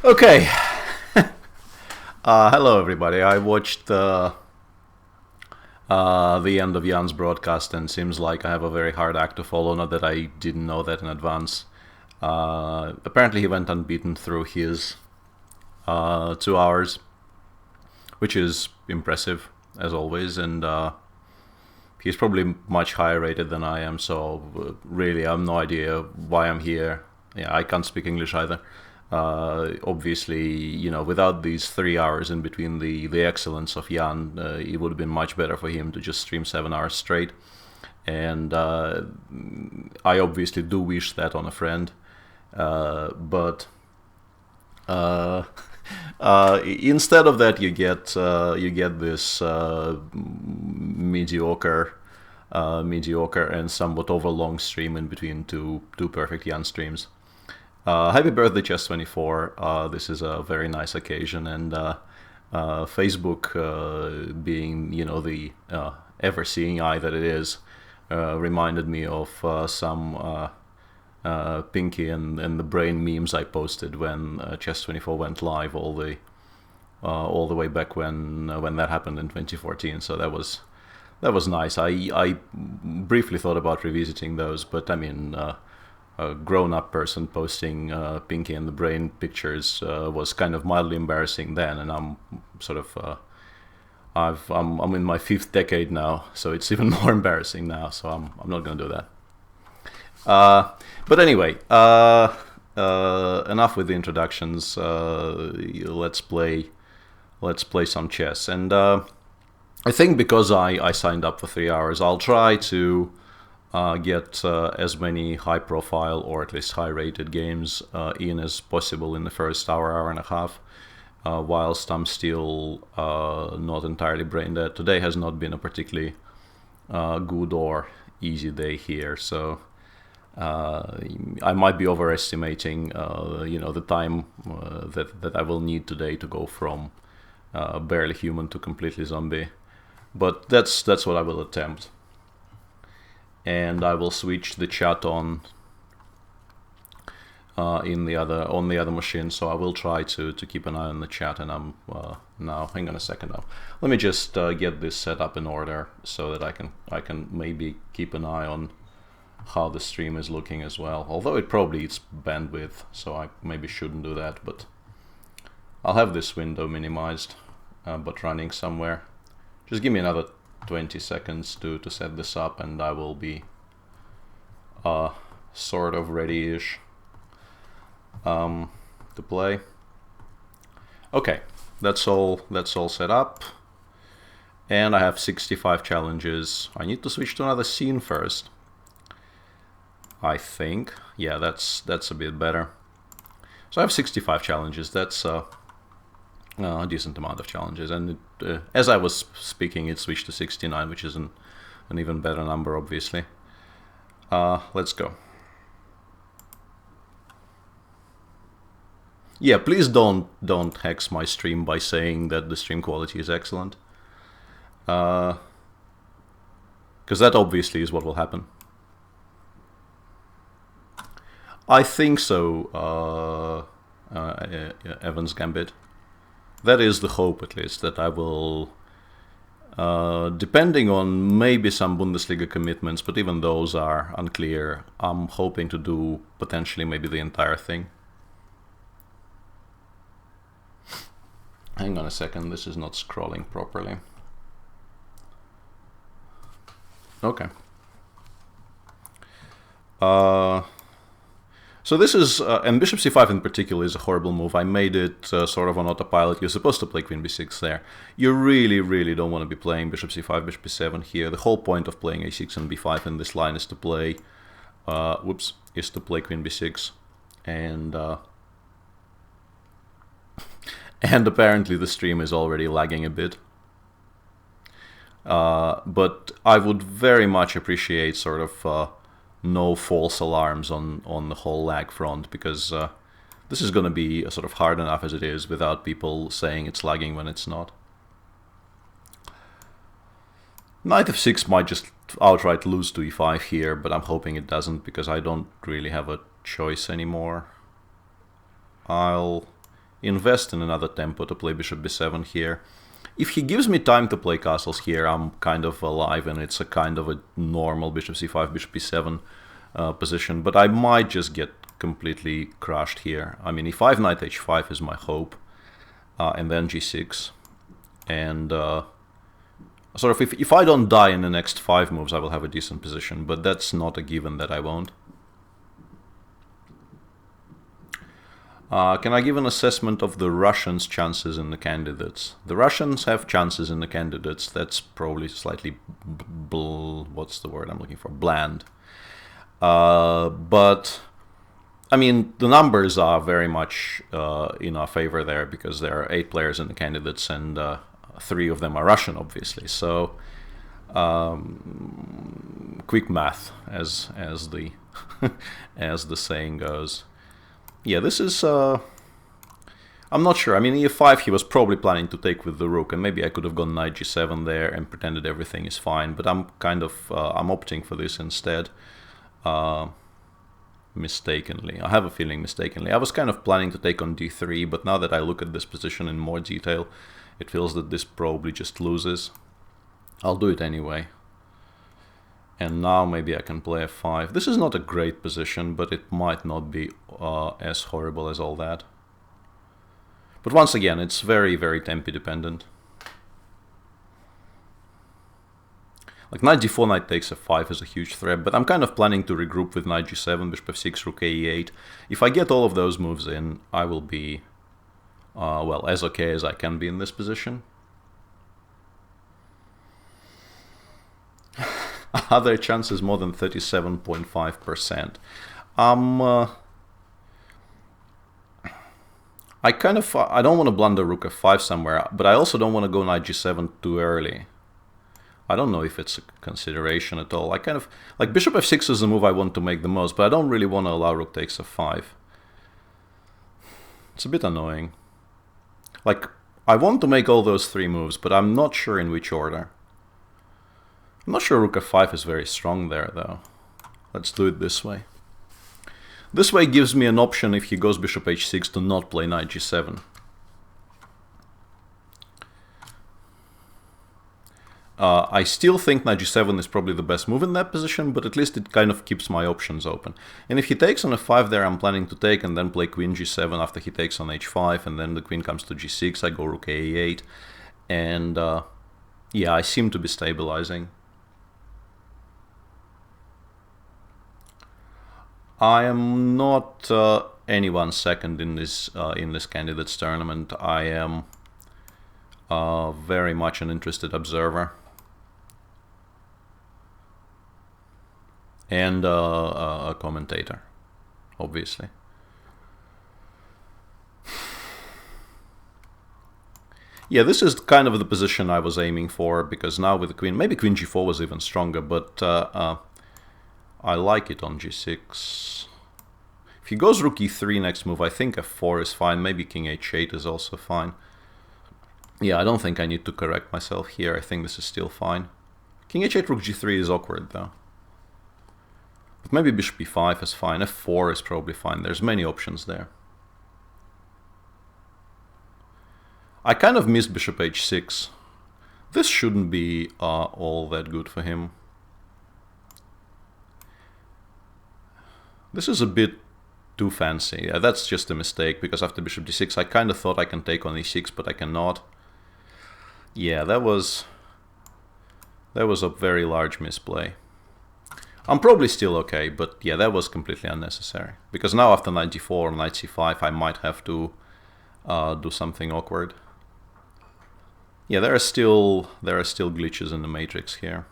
Okay. Hello, everybody. I watched the end of Jan's broadcast, and seems like I have a very hard act to follow. Not that I didn't know that in advance. Apparently, he went unbeaten through his 2 hours, which is impressive as always, and he's probably much higher rated than I am. So really, I have no idea why I'm here. Yeah, I can't speak English either. Obviously, without these 3 hours in between the excellence of Jan, it would have been much better for him to just stream 7 hours straight. And I obviously do wish that on a friend, but instead of that, you get this mediocre and somewhat overlong stream in between two perfect Jan streams. Happy birthday, Chess24. This is a very nice occasion, and Facebook, being the ever-seeing eye that it is, reminded me of some Pinky and the Brain memes I posted when Chess24 went live all the way back when that happened in 2014. So that was nice. I briefly thought about revisiting those, but I mean, a grown-up person posting Pinky and the Brain pictures was kind of mildly embarrassing then, and I'm sort of I'm in my 5th decade now, so it's even more embarrassing now. So I'm not going to do that. But anyway, enough with the introductions. Let's play some chess, and I think because I signed up for 3 hours, I'll try to get as many high-profile or at least high-rated games in as possible in the first hour and a half, whilst I'm still not entirely brain dead. Today has not been a particularly good or easy day here, so I might be overestimating the time that I will need today to go from barely human to completely zombie, but that's what I will attempt. And I will switch the chat on on the other machine, so I will try to keep an eye on the chat. And I'm now, hang on a second now. Let me just get this set up in order so that I can maybe keep an eye on how the stream is looking as well. Although it probably eats bandwidth, so I maybe shouldn't do that. But I'll have this window minimized, but running somewhere. Just give me another 20 seconds to set this up, and I will be sort of ready-ish to play. Okay, that's all set up, and I have 65 challenges. I need to switch to another scene first, I think. Yeah, that's a bit better. So I have 65 challenges. That's a decent amount of challenges, and as I was speaking, it switched to 69, which is an even better number, obviously. Let's go. Yeah, please don't hex my stream by saying that the stream quality is excellent, because that obviously is what will happen. I think so, Evans Gambit. That is the hope, at least, that I will, depending on maybe some Bundesliga commitments, but even those are unclear, I'm hoping to do potentially maybe the entire thing. Hang on a second, this is not scrolling properly. Okay. So this is, and bishop c5 in particular is a horrible move. I made it sort of on autopilot. You're supposed to play queen b6 there. You really don't want to be playing bishop c5, bishop b7 here. The whole point of playing a6 and b5 in this line is to play, queen b6. And and apparently the stream is already lagging a bit. But I would very much appreciate sort of no false alarms on the whole lag front, because this is going to be sort of hard enough as it is without people saying it's lagging when it's not. Knight f6 might just outright lose to e5 here, but I'm hoping it doesn't, because I don't really have a choice anymore. I'll invest in another tempo to play bishop b7 here. If he gives me time to play castles here, I'm kind of alive, and it's a kind of a normal bishop c5, bishop b7 position, but I might just get completely crushed here. I mean, e5, knight h5 is my hope, and then g6, and sort of if I don't die in the next 5 moves, I will have a decent position, but that's not a given that I won't. Can I give an assessment of the Russians' chances in the candidates? The Russians have chances in the candidates. That's probably slightly what's the word I'm looking for? Bland. But I mean, the numbers are very much in our favor there, because there are 8 players in the candidates, and 3 of them are Russian, obviously. So quick math, as the as the saying goes. Yeah, this is... I'm not sure. I mean, e5 he was probably planning to take with the rook, and maybe I could have gone knight g7 there and pretended everything is fine, but I'm kind of... I'm opting for this instead. Mistakenly. I have a feeling mistakenly. I was kind of planning to take on d3, but now that I look at this position in more detail, it feels that this probably just loses. I'll do it anyway. And now maybe I can play f5. This is not a great position, but it might not be as horrible as all that. But once again, it's very, very tempo dependent. Like knight d4, knight takes f5 is a huge threat, but I'm kind of planning to regroup with knight g7, bishop f6, rook e8. If I get all of those moves in, I will be, well, as okay as I can be in this position. Are there chances more than 37.5%? I kind of, I don't want to blunder rook f5 somewhere, but I also don't want to go knight g7 too early. I don't know if it's a consideration at all. I kind of, like bishop f6 is the move I want to make the most, but I don't really want to allow rook takes f5. It's a bit annoying. Like, I want to make all those 3 moves, but I'm not sure in which order. I'm not sure rook f5 is very strong there, though. Let's do it this way. This way gives me an option, if he goes bishop h6, to not play knight g7. I still think knight g7 is probably the best move in that position, but at least it kind of keeps my options open. And if he takes on f5 there, I'm planning to take and then play queen g7 after he takes on h5, and then the queen comes to g6, I go rook a8, and yeah, I seem to be stabilizing. I am not anyone second in this candidates tournament. I am very much an interested observer and a commentator, obviously. Yeah, this is kind of the position I was aiming for, because now with the queen, maybe queen g4 was even stronger, but I like it on g6. If he goes rook e3 next move, I think f4 is fine. Maybe king h8 is also fine. Yeah, I don't think I need to correct myself here. I think this is still fine. King h8, rook g3 is awkward, though. But maybe bishop e5 is fine. f4 is probably fine. There's many options there. I kind of miss bishop h6. This shouldn't be all that good for him. This is a bit too fancy. Yeah, that's just a mistake, because after bishop d6 I kind of thought I can take on e6, but I cannot. Yeah, that was a very large misplay. I'm probably still okay, but yeah, that was completely unnecessary. Because now after knight g4 or knight c5 I might have to do something awkward. Yeah, there are still glitches in the matrix here.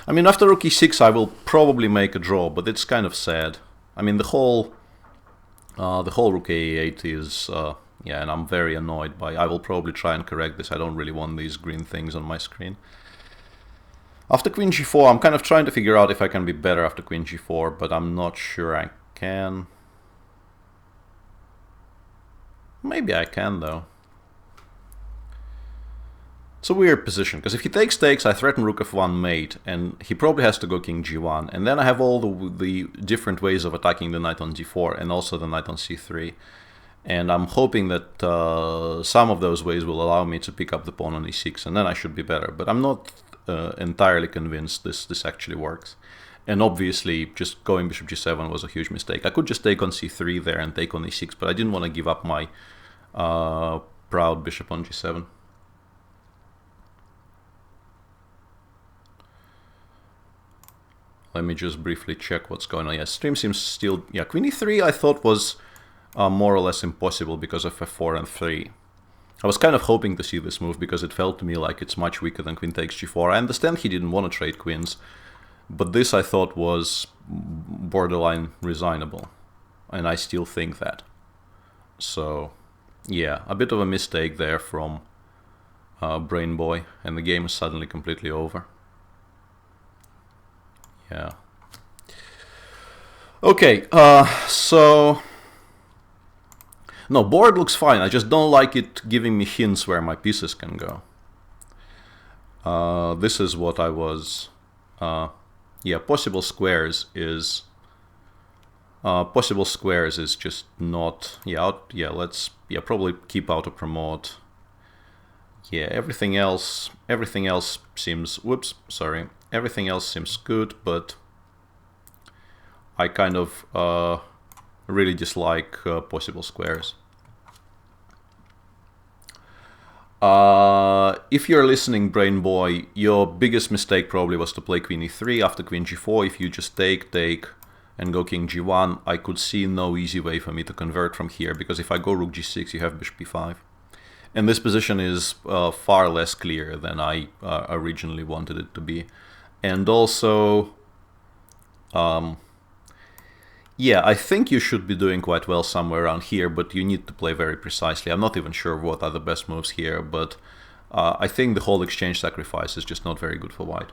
I mean, after rook e6 I will probably make a draw, but it's kind of sad. I mean, the whole rook a8 is yeah, and I'm very annoyed by. I will probably try and correct this. I don't really want these green things on my screen. After queen g4, I'm kind of trying to figure out if I can be better after queen g4, but I'm not sure I can. Maybe I can, though. It's a weird position, because if he takes, I threaten rook f1 mate, and he probably has to go king g1, and then I have all the different ways of attacking the knight on d4, and also the knight on c3. And I'm hoping that some of those ways will allow me to pick up the pawn on e6, and then I should be better. But I'm not entirely convinced this actually works. And obviously, just going bishop g7 was a huge mistake. I could just take on c3 there and take on e6, but I didn't want to give up my proud bishop on g7. Let me just briefly check what's going on. Yeah, stream seems still... Yeah, queen e3 I thought was more or less impossible because of f4 and 3. I was kind of hoping to see this move because it felt to me like it's much weaker than queen takes g4. I understand he didn't want to trade queens, but this I thought was borderline resignable, and I still think that. So, yeah, a bit of a mistake there from Brain Boy, and the game is suddenly completely over. Yeah. Okay, so... No, board looks fine. I just don't like it giving me hints where my pieces can go. This is what I was... yeah, possible squares is... possible squares is just not... Yeah, let's... Yeah, probably keep out of promote. Yeah, everything else seems... Whoops, sorry. Everything else seems good, but I kind of really dislike possible squares. If you're listening, Brain Boy, your biggest mistake probably was to play queen e3 after queen g4. If you just take, and go king g1, I could see no easy way for me to convert from here, because if I go rook g6, you have bishop b5. And this position is far less clear than I originally wanted it to be. And also, yeah, I think you should be doing quite well somewhere around here, but you need to play very precisely. I'm not even sure what are the best moves here, but I think the whole exchange sacrifice is just not very good for white.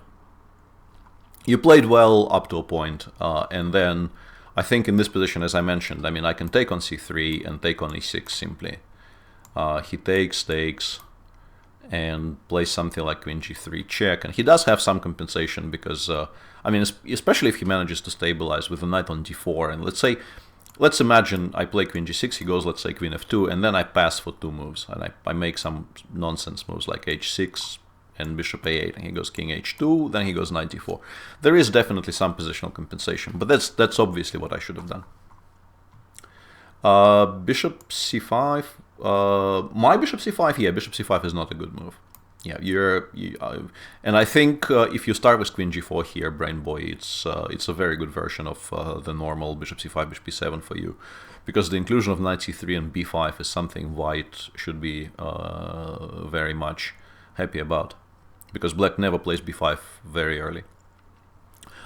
You played well up to a point, and then I think in this position, as I mentioned, I mean, I can take on c3 and take on e6 simply. He takes, and plays something like queen g3 check, and he does have some compensation because, I mean, especially if he manages to stabilize with the knight on d4, and let's imagine I play queen g6, he goes, let's say, queen f2, and then I pass for 2 moves, and I make some nonsense moves like h6 and bishop a8, and he goes king h2, then he goes knight d4. There is definitely some positional compensation, but that's obviously what I should have done. Bishop c5. My bishop c5, yeah, bishop c5 is not a good move. Yeah, and I think if you start with queen g4 here, Brain Boy, it's a very good version of the normal bishop c5, bishop b7 for you, because the inclusion of knight c3 and b5 is something white should be very much happy about, because black never plays b5 very early.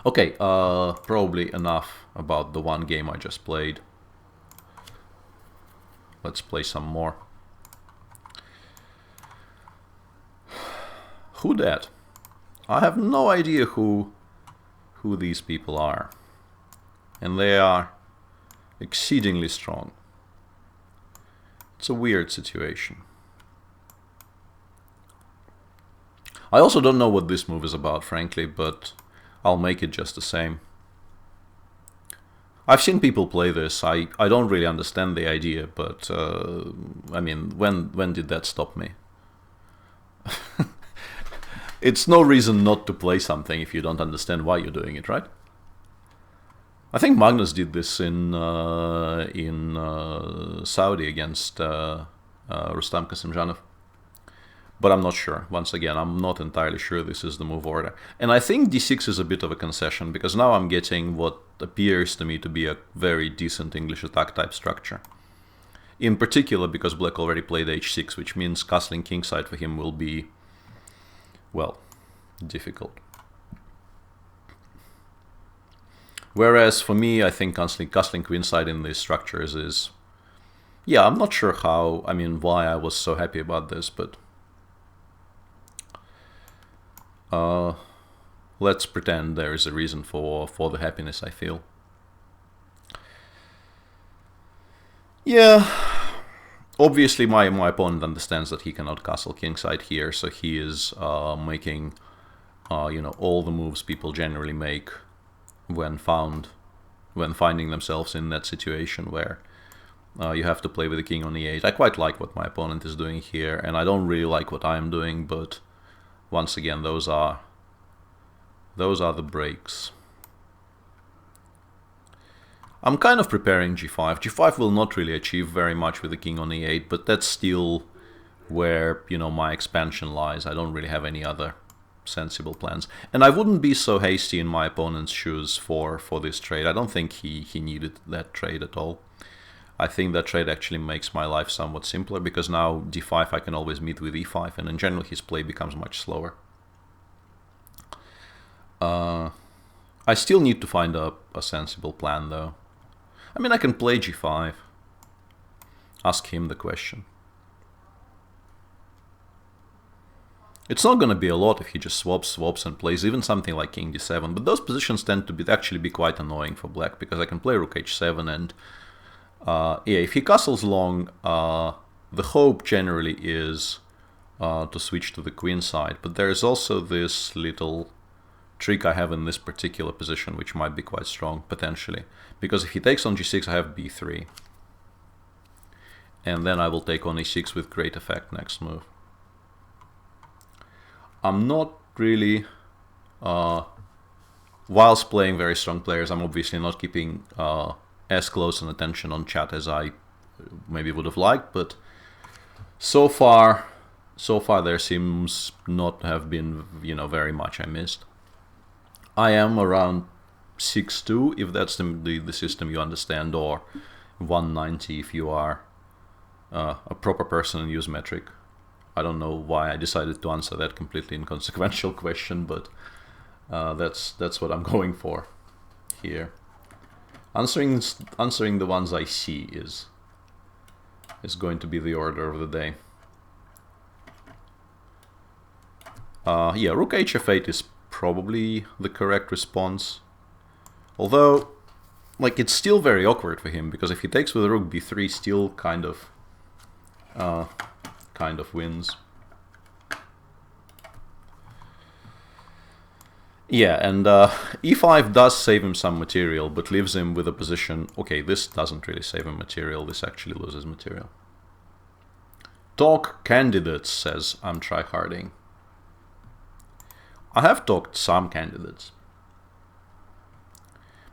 Okay, probably enough about the one game I just played. Let's play some more. Who dat? I have no idea who these people are. And they are exceedingly strong. It's a weird situation. I also don't know what this move is about, frankly, but I'll make it just the same. I've seen people play this. I don't really understand the idea, but I mean, when did that stop me? It's no reason not to play something if you don't understand why you're doing it, right? I think Magnus did this in Saudi against Rustam Kasimjanov. But I'm not sure. Once again, I'm not entirely sure this is the move order. And I think d6 is a bit of a concession, because now I'm getting what appears to me to be a very decent English attack type structure. In particular because black already played h6, which means castling kingside for him will be, well, difficult. Whereas for me, I think castling queenside in these structures is... Yeah, I'm not sure how, I mean, why I was so happy about this, but... let's pretend there is a reason for the happiness I feel. Yeah, Obviously, my opponent understands that he cannot castle kingside here, so he is making, all the moves people generally make when finding themselves in that situation where you have to play with the king on e8. I quite like what my opponent is doing here, and I don't really like what I'm doing, but once again, those are the breaks. I'm kind of preparing g5. g5 will not really achieve very much with the king on e8, but that's still where, my expansion lies. I don't really have any other sensible plans. And I wouldn't be so hasty in my opponent's shoes for this trade. I don't think he needed that trade at all. I think that trade actually makes my life somewhat simpler, because now d5 I can always meet with e5, and in general his play becomes much slower. I still need to find a sensible plan, though. I mean, I can play g5, ask him the question. It's not going to be a lot if he just swaps, and plays even something like king d7, but those positions tend to actually be quite annoying for black, because I can play rook h7, and if he castles long, the hope generally is to switch to the queen side, but there is also this little trick I have in this particular position, which might be quite strong, potentially. Because if he takes on g6, I have b3. And then I will take on e6 with great effect next move. I'm not really... whilst playing very strong players, I'm obviously not keeping as close an attention on chat as I maybe would have liked, but so far there seems not to have been, very much I missed. I am around 6'2", if that's the system you understand, or 190 if you are a proper person and use metric. I don't know why I decided to answer that completely inconsequential question, but that's what I'm going for here. Answering the ones I see is going to be the order of the day. Yeah, rook hf8 is probably the correct response. Although, it's still very awkward for him, because if he takes with rook b3, still kind of wins. Yeah, and e5 does save him some material, but leaves him with a position... Okay, this doesn't really save him material, this actually loses material. Talk candidates, says I'm tryharding. I have talked some candidates.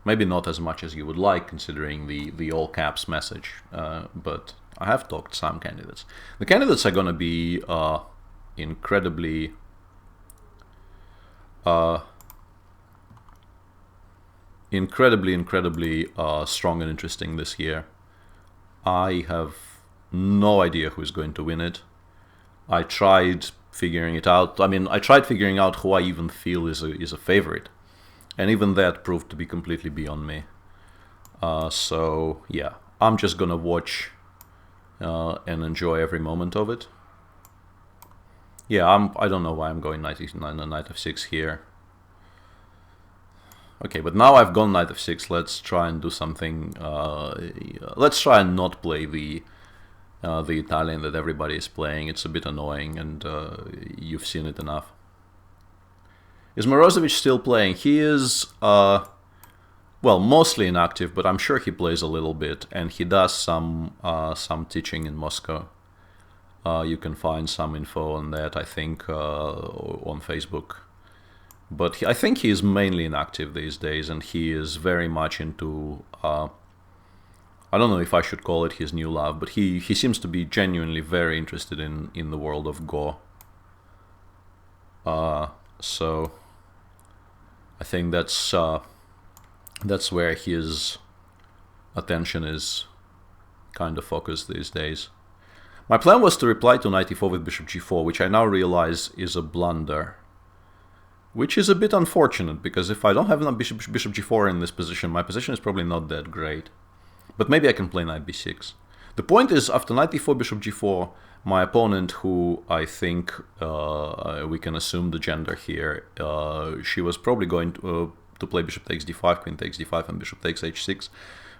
Maybe not as much as you would like, considering the all caps message, but I have talked some candidates. The candidates are going to be incredibly strong and interesting this year. I have no idea who's going to win it. I tried figuring it out. I mean, I tried figuring out who I even feel is a favorite, and even that proved to be completely beyond me. So yeah, I'm just gonna watch and enjoy every moment of it. Yeah, I don't know why I'm going knight f6 here. Okay, but now I've gone knight f6. Let's try and do something. Let's try and not play the Italian that everybody is playing. It's a bit annoying, and you've seen it enough. Is Morozevich still playing? He is, well, mostly inactive, but I'm sure he plays a little bit, and he does some teaching in Moscow. You can find some info on that, I think, on Facebook. But I think he is mainly inactive these days, and he is very much into... I don't know if I should call it his new love, but he seems to be genuinely very interested in the world of Go. So I think that's where his attention is kind of focused these days. My plan was to reply to knight e4 with bishop g4, which I now realize is a blunder. Which is a bit unfortunate, because if I don't have bishop g4 in this position, my position is probably not that great. But maybe I can play knight b6. The point is, after knight e4, bishop g4, my opponent, who I think we can assume the gender here, she was probably going to play bishop takes d5, queen takes d5, and bishop takes h6,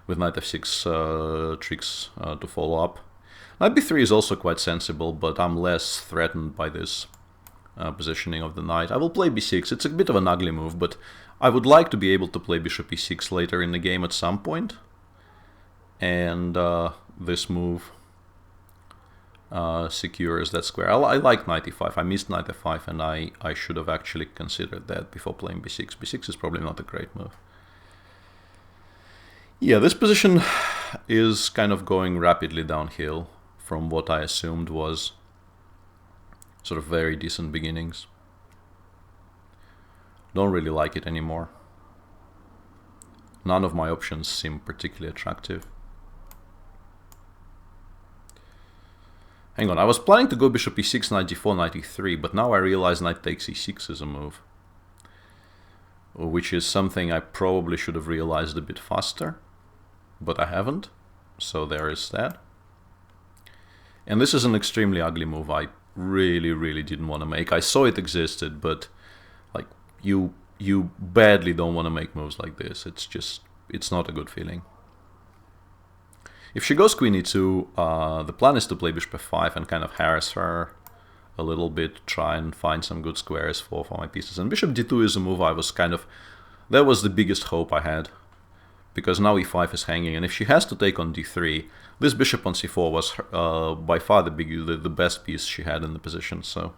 with knight f6 tricks to follow up. Knight b3 is also quite sensible, but I'm less threatened by this positioning of the knight. I will play b6. It's a bit of an ugly move, but I would like to be able to play bishop e6 later in the game at some point. And this move secures that square. I like knight e5. I missed knight f5, and I should have actually considered that before playing b6. b6 is probably not a great move. Yeah, this position is kind of going rapidly downhill from what I assumed was sort of very decent beginnings. Don't really like it anymore. None of my options seem particularly attractive. Hang on, I was planning to go bishop e6, knight d4, knight e3, but now I realize knight takes e6 is a move. Which is something I probably should have realized a bit faster, but I haven't. So there is that. And this is an extremely ugly move I really didn't want to make. I saw it existed, but like you badly don't want to make moves like this. It's not a good feeling. If she goes queen e2, the plan is to play bishop f5 and kind of harass her a little bit, try and find some good squares for my pieces. And bishop d2 is a move I was kind of... That was the biggest hope I had, because now e5 is hanging, and if she has to take on d3, this bishop on c4 was by far the best piece she had in the position, so...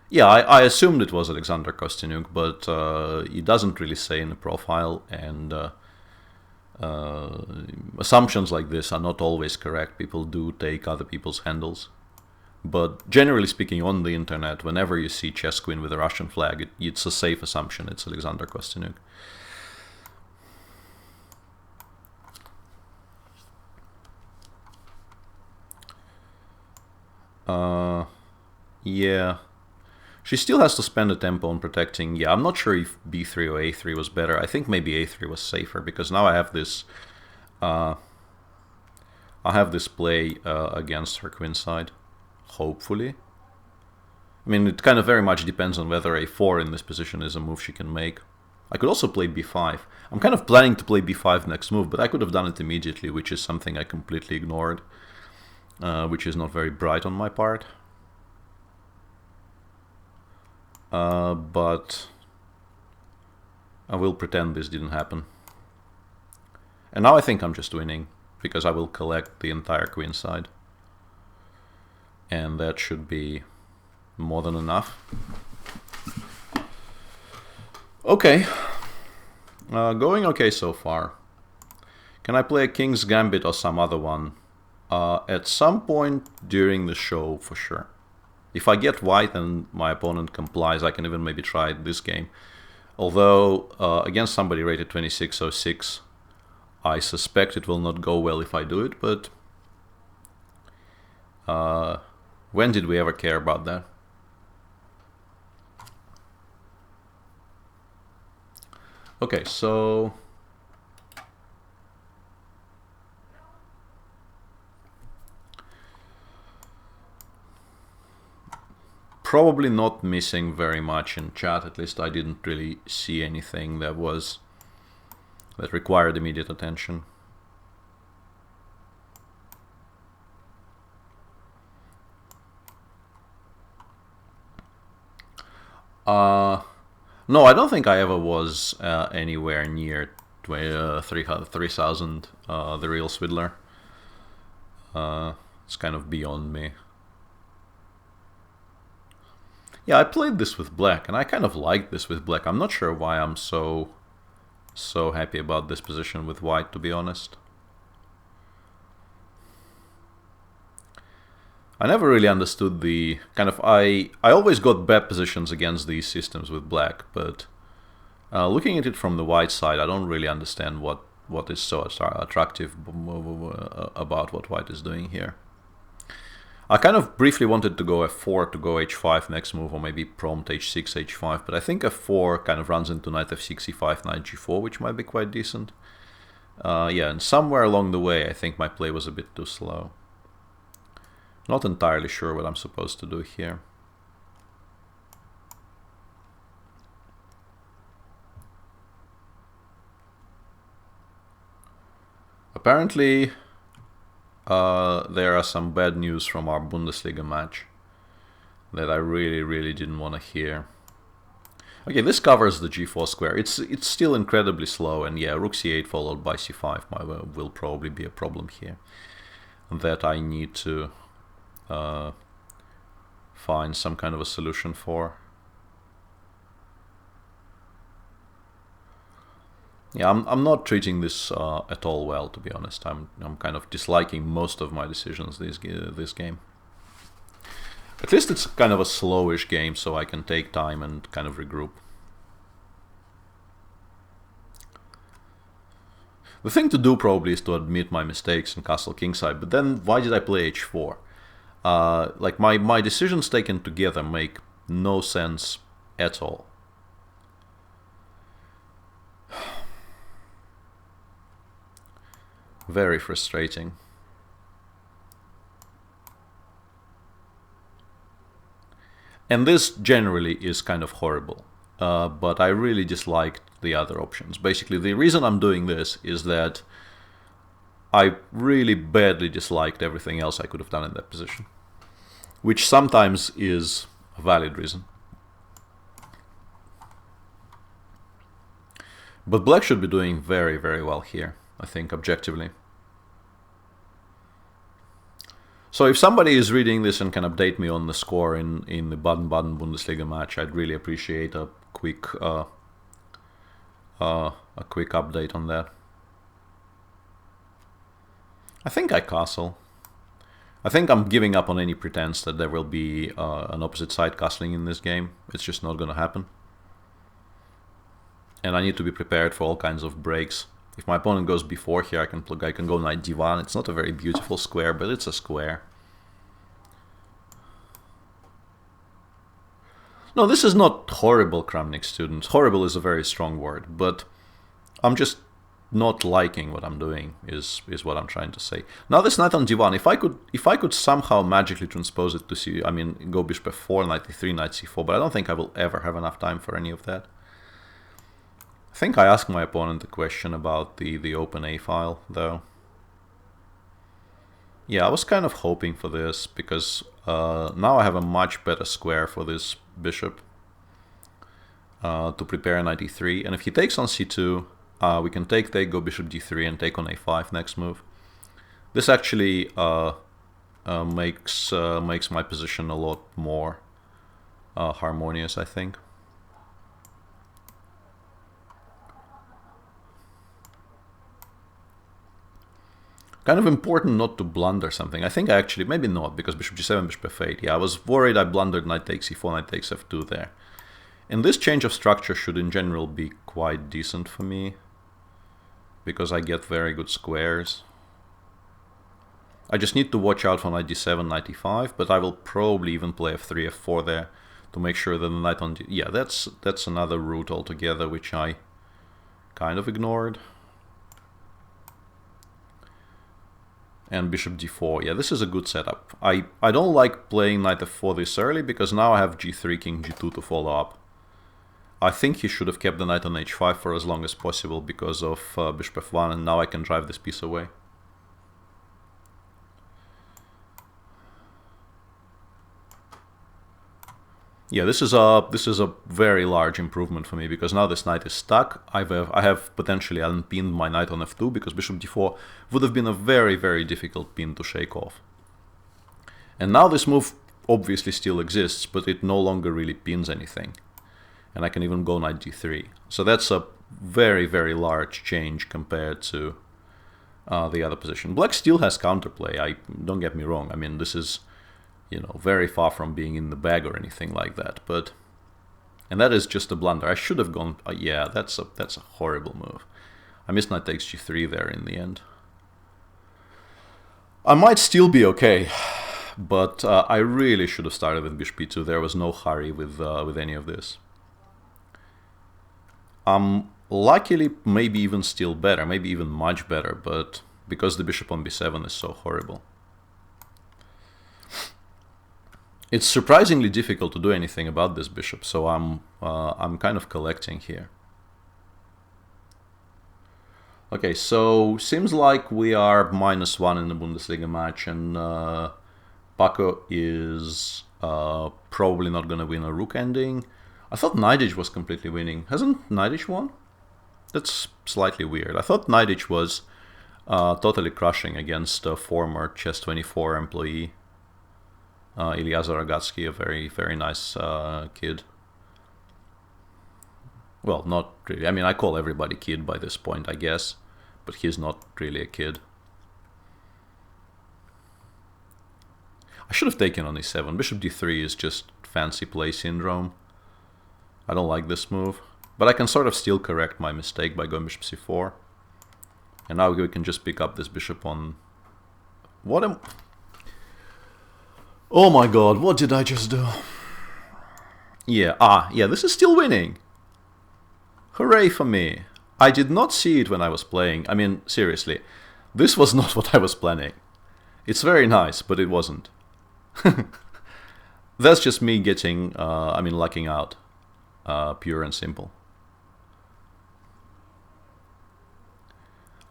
yeah, I assumed it was Alexander Kostyniuk, but he doesn't really say in the profile, and assumptions like this are not always correct. People do take other people's handles. But generally speaking, on the internet, whenever you see chess queen with a Russian flag, it's a safe assumption it's Alexander Kostyniuk. Yeah. She still has to spend a tempo on protecting. Yeah, I'm not sure if b3 or a3 was better. I think maybe a3 was safer, because now I have this play against her queen side, hopefully. I mean, it kind of very much depends on whether a4 in this position is a move she can make. I could also play b5. I'm kind of planning to play b5 next move, but I could have done it immediately, which is something I completely ignored, which is not very bright on my part. But I will pretend this didn't happen. And now I think I'm just winning, because I will collect the entire queen side. And that should be more than enough. Okay. Going okay so far. Can I play a King's Gambit or some other one? At some point during the show, for sure. If I get white and my opponent complies, I can even maybe try this game. Although, against somebody rated 2606, I suspect it will not go well if I do it, but... when did we ever care about that? Okay, so... probably not missing very much in chat. At least I didn't really see anything that required immediate attention. No, I don't think I ever was anywhere near 3,000, the real Svidler. It's kind of beyond me. Yeah, I played this with black, and I kind of liked this with black. I'm not sure why I'm so happy about this position with white, to be honest. I never really understood the kind of... I always got bad positions against these systems with black, but looking at it from the white side, I don't really understand what is so attractive about what white is doing here. I kind of briefly wanted to go f4 to go h5 next move, or maybe prompt h6, h5, but I think f4 kind of runs into knight f6, e5, knight g4, which might be quite decent. Yeah, and somewhere along the way I think my play was a bit too slow. Not entirely sure what I'm supposed to do here. Apparently, there are some bad news from our Bundesliga match that I really didn't want to hear. Okay, this covers the g4 square. It's still incredibly slow, and yeah, rook c8 followed by c5 will probably be a problem here that I need to find some kind of a solution for. Yeah, I'm not treating this at all well, to be honest. I'm kind of disliking most of my decisions this game. At least it's kind of a slowish game, so I can take time and kind of regroup. The thing to do probably is to admit my mistakes and castle kingside, but then why did I play h4? Like my decisions taken together make no sense at all. Very frustrating. And this generally is kind of horrible, but I really disliked the other options. Basically, the reason I'm doing this is that I really badly disliked everything else I could have done in that position, which sometimes is a valid reason. But black should be doing very well here, I think, objectively. So if somebody is reading this and can update me on the score in the Baden-Baden Bundesliga match, I'd really appreciate a quick update on that. I think I castle. I think I'm giving up on any pretense that there will be an opposite side castling in this game. It's just not going to happen. And I need to be prepared for all kinds of breaks. If my opponent goes before here, I can go knight d1. It's not a very beautiful square, but it's a square. No, this is not horrible, Kramnik students. Horrible is a very strong word, but I'm just not liking what I'm doing is what I'm trying to say. Now this knight on d1, if I could somehow magically transpose it to c, I mean go bishop f4, knight e3, knight c4, but I don't think I will ever have enough time for any of that. I think I asked my opponent a question about the open A file, though. Yeah, I was kind of hoping for this, because now I have a much better square for this bishop to prepare knight e3, and if he takes on c2, we can take, go bishop d3, and take on a5 next move. This actually makes my position a lot more harmonious, I think. Kind of important not to blunder something. I think I actually, maybe not, because bishop g7, bishop f8. Yeah, I was worried I blundered knight takes e4, knight takes f2 there. And this change of structure should in general be quite decent for me, because I get very good squares. I just need to watch out for knight d7, knight e5, but I will probably even play f3, f4 there to make sure that the knight on d... Yeah, that's another route altogether, which I kind of ignored. And bishop d4. Yeah, this is a good setup. I don't like playing knight f4 this early, because now I have g3, king g2 to follow up. I think he should have kept the knight on h5 for as long as possible because of bishop f1, and now I can drive this piece away. Yeah, this is a very large improvement for me, because now this knight is stuck. I have potentially unpinned my knight on f2, because bishop d4 would have been a very difficult pin to shake off. And now this move obviously still exists, but it no longer really pins anything. And I can even go knight d3. So that's a very large change compared to the other position. Black still has counterplay, don't get me wrong. I mean, this is, you know, very far from being in the bag or anything like that, but... And that is just a blunder. I should have gone... yeah, that's a horrible move. I missed knight takes g3 there in the end. I might still be okay, but I really should have started with bishop e2. There was no hurry with any of this. Luckily, maybe even still better, maybe even much better, but because the bishop on b7 is so horrible. It's surprisingly difficult to do anything about this bishop, so I'm kind of collecting here. Okay, so seems like we are -1 in the Bundesliga match, and Paco is probably not going to win a rook ending. I thought Nidic was completely winning. Hasn't Nidic won? That's slightly weird. I thought Nidic was totally crushing against a former Chess24 employee, Ilya Zaragatsky, a very, very nice kid. Well, not really. I mean, I call everybody kid by this point, I guess, but he's not really a kid. I should have taken on e7. Bishop d3 is just fancy play syndrome. I don't like this move, but I can sort of still correct my mistake by going bishop c4. And now we can just pick up this bishop on... What am... Oh my god, what did I just do? Yeah, yeah, this is still winning. Hooray for me. I did not see it when I was playing. I mean, seriously, this was not what I was planning. It's very nice, but it wasn't. That's just me getting, lucking out. Pure and simple.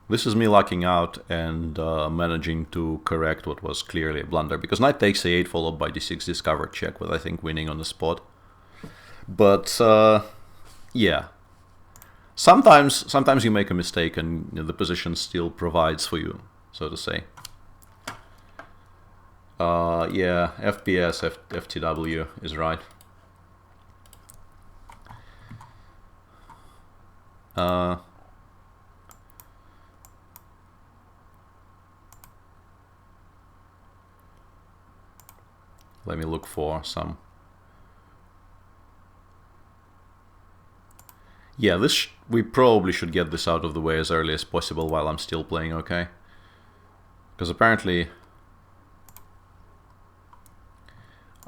This is me lucking out and managing to correct what was clearly a blunder. Because knight takes a8 followed by d6 discovered check with, I think, winning on the spot. But, yeah. Sometimes you make a mistake and the position still provides for you, so to say. Yeah, FPS, FTW is right. Let me look for some. Yeah, we probably should get this out of the way as early as possible while I'm still playing okay. Because apparently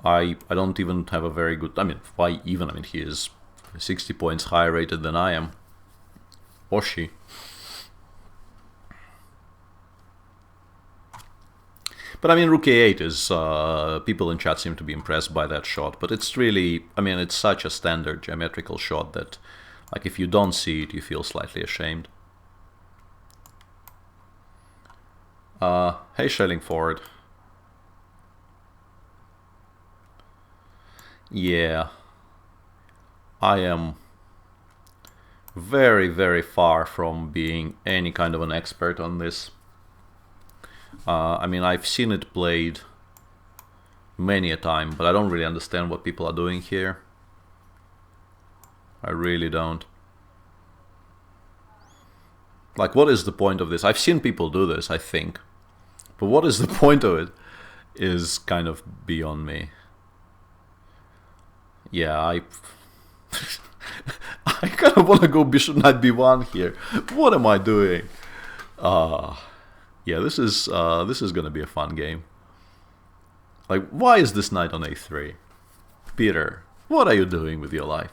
I don't even have a very good... I mean, why even? I mean, he is 60 points higher rated than I am. Or she. But I mean, rook a8 is... people in chat seem to be impressed by that shot. But it's really... I mean, it's such a standard geometrical shot that... Like, if you don't see it, you feel slightly ashamed. Hey, Shelling Forward. Yeah. I am very, very far from being any kind of an expert on this. I mean, I've seen it played many a time, but I don't really understand what people are doing here. I really don't. Like, what is the point of this? I've seen people do this, I think. But what is the point of it is kind of beyond me. Yeah, I kind of want to go bishop knight b1 here. What am I doing? Yeah, this is gonna be a fun game. Like, why is this knight on a3? Peter, what are you doing with your life?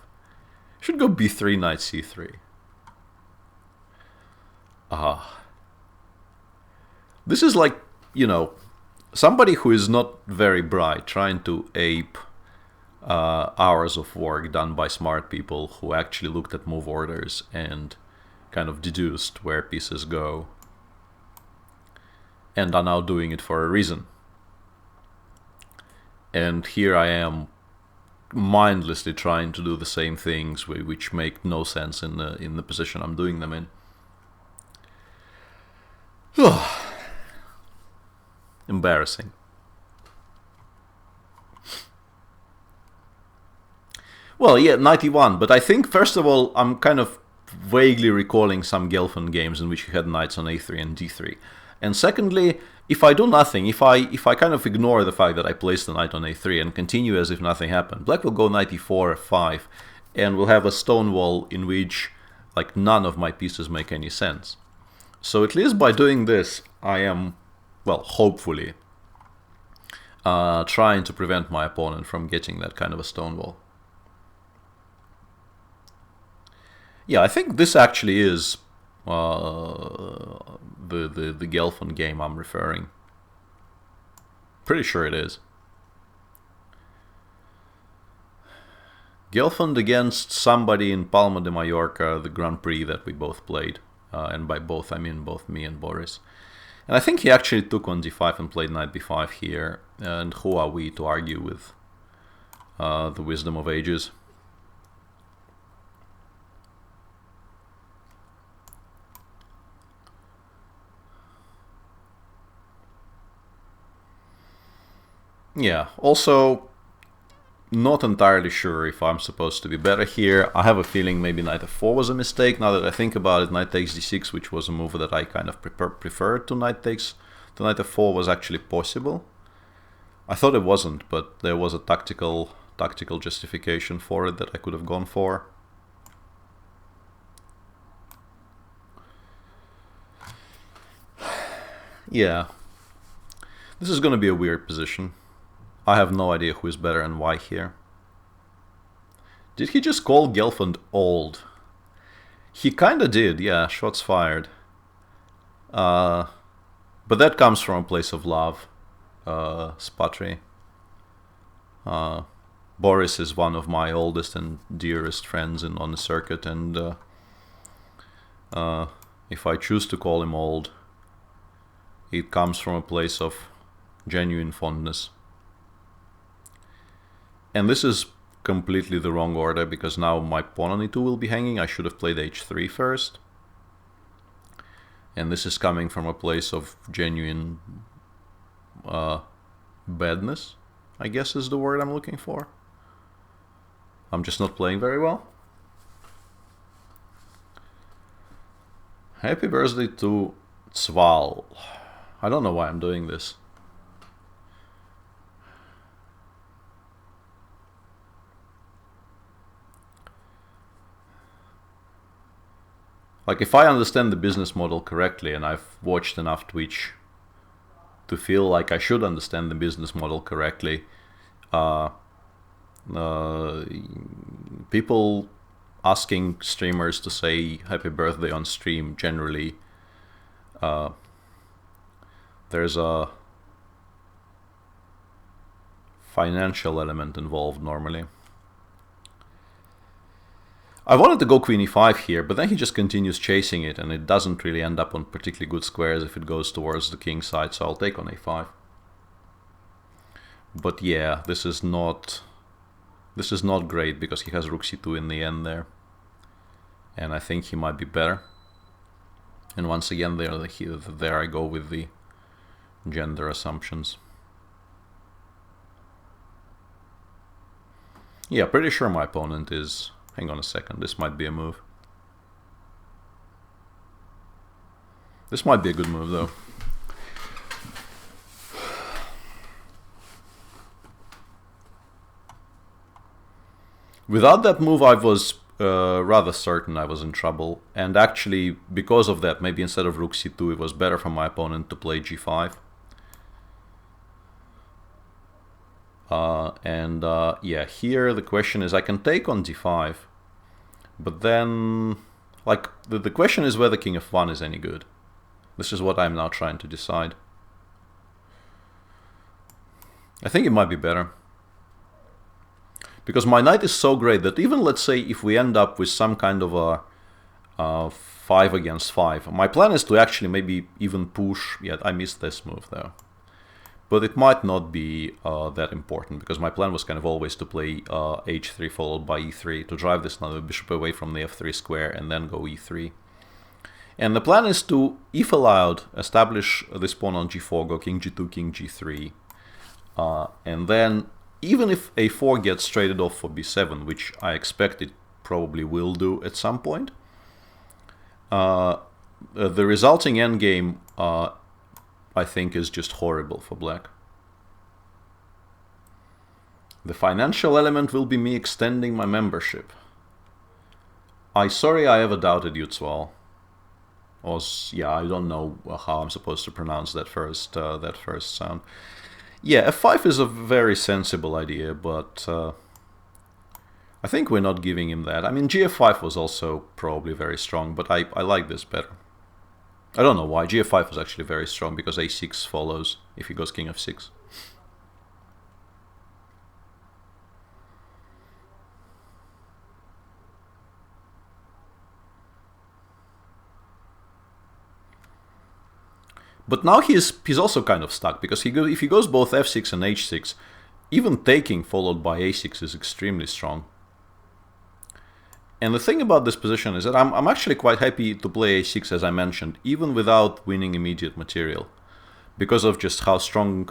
You should go b3, knight c3. This is like, you know, somebody who is not very bright trying to ape hours of work done by smart people who actually looked at move orders and kind of deduced where pieces go and are now doing it for a reason. And here I am mindlessly trying to do the same things which make no sense in the position I'm doing them in. Embarrassing. Well, yeah, 91, but I think, first of all, I'm kind of vaguely recalling some Gelfand games in which you had knights on a3 and d3. And secondly, if I do nothing, if I kind of ignore the fact that I placed the knight on a3 and continue as if nothing happened, black will go knight e4, f5, and we'll have a stone wall in which, like, none of my pieces make any sense. So at least by doing this, I am, well, hopefully, trying to prevent my opponent from getting that kind of a stone wall. Yeah, I think this actually is the Gelfand game I'm referring. Pretty sure it is. Gelfand against somebody in Palma de Mallorca, the Grand Prix that we both played. and by both I mean both me and Boris. And I think he actually took on d5 and played knight b5 here, and who are we to argue with the wisdom of ages? Yeah, also not entirely sure if I'm supposed to be better here. I have a feeling maybe knight f4 was a mistake. Now that I think about it, knight takes d6, which was a move that I kind of preferred to knight takes to knight f4, was actually possible. I thought it wasn't, but there was a tactical justification for it that I could have gone for. Yeah, this is going to be a weird position. I have no idea who is better and why here. Did he just call Gelfand old? He kinda did, yeah, shots fired. But that comes from a place of love, Spatry. Boris is one of my oldest and dearest friends on the circuit, and if I choose to call him old, it comes from a place of genuine fondness. And this is completely the wrong order, because now my pawn on e2 will be hanging. I should have played h3 first. And this is coming from a place of genuine badness, I guess is the word I'm looking for. I'm just not playing very well. Happy birthday to Sval. I don't know why I'm doing this. Like, if I understand the business model correctly, and I've watched enough Twitch to feel like I should understand the business model correctly, people asking streamers to say happy birthday on stream, generally, there's a financial element involved normally. I wanted to go queen e5 here, but then he just continues chasing it, and it doesn't really end up on particularly good squares if it goes towards the king side, so I'll take on a5. But yeah, this is not great, because he has rook c2 in the end there. And I think he might be better. And once again, there I go with the gender assumptions. Yeah, pretty sure my opponent is... Hang on a second, this might be a move. This might be a good move, though. Without that move, I was rather certain I was in trouble. And actually, because of that, maybe instead of rook c2, it was better for my opponent to play g5. Yeah, here the question is, I can take on d5, but then, like, the question is whether king f1 is any good. This is what I'm now trying to decide. I think it might be better, because my knight is so great that even, let's say, if we end up with some kind of a 5 against 5, my plan is to actually maybe even push. Yeah, I missed this move though. But it might not be that important, because my plan was kind of always to play h3 followed by e3 to drive this bishop away from the f3 square and then go e3. And the plan is to, if allowed, establish this pawn on g4, go king g2, king g3. And then, even if a4 gets traded off for b7, which I expect it probably will do at some point, the resulting endgame I think is just horrible for black. The financial element will be me extending my membership. Sorry I ever doubted you, Tzwal. Or, yeah, I don't know how I'm supposed to pronounce that first sound. Yeah, f5 is a very sensible idea, but I think we're not giving him that. I mean, gf5 was also probably very strong, but I like this better. I don't know why. gf5 was actually very strong, because a6 follows if he goes king f6. But now he's also kind of stuck, because if he goes both f6 and h6, even taking followed by a6 is extremely strong. And the thing about this position is that I'm actually quite happy to play a6, as I mentioned, even without winning immediate material, because of just how strong...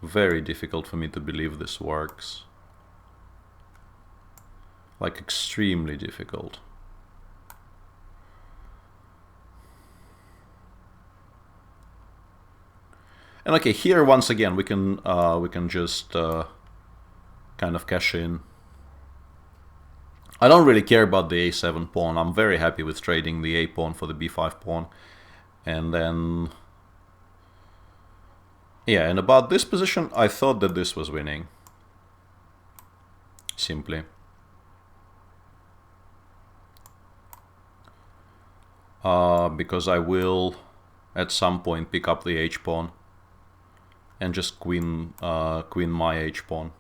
very difficult for me to believe this works. Like, extremely difficult. And okay, here once again we can just kind of cash in. I don't really care about the a7 pawn. I'm very happy with trading the a pawn for the b5 pawn. And then... yeah, and about this position, I thought that this was winning. Simply. Because I will at some point pick up the h-pawn and just queen my h-pawn.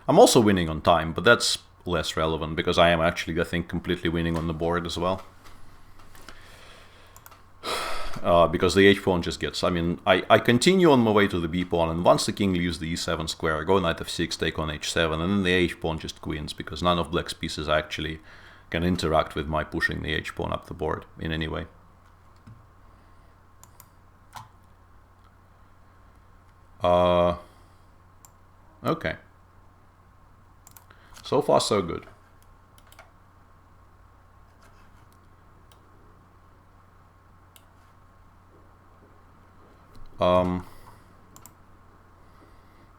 I'm also winning on time, but that's less relevant because I am actually, I think, completely winning on the board as well. Because the h-pawn just gets... I mean, I continue on my way to the b-pawn, and once the king leaves the e7 square, I go knight f6, take on h7, and then the h-pawn just queens, because none of black's pieces actually can interact with my pushing the h-pawn up the board in any way. Okay. So far, so good.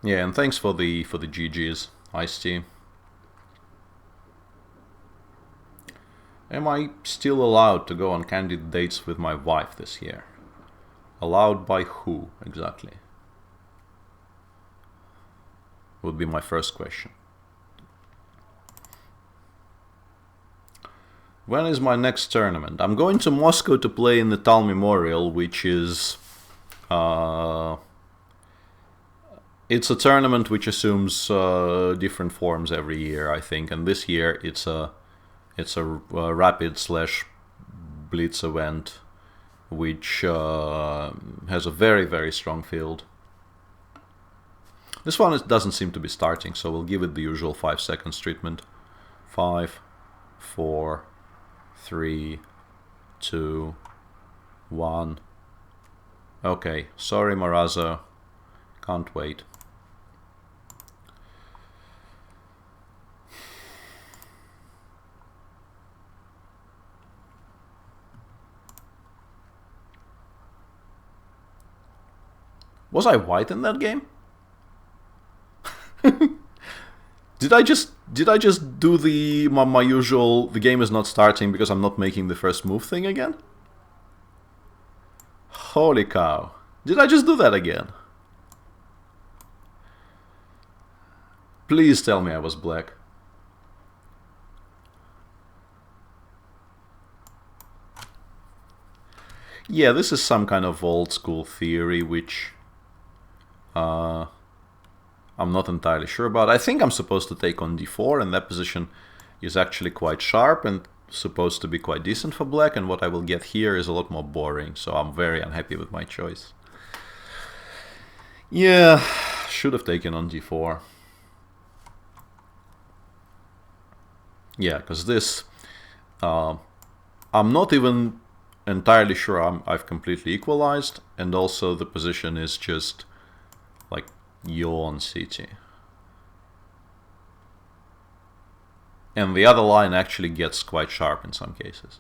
Yeah, and thanks for the GGs, Ice-T. Am I still allowed to go on candid dates with my wife this year? Allowed by who, exactly? Would be my first question. When is my next tournament? I'm going to Moscow to play in the Tal Memorial, which is... it's a tournament which assumes different forms every year, I think, and this year it's a rapid / blitz event which has a very, very strong field. This one doesn't seem to be starting, so we'll give it the usual 5 seconds treatment. 5, 4, 3, 2, 1. Okay, sorry Marazzo, can't wait. Was I white in that game? Did I just do my usual the game is not starting because I'm not making the first move thing again? Holy cow. Did I just do that again? Please tell me I was black. Yeah, this is some kind of old school theory which I'm not entirely sure about. I think I'm supposed to take on d4, and that position is actually quite sharp and supposed to be quite decent for black, and what I will get here is a lot more boring, so I'm very unhappy with my choice. Yeah, should have taken on d4. Yeah, because this... I'm not even entirely sure I've completely equalized, and also the position is just like yawn city. And the other line actually gets quite sharp in some cases.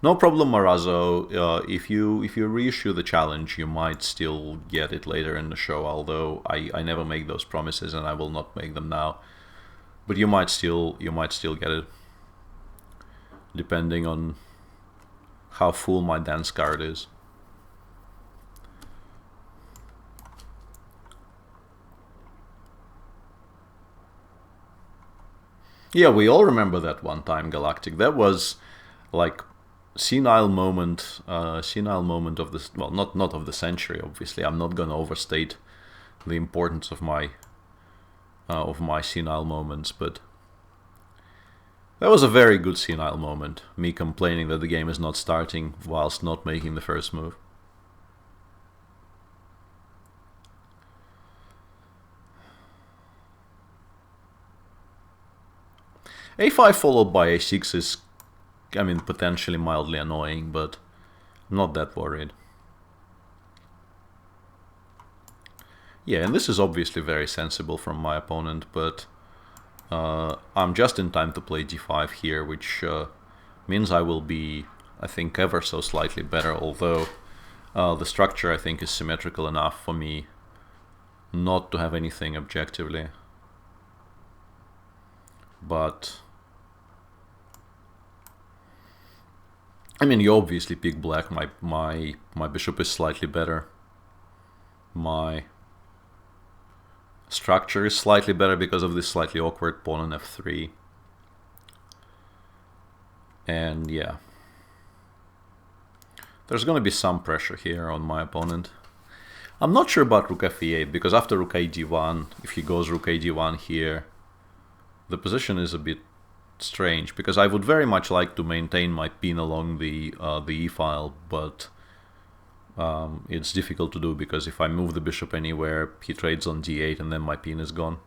No problem, Marazzo. If you reissue the challenge, you might still get it later in the show, although I never make those promises and I will not make them now. But you might still get it, depending on how full my dance card is. Yeah, we all remember that one time, Galactic. That was like senile moment of this. Well, not of the century, obviously. I'm not gonna overstate the importance of my senile moments, but That was a very good senile moment, me complaining that the game is not starting whilst not making the first move. A5 followed by A6 is, I mean, potentially mildly annoying, but I'm not that worried. Yeah, and this is obviously very sensible from my opponent, but I'm just in time to play d5 here, which means I will be, I think, ever so slightly better, although the structure, I think, is symmetrical enough for me not to have anything objectively. But I mean, you obviously pick black. My bishop is slightly better. My structure is slightly better because of this slightly awkward pawn on f3. And yeah, there's going to be some pressure here on my opponent. I'm not sure about rook f8, because after rook a d1, if he goes rook a d1 here, the position is a bit strange, because I would very much like to maintain my pin along the e-file, but it's difficult to do, because if I move the bishop anywhere, he trades on d8 and then my pin is gone.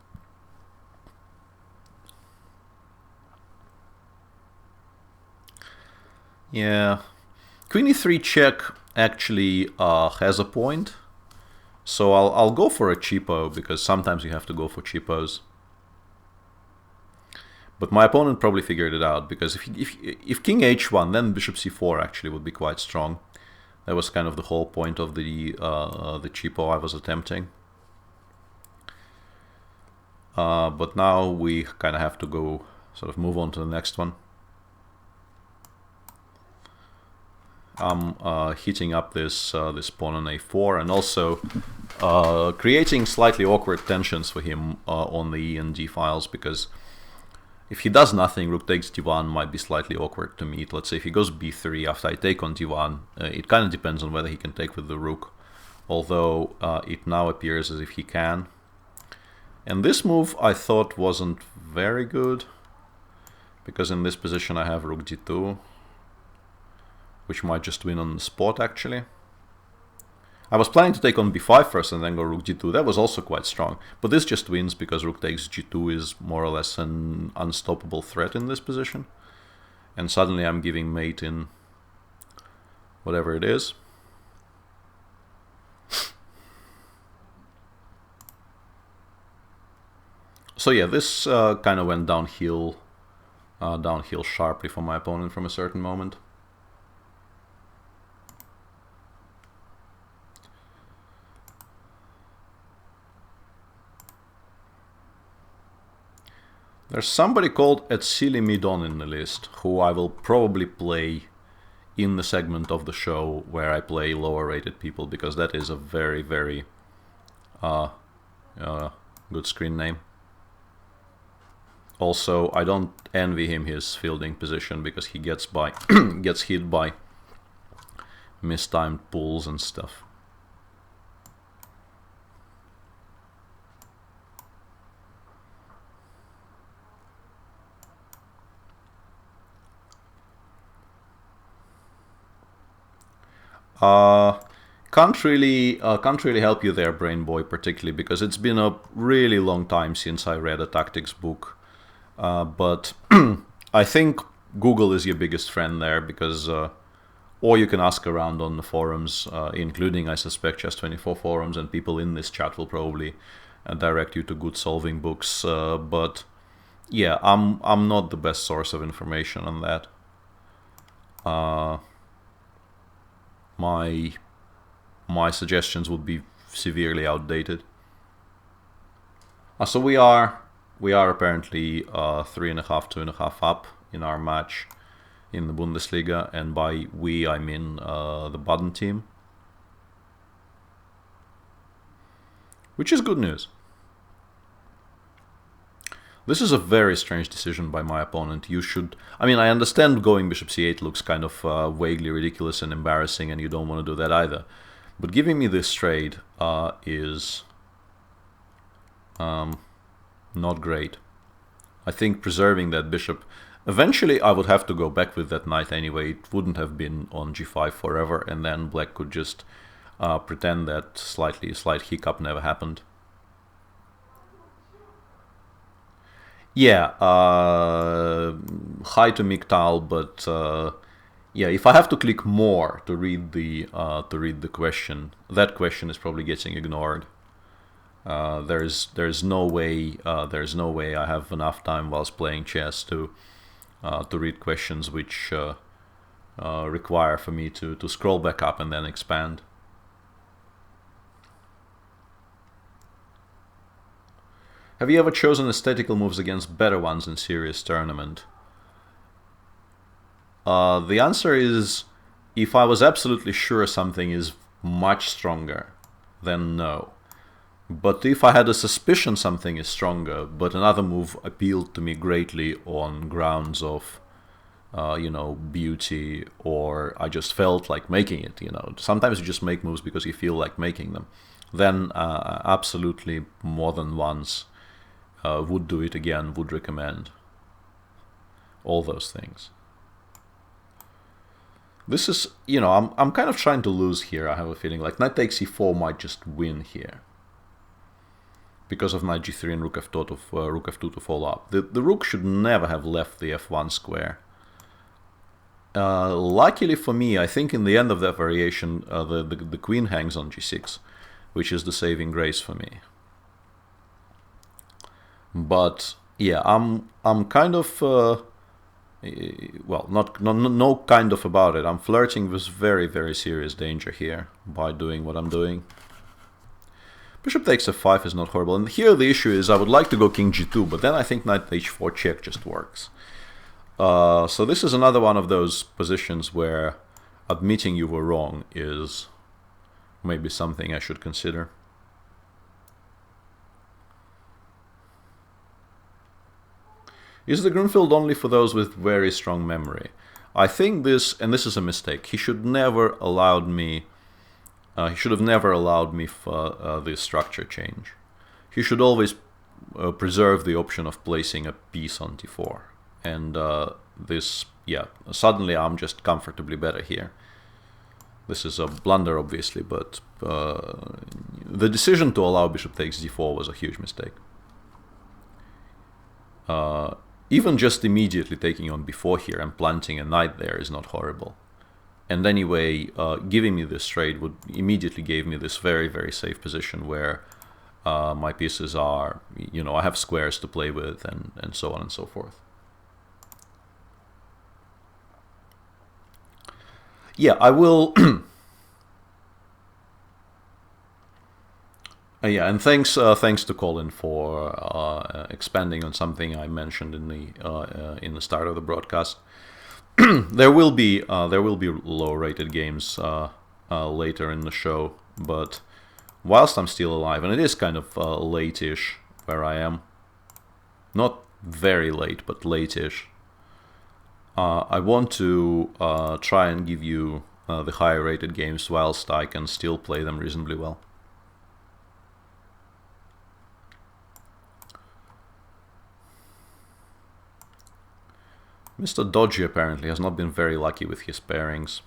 Yeah, queen e3 check actually has a point, so I'll go for a cheapo, because sometimes you have to go for cheapos. But my opponent probably figured it out, because if king h1, then bishop c4 actually would be quite strong. That was kind of the whole point of the cheapo I was attempting. But now we kind of have to go, sort of move on to the next one. I'm heating up this pawn on a4, and also creating slightly awkward tensions for him on the e and d files, because if he does nothing, rook takes d1 might be slightly awkward to meet. Let's say if he goes b3 after I take on d1, it kind of depends on whether he can take with the rook, although it now appears as if he can. And this move I thought wasn't very good, because in this position I have rook d2, which might just win on the spot actually. I was planning to take on b5 first and then go rook g2. That was also quite strong. But this just wins because rook takes g2 is more or less an unstoppable threat in this position. And suddenly I'm giving mate in whatever it is. So yeah, this kind of went downhill sharply for my opponent from a certain moment. There's somebody called Etsili Midon in the list, who I will probably play in the segment of the show where I play lower rated people, because that is a very, very good screen name. Also, I don't envy him his fielding position, because he gets hit by mistimed pulls and stuff. Can't really help you there, Brain Boy, particularly because it's been a really long time since I read a tactics book. But I think Google is your biggest friend there, because or you can ask around on the forums, including, I suspect, Chess24 forums, and people in this chat will probably direct you to good solving books. But yeah, I'm not the best source of information on that. My suggestions would be severely outdated. So we are apparently 3.5, 2.5 up in our match in the Bundesliga, and by we I mean the Baden team, which is good news. This is a very strange decision by my opponent. I mean, I understand going bishop c8 looks kind of vaguely ridiculous and embarrassing, and you don't want to do that either. But giving me this trade is not great. I think preserving that bishop, Eventually, I would have to go back with that knight anyway. It wouldn't have been on g5 forever, and then black could just pretend that slight hiccup never happened. Yeah, high to Miktal, but yeah, if I have to click more to read the question, that question is probably getting ignored. There's no way I have enough time whilst playing chess to read questions which require for me to scroll back up and then expand. Have you ever chosen aesthetical moves against better ones in serious tournament? The answer is, if I was absolutely sure something is much stronger, then no. But if I had a suspicion something is stronger, but another move appealed to me greatly on grounds of, you know, beauty, or I just felt like making it, you know. Sometimes you just make moves because you feel like making them. Then absolutely more than once would do it again, would recommend. All those things. This is, you know, I'm kind of trying to lose here, I have a feeling. Like knight takes e4 might just win here, because of knight g3 and rook f2 to follow up. The rook should never have left the f1 square. Luckily for me, I think in the end of that variation, the queen hangs on g6, which is the saving grace for me. But yeah, I'm kind of well, no kind of about it. I'm flirting with very, very serious danger here by doing what I'm doing. Bishop takes f5 is not horrible, and here the issue is I would like to go king g2, but then I think knight h4 check just works. So this is another one of those positions where admitting you were wrong is maybe something I should consider. Is the Grunfeld only for those with very strong memory? I think this, and this is a mistake, he should never allowed me, he should have never allowed me for the structure change. He should always preserve the option of placing a piece on d4. And this, yeah, suddenly I'm just comfortably better here. This is a blunder, obviously, but the decision to allow bishop takes d4 was a huge mistake. Even just immediately taking on b4 here and planting a knight there is not horrible. And anyway, giving me this trade would immediately gave me this very, very safe position where my pieces are, you know, I have squares to play with and so on and so forth. Yeah, I will... yeah, and thanks to Colin for expanding on something I mentioned in the start of the broadcast. There will be low-rated games later in the show, but whilst I'm still alive, and it is kind of late-ish where I am, not very late, but late-ish, I want to try and give you the higher-rated games whilst I can still play them reasonably well. Mr. Dodgy apparently has not been very lucky with his pairings.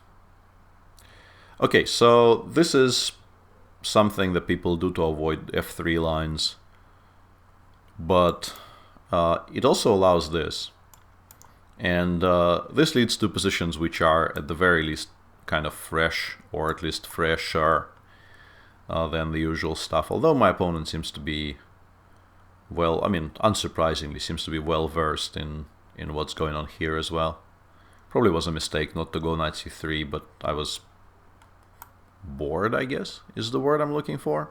Okay, so this is something that people do to avoid f3 lines, but it also allows this. And this leads to positions which are at the very least kind of fresh, or at least fresher than the usual stuff. Although my opponent seems to be, well, I mean, unsurprisingly, seems to be well versed in what's going on here as well. Probably was a mistake not to go knight c3, but I was bored, I guess, is the word I'm looking for.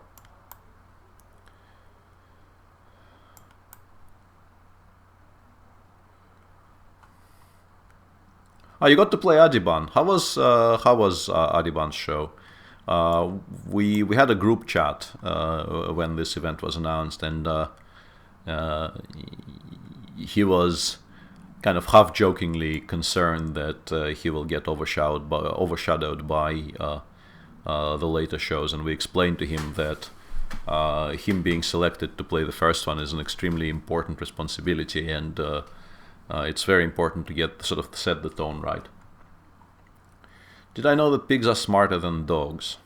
Oh, you got to play Adiban. How was Adiban's show? We had a group chat when this event was announced, and he was kind of half-jokingly concerned that he will get overshadowed by the later shows, and we explained to him that him being selected to play the first one is an extremely important responsibility, and It's very important to get sort of set the tone right. Did I know that pigs are smarter than dogs?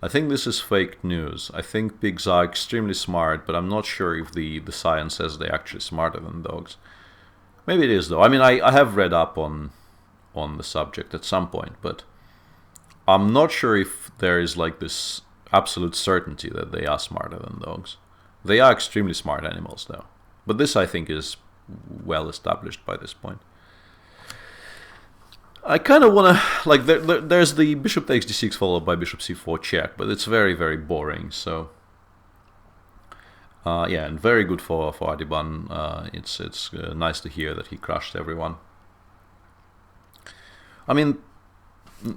I think this is fake news. I think pigs are extremely smart, but I'm not sure if the science says they're actually smarter than dogs. Maybe it is, though. I mean, I have read up on the subject at some point, but I'm not sure if there is like this absolute certainty that they are smarter than dogs. They are extremely smart animals, though. But this, I think, is well established by this point. I kind of want to, like, there's the bishop takes d6 followed by bishop c4 check, but it's very, very boring, so... yeah, and very good for Adiban. It's nice to hear that he crushed everyone. I mean,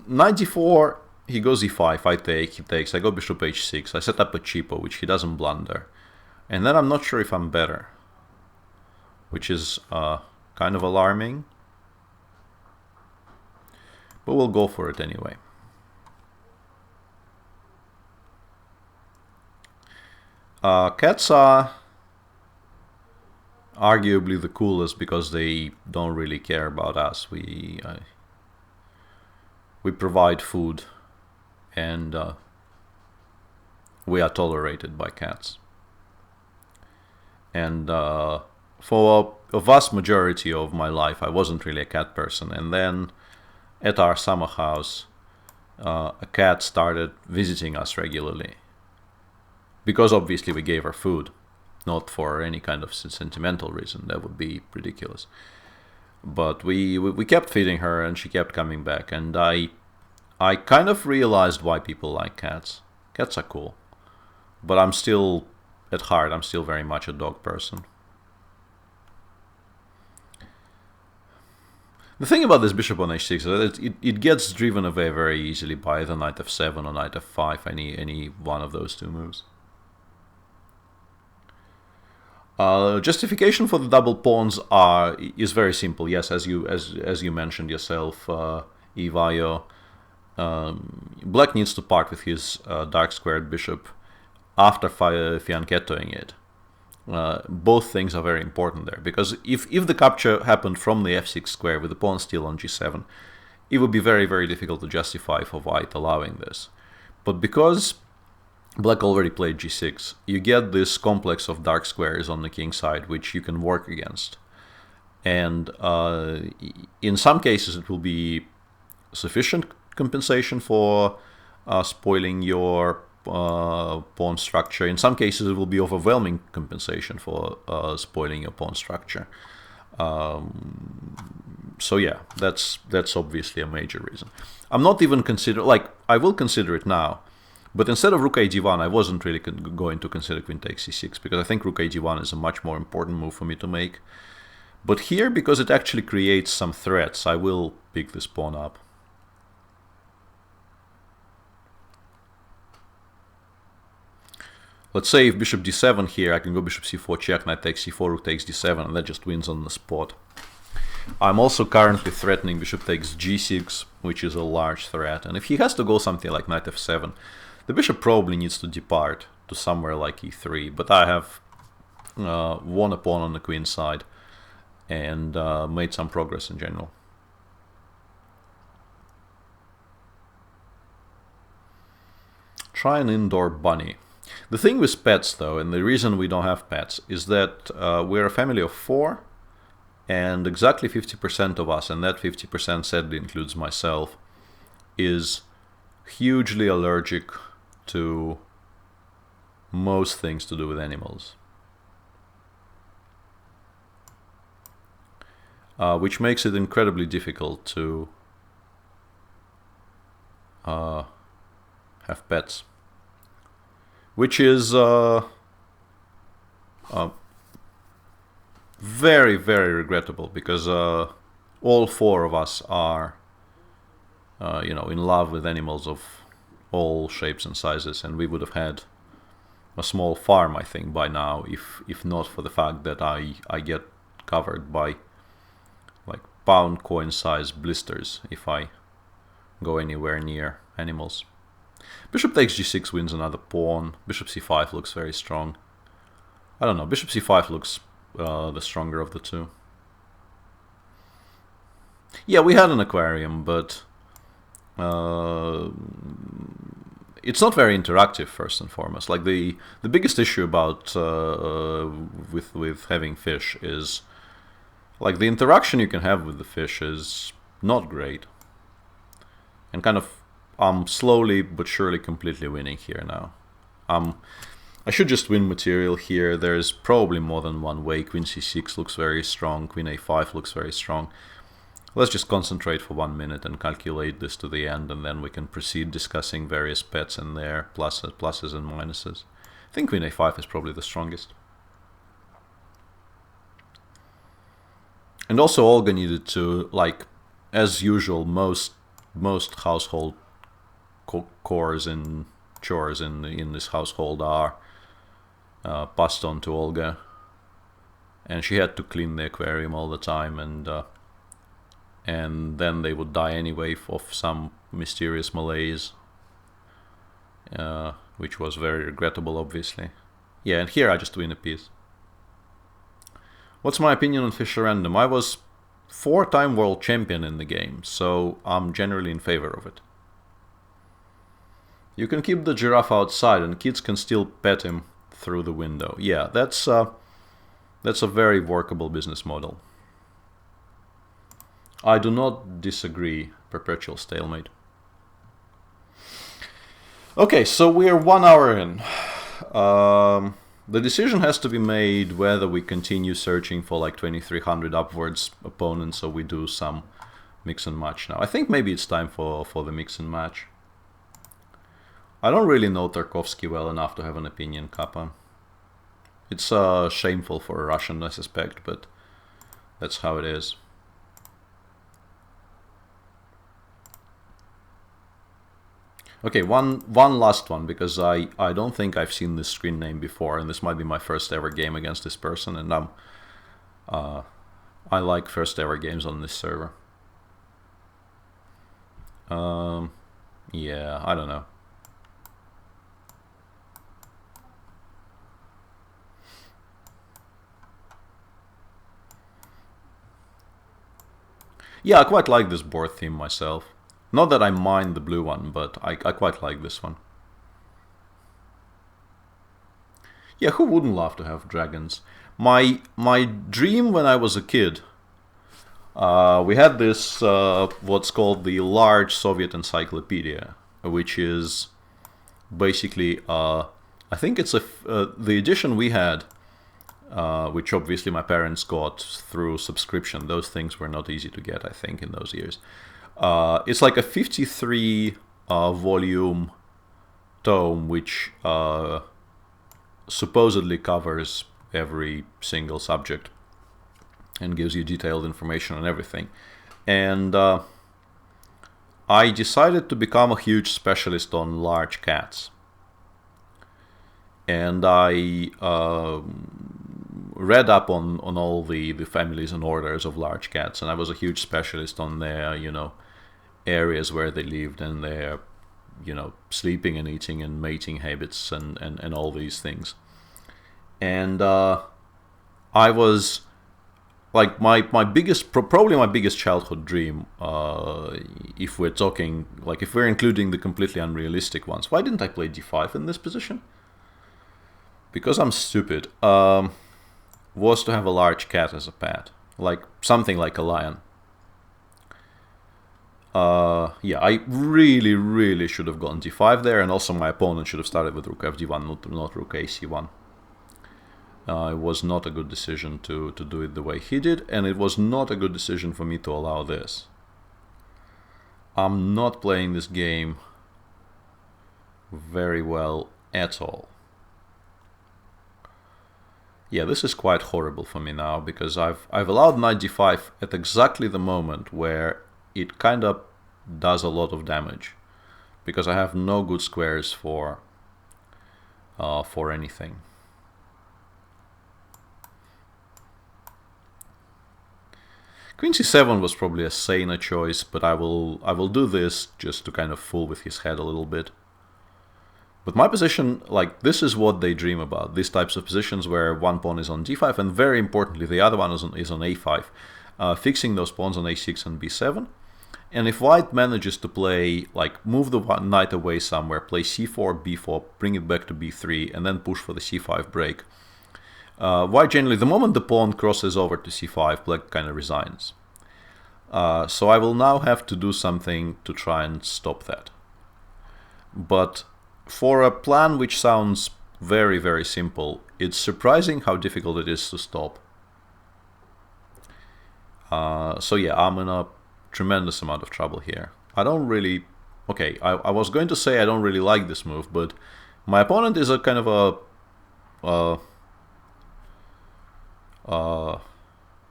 knight d4, he goes e5, I take, he takes, I go bishop h6, I set up a cheapo, which he doesn't blunder. And then I'm not sure if I'm better, which is kind of alarming. But we'll go for it anyway. Cats are arguably the coolest because they don't really care about us. We provide food, and we are tolerated by cats. And for a vast majority of my life, I wasn't really a cat person. And then at our summer house, a cat started visiting us regularly. Because obviously we gave her food, not for any kind of sentimental reason. That would be ridiculous. But we kept feeding her, and she kept coming back. And I kind of realized why people like cats. Cats are cool. But I'm still, at heart, I'm still very much a dog person. The thing about this bishop on h6 is that it gets driven away very easily by the knight f7 or knight f5, any one of those two moves. Justification for the double pawns is very simple. Yes, as you mentioned yourself, Ivayo, Black needs to part with his dark squared bishop after fianchettoing it. Both things are very important there, because if the capture happened from the f6 square with the pawn still on g7, it would be very, very difficult to justify for white allowing this. But because Black already played g6, you get this complex of dark squares on the king side, which you can work against. And in some cases it will be sufficient compensation for spoiling your pawn structure. In some cases it will be overwhelming compensation for spoiling your pawn structure. So yeah, that's obviously a major reason. I'm not even I will consider it now, but instead of rook a d1, I wasn't really going to consider queen takes c6, because I think rook a d1 is a much more important move for me to make. But here, because it actually creates some threats, I will pick this pawn up. Let's say if bishop d7 here, I can go bishop c4 check, knight takes c4, rook takes d7, and that just wins on the spot. I'm also currently threatening bishop takes g6, which is a large threat. And if he has to go something like knight f7, the bishop probably needs to depart to somewhere like e3. But I have won a pawn on the queen side and made some progress in general. Try an indoor bunny. The thing with pets, though, and the reason we don't have pets, is that we're a family of 4, and exactly 50% of us, and that 50% sadly includes myself, is hugely allergic to most things to do with animals. Which makes it incredibly difficult to have pets. Which is very, very regrettable, because all 4 of us are, in love with animals of all shapes and sizes, and we would have had a small farm, I think, by now, if not for the fact that I get covered by like pound coin size blisters if I go anywhere near animals. Bishop takes g6 wins another pawn. Bishop c5 looks very strong. I don't know, bishop c5 looks the stronger of the two. Yeah, we had an aquarium, but uh, it's not very interactive. First and foremost, like the biggest issue about with having fish is like the interaction you can have with the fish is not great, and kind of I'm slowly but surely completely winning here now. I should just win material here. There's probably more than one way. Queen c6 looks very strong. Queen a5 looks very strong. Let's just concentrate for 1 minute and calculate this to the end, and then we can proceed discussing various pets in there, pluses and minuses. I think Queen a5 is probably the strongest. And also Olga needed to, like, as usual, most household chores and chores in this household are passed on to Olga, and she had to clean the aquarium all the time, and then they would die anyway of some mysterious malaise, which was very regrettable, obviously. Yeah, and here I just win a piece. What's my opinion on Fischer Random? I was 4-time world champion in the game, so I'm generally in favor of it. You can keep the giraffe outside and kids can still pet him through the window. Yeah, that's a very workable business model. I do not disagree. Perpetual stalemate. Okay, so we are 1 hour in. The decision has to be made whether we continue searching for like 2300 upwards opponents or we do some mix and match now. I think maybe it's time for the mix and match. I don't really know Tarkovsky well enough to have an opinion, Kappa. It's shameful for a Russian, I suspect, but that's how it is. Okay, one last one, because I don't think I've seen this screen name before, and this might be my first ever game against this person, and I like first ever games on this server. Yeah, I don't know. Yeah, I quite like this board theme myself. Not that I mind the blue one, but I quite like this one. Yeah, who wouldn't love to have dragons? My dream when I was a kid, we had this, what's called the Large Soviet Encyclopedia, which is basically, I think it's the edition we had, which obviously my parents got through subscription. Those things were not easy to get, I think, in those years. It's like a 53 volume tome, which supposedly covers every single subject and gives you detailed information on everything. And I decided to become a huge specialist on large cats. And I read up on all the families and orders of large cats, and I was a huge specialist on their, areas where they lived and their, sleeping and eating and mating habits and all these things. And I was like my biggest, probably my biggest childhood dream, if we're talking, like if we're including the completely unrealistic ones. Why didn't I play d5 in this position? Because I'm stupid. Was to have a large cat as a pet, like something like a lion. Yeah, I really should have gone d5 there, and also my opponent should have started with rook fd1, not rook ac1. It was not a good decision to do it the way he did, and it was not a good decision for me to allow this. I'm not playing this game very well at all. Yeah, this is quite horrible for me now, because I've allowed knight d5 at exactly the moment where it kind of does a lot of damage, because I have no good squares for anything. Queen c7 was probably a saner choice, but I will do this just to kind of fool with his head a little bit. But my position, like, this is what they dream about. These types of positions where one pawn is on d5, and very importantly, the other one is on a5. fixing those pawns on a6 and b7. And if white manages to play, like, move the knight away somewhere, play c4, b4, bring it back to b3, and then push for the c5 break, white generally, the moment the pawn crosses over to c5, black kind of resigns. So I will now have to do something to try and stop that. But for a plan which sounds very, very simple, it's surprising how difficult it is to stop. So yeah, I'm in a tremendous amount of trouble here. I don't really... Okay, I was going to say I don't really like this move, but my opponent is a kind of a...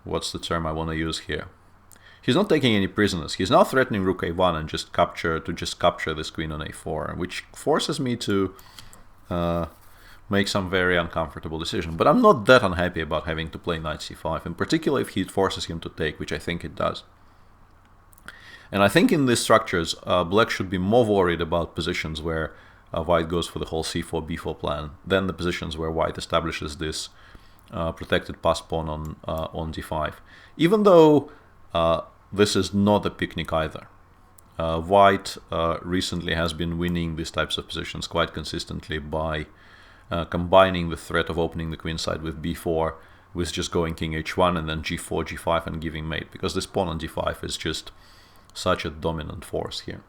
what's the term I want to use here? He's not taking any prisoners. He's now threatening rook a1 and just capture this queen on a4, which forces me to make some very uncomfortable decision. But I'm not that unhappy about having to play knight c5, in particular if he forces him to take, which I think it does. And I think in these structures, black should be more worried about positions where white goes for the whole c4, b4 plan than the positions where white establishes this protected pass pawn on d5. Even though this is not a picnic either. White recently has been winning these types of positions quite consistently by combining the threat of opening the queen side with b4 with just going king h1 and then g4, g5 and giving mate, because this pawn on d5 is just such a dominant force here.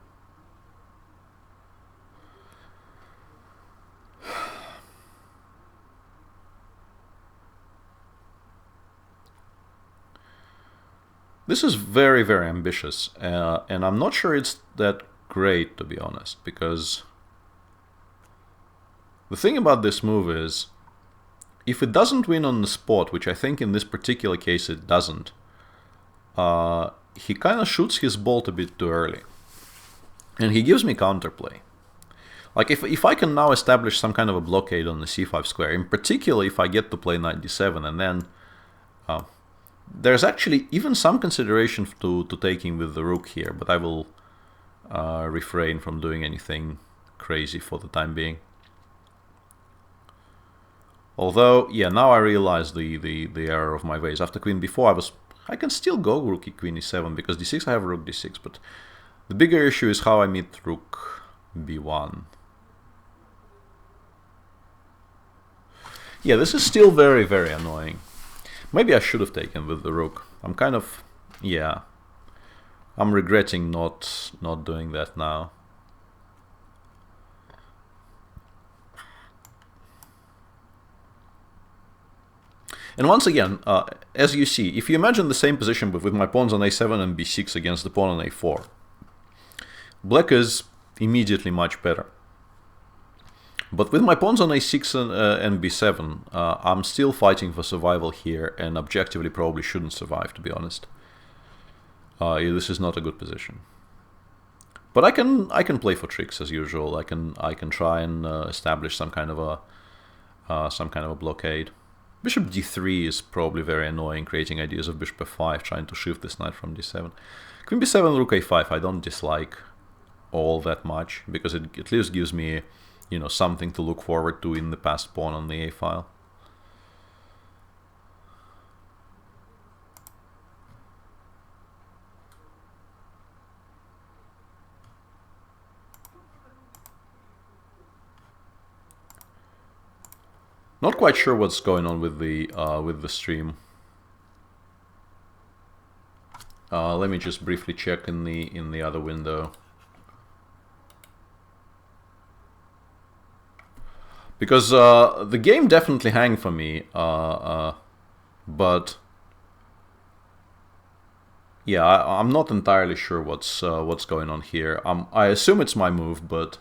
This is very, very ambitious, and I'm not sure it's that great, to be honest, because the thing about this move is, if it doesn't win on the spot, which I think in this particular case it doesn't, he kind of shoots his bolt a bit too early, and he gives me counterplay. Like, if I can now establish some kind of a blockade on the c5 square, in particular if I get to play knight d7, and then there's actually even some consideration to taking with the rook here, but I will refrain from doing anything crazy for the time being. Although, yeah, now I realize the error of my ways. After queen b4, I can still go rook queen e7, because d6 I have rook d6, but the bigger issue is how I meet rook b1. Yeah, this is still very, very annoying. Maybe I should have taken with the rook. I'm kind of... yeah. I'm regretting not doing that now. And once again, as you see, if you imagine the same position with my pawns on a7 and b6 against the pawn on a4, black is immediately much better. But with my pawns on a6 and b7, I'm still fighting for survival here, and objectively probably shouldn't survive, to be honest. This is not a good position. But I can play for tricks as usual. I can try and establish some kind of a blockade. Bishop d3 is probably very annoying, creating ideas of bishop f5, trying to shift this knight from d7. Queen b7, rook a5 I don't dislike all that much, because it at least gives me, you know, something to look forward to in the passed pawn on the a-file. Not quite sure what's going on with the stream. Let me just briefly check in the other window. Because the game definitely hang for me, but yeah, I'm not entirely sure what's going on here. I assume it's my move, but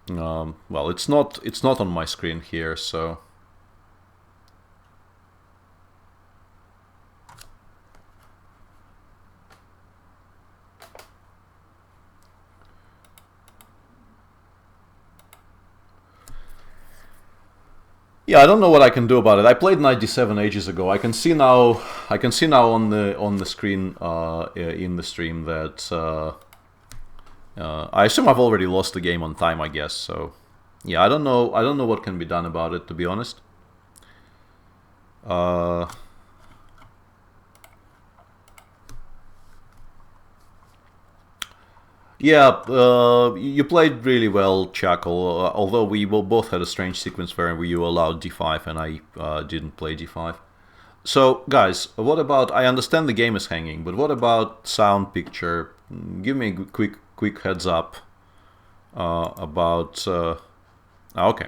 well, it's not on my screen here, so. Yeah, I don't know what I can do about it. I played knight d7 ages ago. I can see now on the screen in the stream that I assume I've already lost the game on time, I guess. So yeah, I don't know what can be done about it, to be honest. Yeah, you played really well, Chuckle, although we both had a strange sequence where you allowed d5 and I didn't play d5. So, guys, what about... I understand the game is hanging, but what about sound picture? Give me a quick heads up about... okay.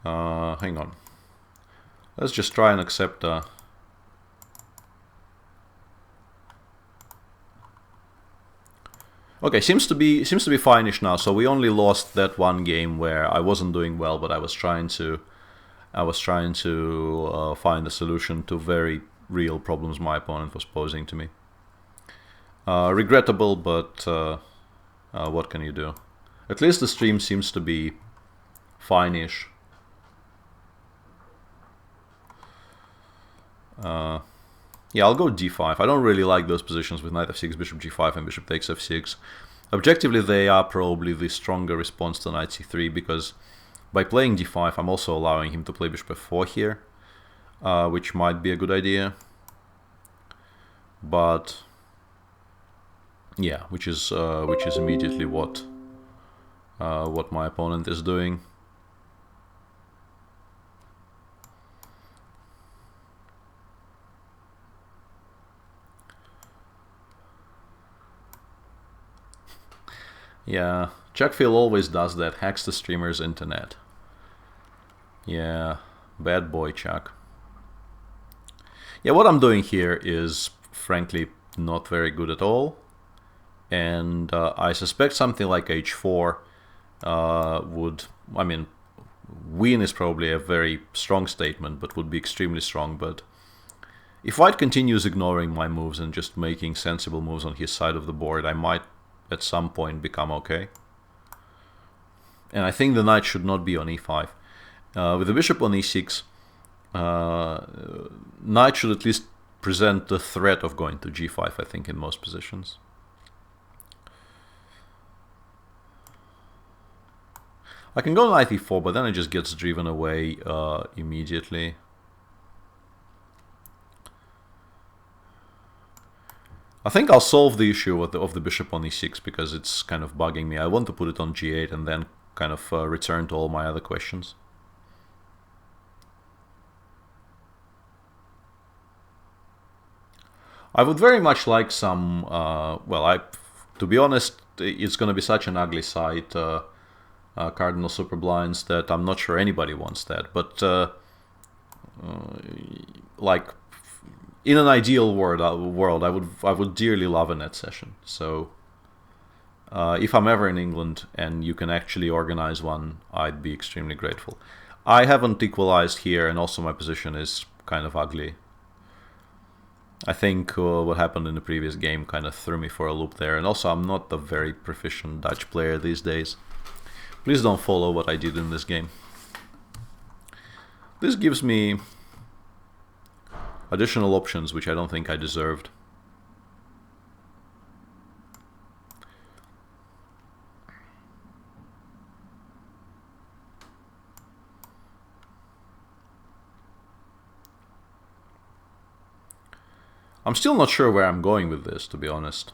Hang on. Let's just try and accept... Okay, seems to be fine-ish now. So we only lost that one game where I wasn't doing well, but I was trying to find a solution to very real problems my opponent was posing to me. Regrettable, but what can you do? At least the stream seems to be fine-ish. Yeah, I'll go d5. I don't really like those positions with knight f6, bishop g5, and bishop takes f6. Objectively, they are probably the stronger response to knight c3, because by playing d5, I'm also allowing him to play bishop f4 here, which might be a good idea. But yeah, which is immediately what my opponent is doing. Yeah, Chuckfield always does that, hacks the streamer's internet. Yeah, bad boy Chuck. Yeah, what I'm doing here is frankly not very good at all. And I suspect something like h4 would... I mean, win is probably a very strong statement, but would be extremely strong. But if White continues ignoring my moves and just making sensible moves on his side of the board, I might at some point become okay. And I think the knight should not be on e5. With the bishop on e6, knight should at least present the threat of going to g5, I think, in most positions. I can go knight e4, but then it just gets driven away immediately. I think I'll solve the issue of the bishop on e6 because it's kind of bugging me. I want to put it on g8 and then kind of return to all my other questions. I would very much like some... well, to be honest, it's going to be such an ugly sight, Cardinal Super Blinds, that I'm not sure anybody wants that. But like, in an ideal world, I would dearly love a net session. So if I'm ever in England and you can actually organize one, I'd be extremely grateful. I haven't equalized here, and also my position is kind of ugly. I think what happened in the previous game kind of threw me for a loop there, and also I'm not a very proficient Dutch player these days. Please don't follow what I did in this game. This gives me additional options which I don't think I deserved. I'm still not sure where I'm going with this, to be honest.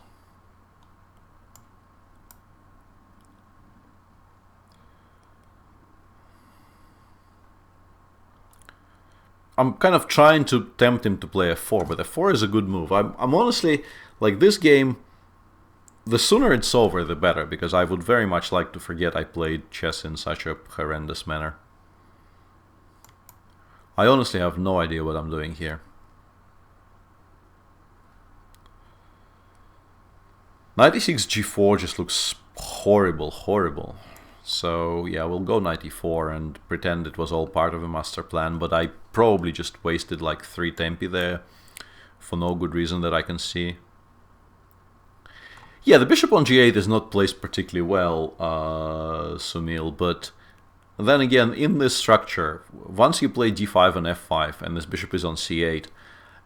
I'm kind of trying to tempt him to play f4, but f4 is a good move. I'm honestly, like, this game, the sooner it's over, the better, because I would very much like to forget I played chess in such a horrendous manner. I honestly have no idea what I'm doing here. Knight e6 g4 just looks horrible, horrible. So yeah, we'll go knight e4 and pretend it was all part of a master plan, but I probably just wasted like 3 tempi there for no good reason that I can see. Yeah, the bishop on g8 is not placed particularly well, Sunil, but then again, in this structure, once you play d5 and f5 and this bishop is on c8,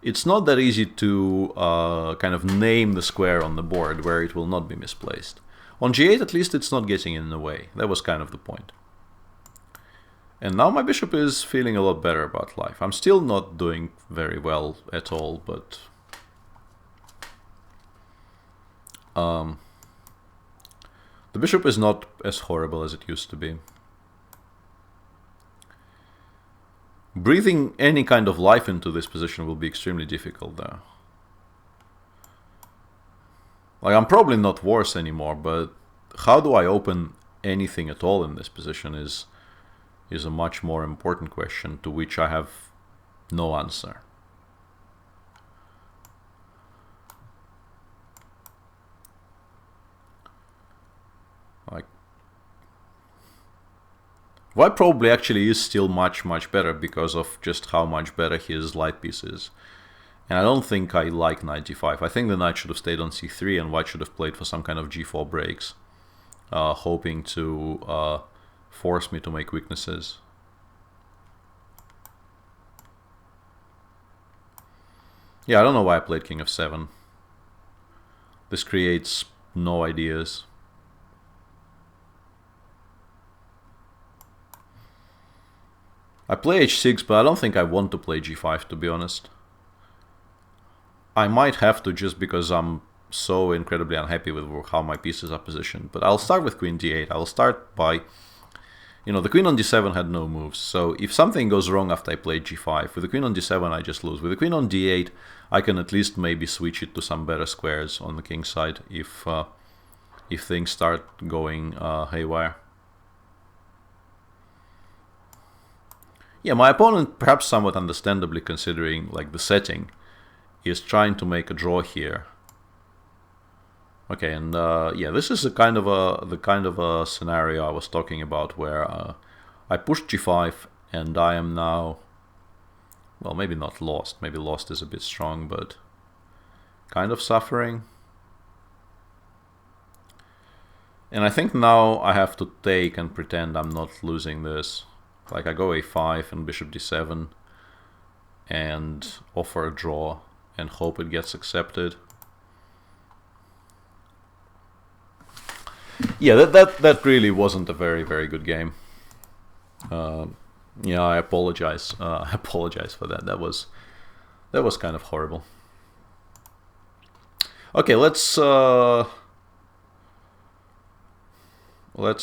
it's not that easy to kind of name the square on the board where it will not be misplaced. On g8, at least it's not getting in the way. That was kind of the point. And now my bishop is feeling a lot better about life. I'm still not doing very well at all, but The bishop is not as horrible as it used to be. Breathing any kind of life into this position will be extremely difficult though. Like, I'm probably not worse anymore, but how do I open anything at all in this position is a much more important question, to which I have no answer. Like, white probably actually is still much better because of just how much better his light piece is. And I don't think I like knight g5. I think the knight should have stayed on c3 and white should have played for some kind of g4 breaks, hoping to force me to make weaknesses. Yeah, I don't know why I played king f7. This creates no ideas. I play h6, but I don't think I want to play g5, to be honest. I might have to, just because I'm so incredibly unhappy with how my pieces are positioned. But I'll start with queen d8. I'll start by... You know, the queen on d7 had no moves, so if something goes wrong after I play g5, with the queen on d7 I just lose. With the queen on d8 I can at least maybe switch it to some better squares on the king side if things start going haywire. Yeah, my opponent, perhaps somewhat understandably considering like the setting, is trying to make a draw here. Okay, and yeah, this is the kind of a scenario I was talking about, where I pushed g5 and I am now, well, maybe not lost, maybe lost is a bit strong, but kind of suffering. And I think now I have to take and pretend I'm not losing this. Like, I go a5 and bishop d7 and offer a draw and hope it gets accepted. Yeah, that really wasn't a very good game. Yeah, I apologize. I apologize for that. That was kind of horrible. Okay, let's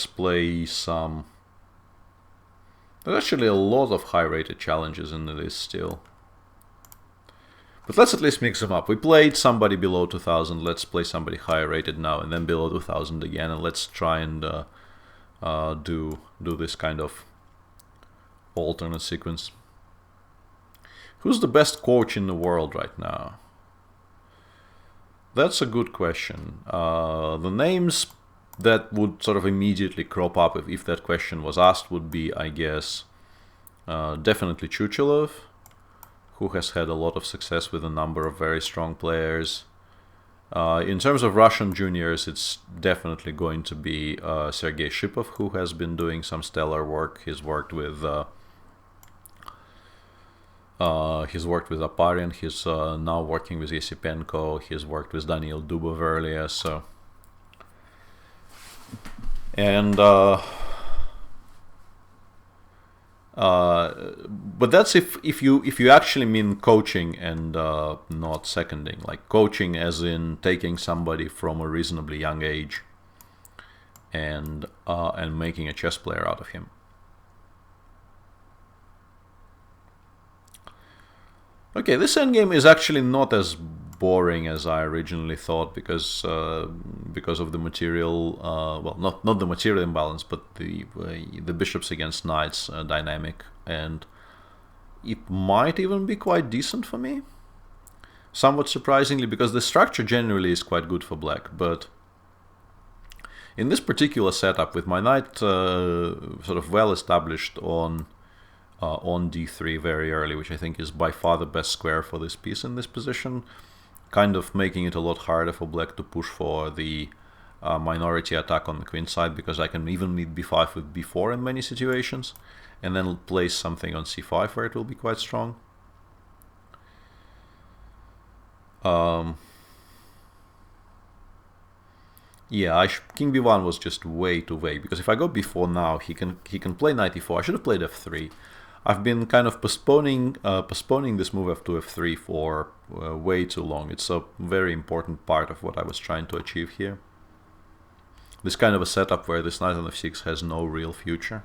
play some. There's actually a lot of high-rated challenges in this still. But let's at least mix them up. We played somebody below 2000, let's play somebody higher rated now, and then below 2000 again, and let's try and do this kind of alternate sequence. Who's the best coach in the world right now? That's a good question. The names that would sort of immediately crop up if that question was asked would be, I guess, definitely Chuchilov, who has had a lot of success with a number of very strong players. In terms of Russian juniors, it's definitely going to be Sergei Shipov, who has been doing some stellar work. He's worked with Aparin. He's now working with Yesipenko. He's worked with Daniil Dubov earlier. So, and but that's if you actually mean coaching and not seconding, like coaching as in taking somebody from a reasonably young age and making a chess player out of him. Okay, this endgame is actually not as boring as I originally thought, because of the material, well, not the material imbalance, but the bishops against knights dynamic, and it might even be quite decent for me, somewhat surprisingly, because the structure generally is quite good for black, but in this particular setup with my knight sort of well established on d3 very early, which I think is by far the best square for this piece in this position, kind of making it a lot harder for black to push for the minority attack on the queen side, because I can even meet b5 with b4 in many situations, and then place something on c5 where it will be quite strong. Yeah, king b1 was just way too vague, because if I go b4 now, he can play knight e4. I should have played f3. I've been kind of postponing this move f2, f3 for way too long. It's a very important part of what I was trying to achieve here. This kind of a setup where this knight on f6 has no real future.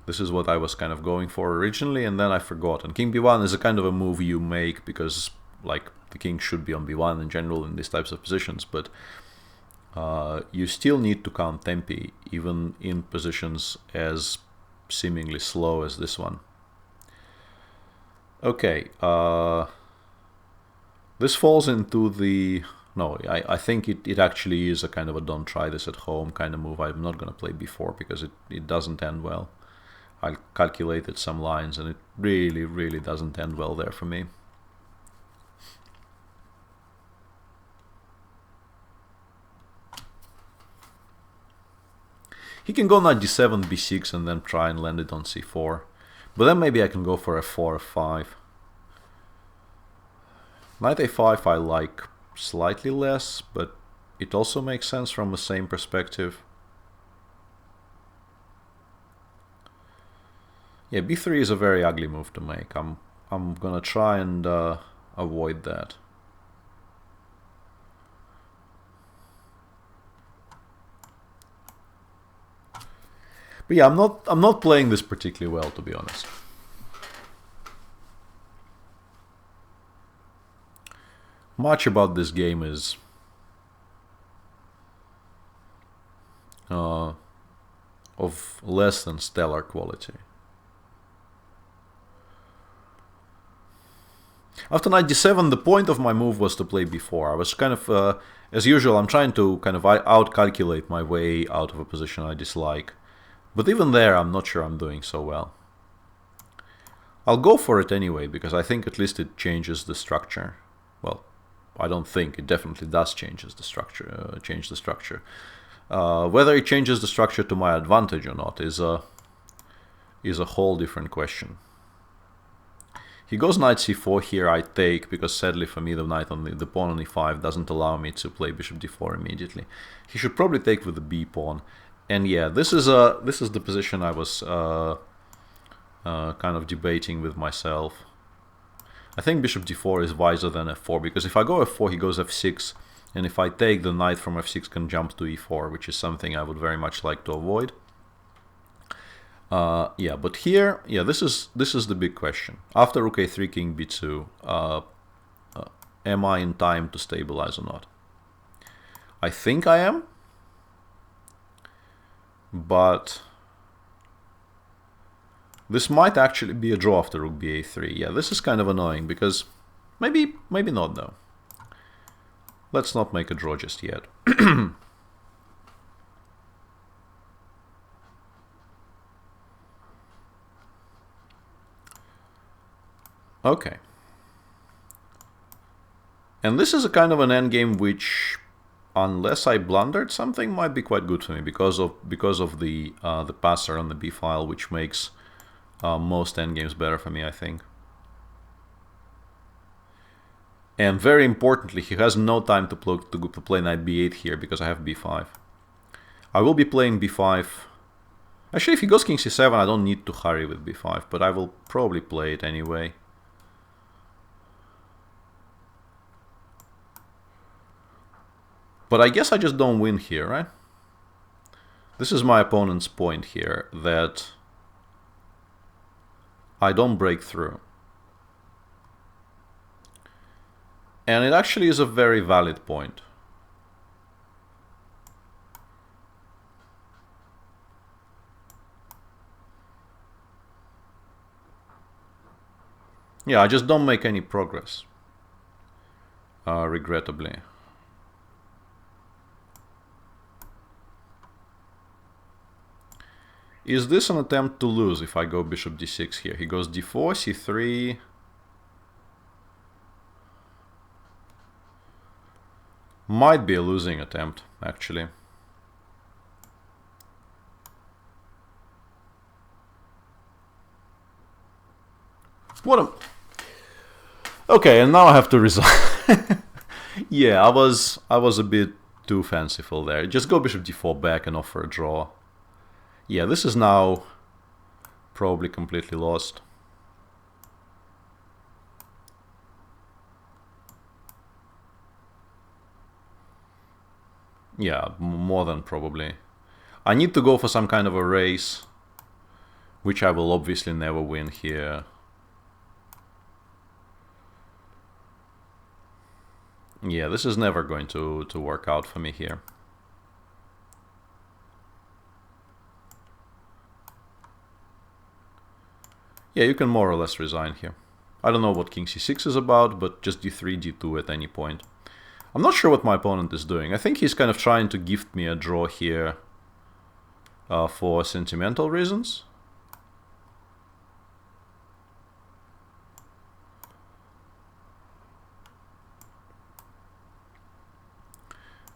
This is what I was kind of going for originally, and then I forgot. And king b1 is a kind of a move you make because, like, the king should be on b1 in general in these types of positions, but you still need to count tempi, even in positions as seemingly slow as this one. Okay, this falls into the... No, I think it actually is a kind of a don't try this at home kind of move. I'm not going to play b4 because it doesn't end well. I calculated some lines and it really, really doesn't end well there for me. He can go knight d7, b6 and then try and land it on c4. But then maybe I can go for f4, f5. Knight a5 I like slightly less, but it also makes sense from the same perspective. Yeah, b3 is a very ugly move to make. I'm gonna try and avoid that. But yeah, I'm not playing this particularly well, to be honest. Much about this game is of less than stellar quality. After knight d7, the point of my move was to play b4. I was kind of, as usual, I'm trying to kind of out-calculate my way out of a position I dislike. But even there, I'm not sure I'm doing so well. I'll go for it anyway, because I think at least it changes the structure. Well, I don't think, it definitely does change the structure. Whether it changes the structure to my advantage or not is a whole different question. He goes knight c4 here, I take, because sadly for me the knight on the pawn on e5 doesn't allow me to play bishop d4 immediately. He should probably take with the b pawn. And yeah, this is the position I was kind of debating with myself. I think bishop d4 is wiser than f4, because if I go f4 he goes f6, and if I take, the knight from f6 can jump to e4, which is something I would very much like to avoid. Yeah, but here, yeah, this is the big question. After rook a3, king b2, am I in time to stabilize or not? I think I am. But this might actually be a draw after rook ba3. Yeah, this is kind of annoying because maybe not though. Let's not make a draw just yet. Okay. And this is a kind of an endgame which, unless I blundered something, might be quite good for me because of the passer on the b file, which makes most endgames better for me, I think. And very importantly, he has no time to play knight b8 here because I have b5. I will be playing b5. Actually, if he goes king c7, I don't need to hurry with b5, but I will probably play it anyway. But I guess I just don't win here, right? This is my opponent's point here, that I don't break through. And it actually is a very valid point. Yeah, I just don't make any progress, regrettably. Is this an attempt to lose if I go bishop d6 here? He goes d4, c3. Might be a losing attempt, actually. What a... Okay, and now I have to resign. Yeah, I was a bit too fanciful there. Just go bishop d4 back and offer a draw. Yeah, this is now probably completely lost. Yeah, more than probably. I need to go for some kind of a race, which I will obviously never win here. Yeah, this is never going to work out for me here. Yeah, you can more or less resign here. I don't know what king c6 is about, but just d3, d2 at any point. I'm not sure what my opponent is doing. I think he's kind of trying to gift me a draw here for sentimental reasons.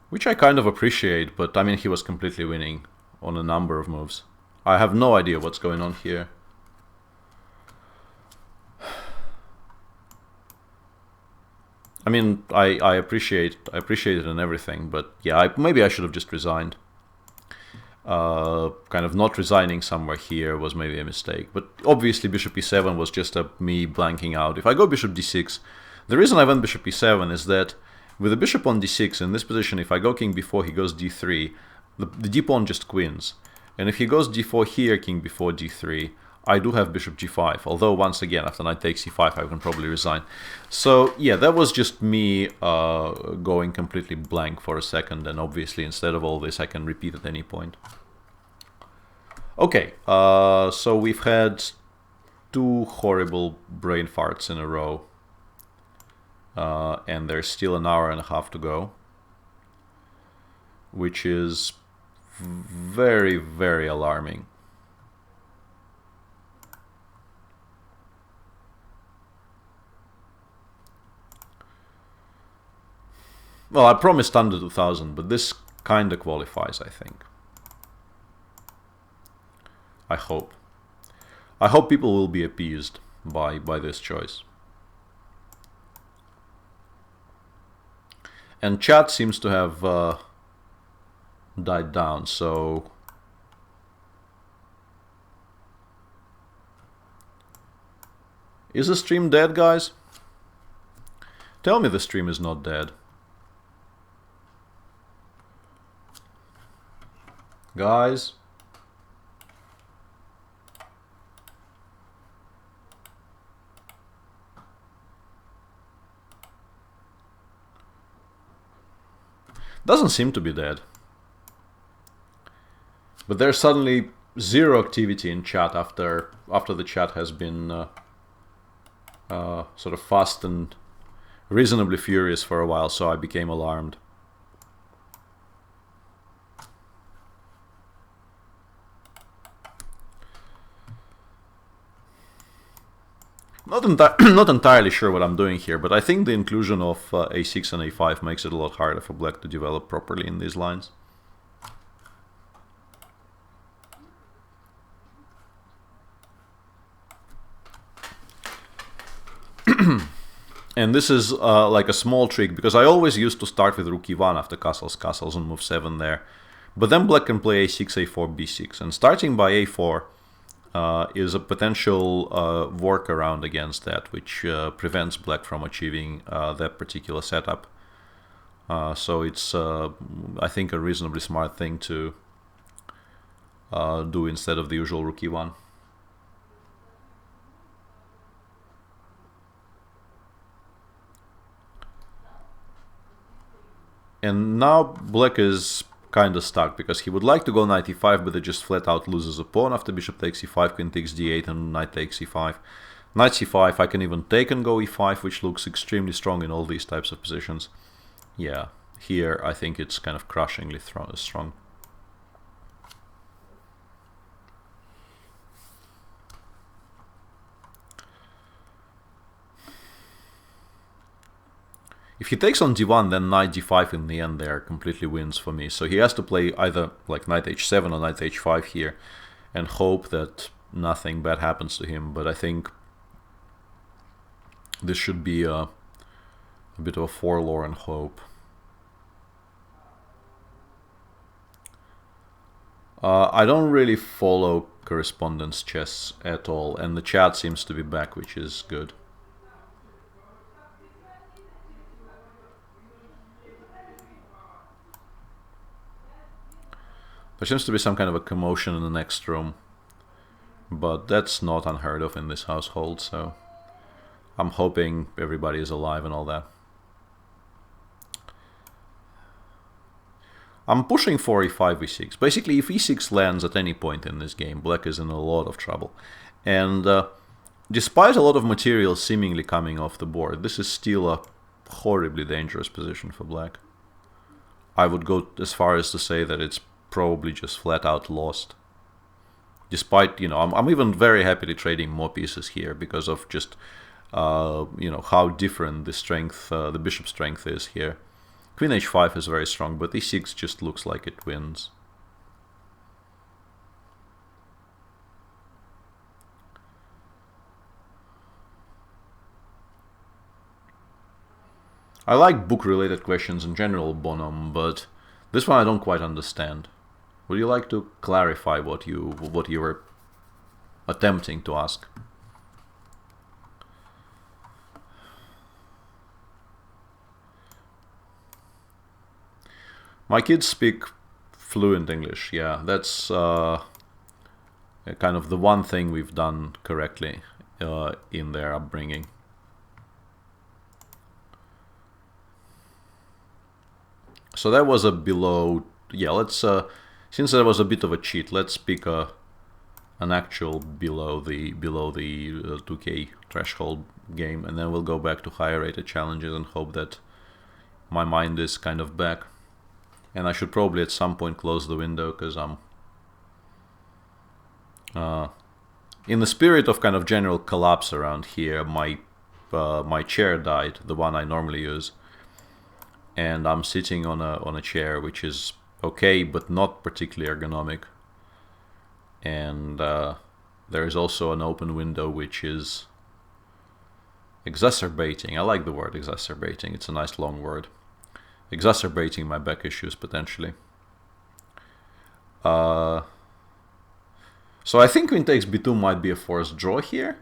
Which I kind of appreciate, but I mean, he was completely winning on a number of moves. I have no idea what's going on here. I mean, I appreciate it and everything, but yeah, maybe I should have just resigned. Kind of not resigning somewhere here was maybe a mistake. But obviously bishop e7 was just me blanking out. If I go bishop d6, the reason I went bishop e7 is that with the bishop on d6 in this position, if I go king b4, he goes d3, the d-pawn just queens. And if he goes d4 here, king b4, d3, I do have bishop g5, although once again, after knight takes c5, I can probably resign. So yeah, that was just me going completely blank for a second, and obviously instead of all this, I can repeat at any point. Okay, so we've had 2 horrible brain farts in a row, and there's still an hour and a half to go, which is very, very alarming. Well, I promised under 2000, but this kinda qualifies, I think. I hope. I hope people will be appeased by this choice. And chat seems to have died down, so... Is the stream dead, guys? Tell me the stream is not dead. Guys? Doesn't seem to be dead. But there's suddenly 0 activity in chat after the chat has been sort of fast and reasonably furious for a while, so I became alarmed. Not entirely sure what I'm doing here, but I think the inclusion of a6 and a5 makes it a lot harder for black to develop properly in these lines. And this is like a small trick, because I always used to start with rook e1 after castles and move 7 there. But then black can play a6, a4, b6, and starting by a4 is a potential workaround against that, which prevents black from achieving that particular setup. So it's, I think, a reasonably smart thing to do instead of the usual rook e1. And now black is kind of stuck, because he would like to go knight e5, but it just flat out loses a pawn after bishop takes e5, queen takes d8, and knight takes e5. Knight c5, I can even take and go e5, which looks extremely strong in all these types of positions. Yeah, here I think it's kind of crushingly strong. If he takes on d1, then knight d5 in the end there completely wins for me. So he has to play either like knight h7 or knight h5 here and hope that nothing bad happens to him. But I think this should be a bit of a forlorn hope. I don't really follow correspondence chess at all, and the chat seems to be back, which is good. There seems to be some kind of a commotion in the next room, but that's not unheard of in this household, so I'm hoping everybody is alive and all that. I'm pushing for e5, e6. Basically, if e6 lands at any point in this game, black is in a lot of trouble. And despite a lot of material seemingly coming off the board, this is still a horribly dangerous position for black. I would go as far as to say that it's probably just flat out lost. Despite, you know, I'm even very happily trading more pieces here because of just, you know, how different the strength, the bishop strength is here. Queen h5 is very strong, but e6 just looks like it wins. I like book-related questions in general, Bonham, but this one I don't quite understand. Would you like to clarify what you were attempting to ask? My kids speak fluent English, yeah. That's kind of the one thing we've done correctly in their upbringing. So that was a below, yeah, let's, since that was a bit of a cheat, let's pick an actual below the 2K threshold game, and then we'll go back to higher rated challenges and hope that my mind is kind of back. And I should probably at some point close the window because I'm in the spirit of kind of general collapse around here. My chair died, the one I normally use, and I'm sitting on a chair which is okay but not particularly ergonomic. And there is also an open window which is exacerbating. I like the word exacerbating. It's a nice long word. Exacerbating my back issues, potentially. So I think queen takes b2 might be a forced draw here.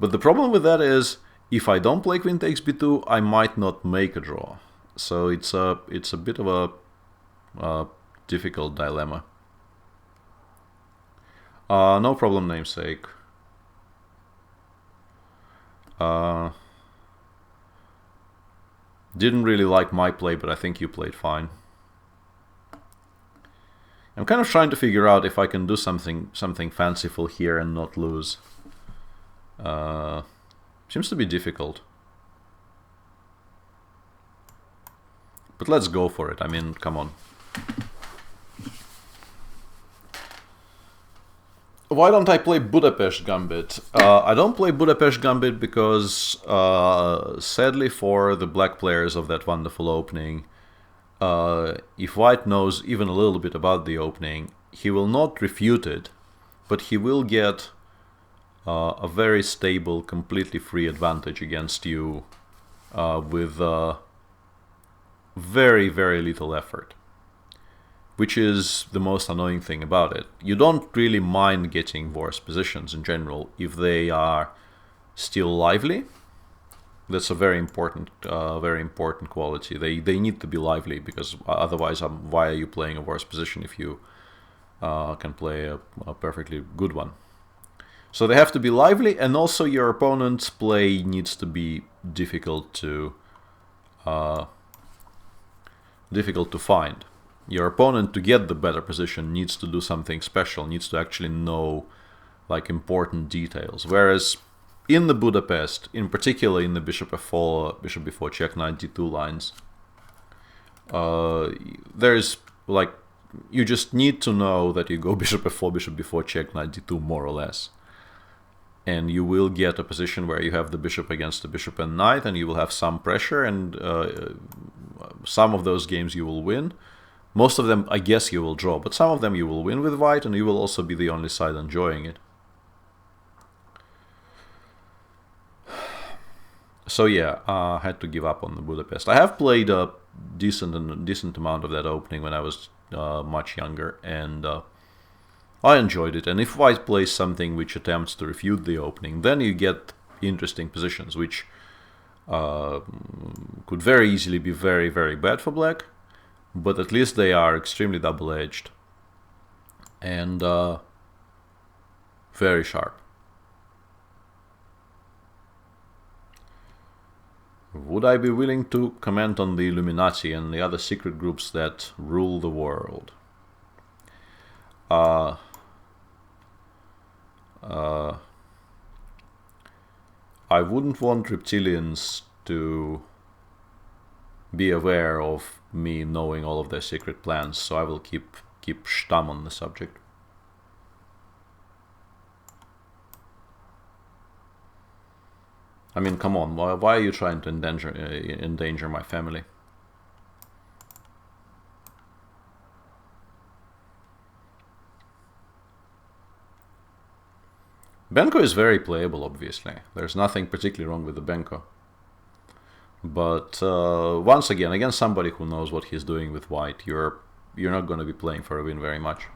But the problem with that is, if I don't play queen takes b2, I might not make a draw. So it's a bit of a difficult dilemma. No problem, namesake. Didn't really like my play, but I think you played fine. I'm kind of trying to figure out if I can do something fanciful here and not lose. Seems to be difficult. But let's go for it. I mean, come on. Why don't I play Budapest Gambit? I don't play Budapest Gambit because, sadly for the black players of that wonderful opening, if white knows even a little bit about the opening, he will not refute it, but he will get a very stable, completely free advantage against you with very, very little effort. Which is the most annoying thing about it. You don't really mind getting worse positions in general if they are still lively. That's a very important quality. They need to be lively, because otherwise, why are you playing a worse position if you can play a perfectly good one? So they have to be lively, and also your opponent's play needs to be difficult to find. Your opponent, to get the better position, needs to do something special, needs to actually know like important details. Whereas in the Budapest, in particular in the bishop f4, bishop before check knight d2 lines, there's like, you just need to know that you go bishop f4, bishop before check knight d2 more or less. And you will get a position where you have the bishop against the bishop and knight, and you will have some pressure, and some of those games you will win. Most of them, I guess, you will draw, but some of them you will win with white, and you will also be the only side enjoying it. So yeah, I had to give up on the Budapest. I have played a decent amount of that opening when I was much younger, and I enjoyed it, and if white plays something which attempts to refute the opening, then you get interesting positions, which could very easily be very, very bad for black, but at least they are extremely double-edged and very sharp. Would I be willing to comment on the Illuminati and the other secret groups that rule the world? I wouldn't want reptilians to be aware of me knowing all of their secret plans, so I will keep stum on the subject. I mean, come on, why are you trying to endanger my family? Benko is very playable, obviously. There's nothing particularly wrong with the Benko. But once again, against somebody who knows what he's doing with white, you're not going to be playing for a win very much.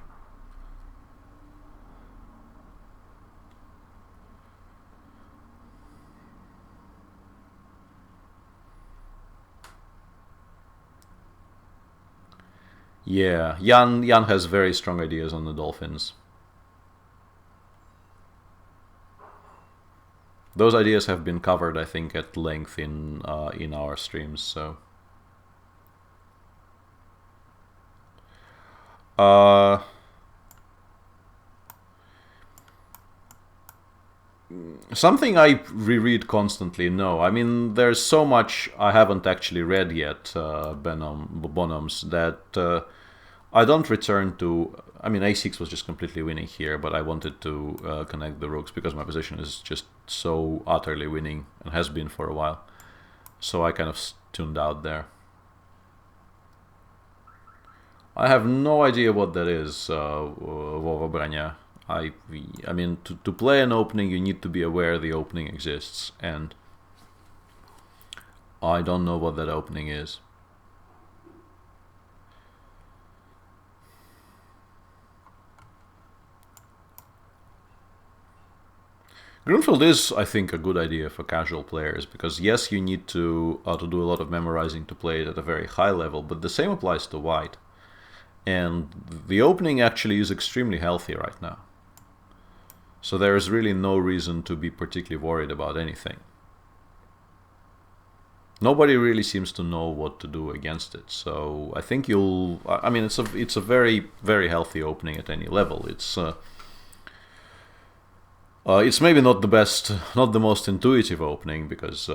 Yeah, Jan has very strong ideas on the Dolphins. Those ideas have been covered, I think, at length in our streams. So, something I reread constantly. No, I mean, there's so much I haven't actually read yet, Bonhams, that I don't return to. I mean, a6 was just completely winning here, but I wanted to connect the rooks because my position is just so utterly winning and has been for a while. So I kind of tuned out there. I have no idea what that is, Vova Branya. I mean, to play an opening, you need to be aware the opening exists, and I don't know what that opening is. Grunfeld is, I think, a good idea for casual players, because yes, you need to do a lot of memorizing to play it at a very high level, but the same applies to white. And the opening actually is extremely healthy right now. So there is really no reason to be particularly worried about anything. Nobody really seems to know what to do against it. So I think you'll... I mean, it's a very, very healthy opening at any level. It's maybe not the best, not the most intuitive opening, because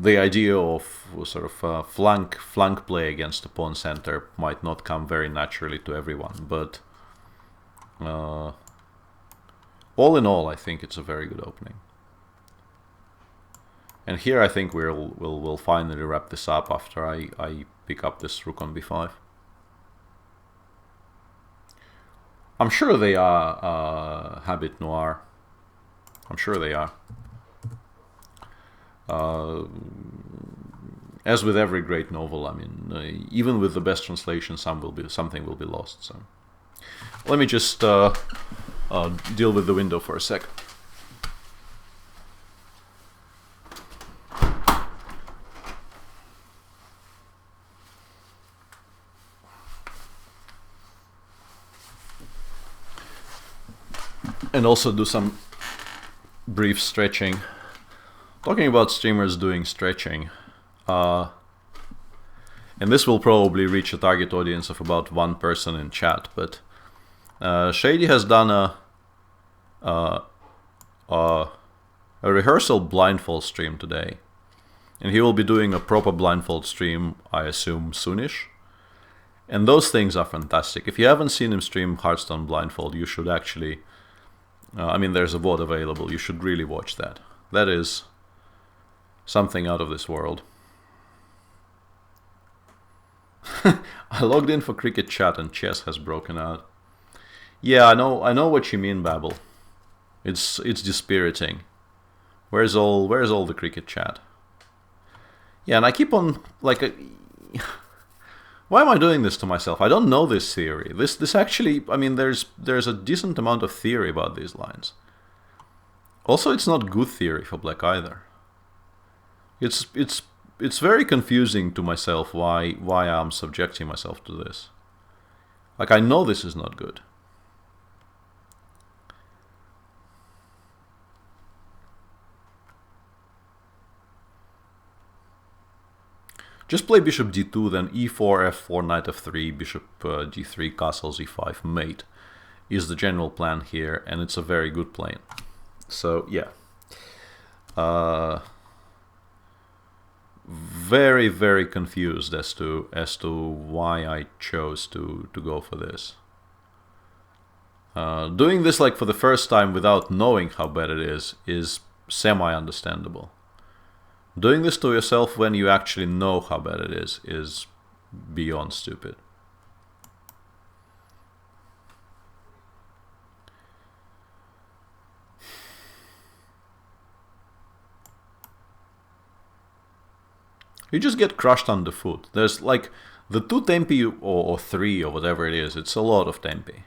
the idea of sort of flank play against the pawn center might not come very naturally to everyone. But all in all, I think it's a very good opening. And here I think we'll finally wrap this up after I pick up this rook on b5. I'm sure they are Habit Noir. I'm sure they are. As with every great novel, I mean, even with the best translation, something will be lost. So let me just deal with the window for a sec. And also do some brief stretching. Talking about streamers doing stretching, and this will probably reach a target audience of about one person in chat, but Shady has done a rehearsal blindfold stream today, and he will be doing a proper blindfold stream, I assume, soonish. And those things are fantastic. If you haven't seen him stream Hearthstone blindfold, you should actually... I mean, there's a VOD available. You should really watch that. That is something out of this world. I logged in for cricket chat and chess has broken out. Yeah, I know what you mean, Babel. It's dispiriting. Where's all the cricket chat? Yeah, and I keep on like Why am I doing this to myself? I don't know this theory. This actually, I mean, there's a decent amount of theory about these lines. Also, it's not good theory for black either. It's very confusing to myself why I'm subjecting myself to this. Like, I know this is not good. Just play bishop d2, then e4, f4, knight f3, bishop d3, castle z5, mate is the general plan here, and it's a very good plan. So yeah, very, very confused as to why I chose to go for this. Doing this like for the first time without knowing how bad it is semi-understandable. Doing this to yourself when you actually know how bad it is beyond stupid. You just get crushed underfoot. There's like the 2 tempi or 3 or whatever it is, it's a lot of tempi.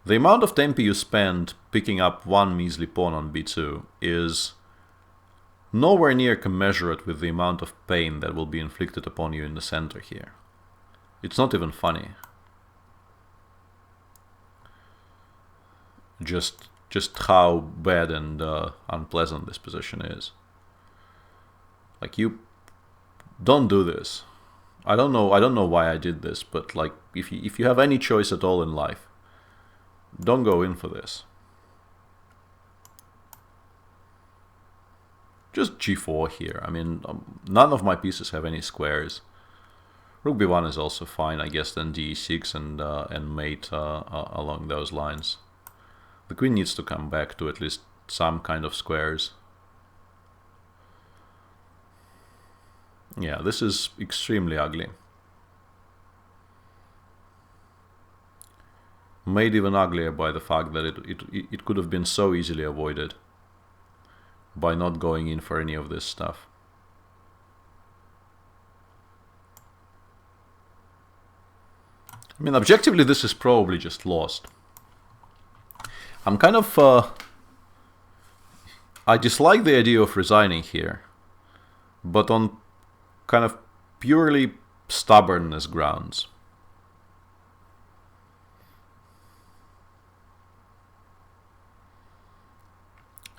The amount of tempi you spend picking up one measly pawn on b2 is nowhere near commensurate with the amount of pain that will be inflicted upon you in the center here. It's not even funny. Just how bad and unpleasant this position is. Like, you don't do this. I don't know why I did this, but like, if you have any choice at all in life, don't go in for this. Just g4 here. I mean, none of my pieces have any squares. Rook b1 is also fine, I guess. Then d6 and mate along those lines. The queen needs to come back to at least some kind of squares. Yeah, this is extremely ugly. Made even uglier by the fact that it could have been so easily avoided by not going in for any of this stuff. I mean, objectively, this is probably just lost. I'm kind of... I dislike the idea of resigning here, but on kind of purely stubbornness grounds.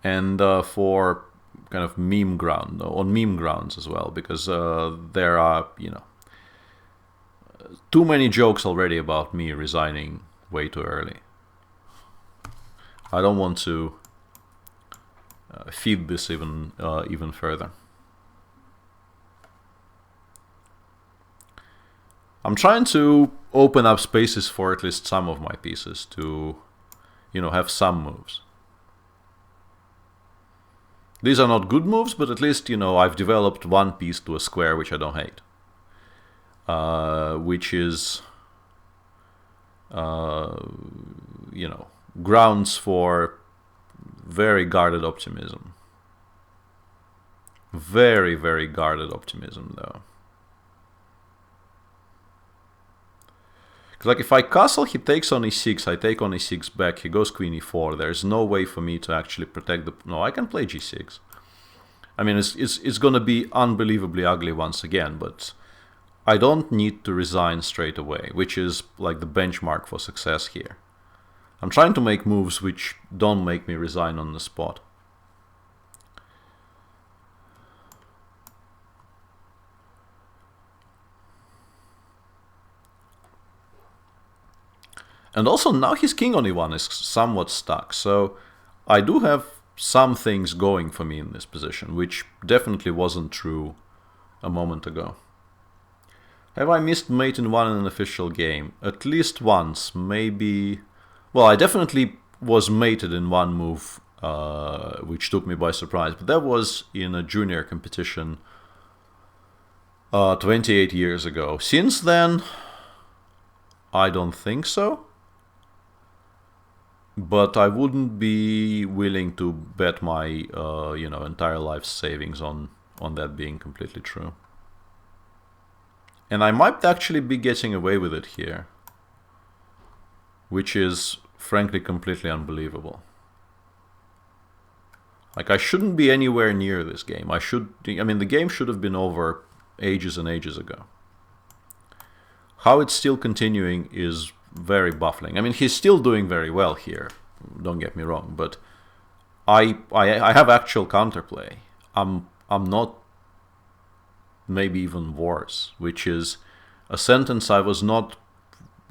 And for kind of meme grounds as well, because there are, you know, too many jokes already about me resigning way too early. I don't want to feed this even further. I'm trying to open up spaces for at least some of my pieces to, you know, have some moves. These are not good moves, but at least, you know, I've developed one piece to a square which I don't hate. Which is, you know, grounds for very guarded optimism. Very, very guarded optimism, though. Because, like, if I castle, he takes on e6, I take on e6 back, he goes queen e4. There's no way for me to actually protect the... No, I can play g6. I mean, it's going to be unbelievably ugly once again, but I don't need to resign straight away, which is, like, the benchmark for success here. I'm trying to make moves which don't make me resign on the spot. And also, now his king on e1 is somewhat stuck, so I do have some things going for me in this position, which definitely wasn't true a moment ago. Have I missed mate in one in an official game? At least once, maybe... Well, I definitely was mated in one move, which took me by surprise, but that was in a junior competition 28 years ago. Since then, I don't think so. But I wouldn't be willing to bet my, you know, entire life savings on that being completely true. And I might actually be getting away with it here, which is frankly completely unbelievable. Like, I shouldn't be anywhere near this game. I mean, the game should have been over ages and ages ago. How it's still continuing is very baffling. I mean, he's still doing very well here, don't get me wrong, but I have actual counterplay. I'm not, maybe even worse, which is a sentence I was not,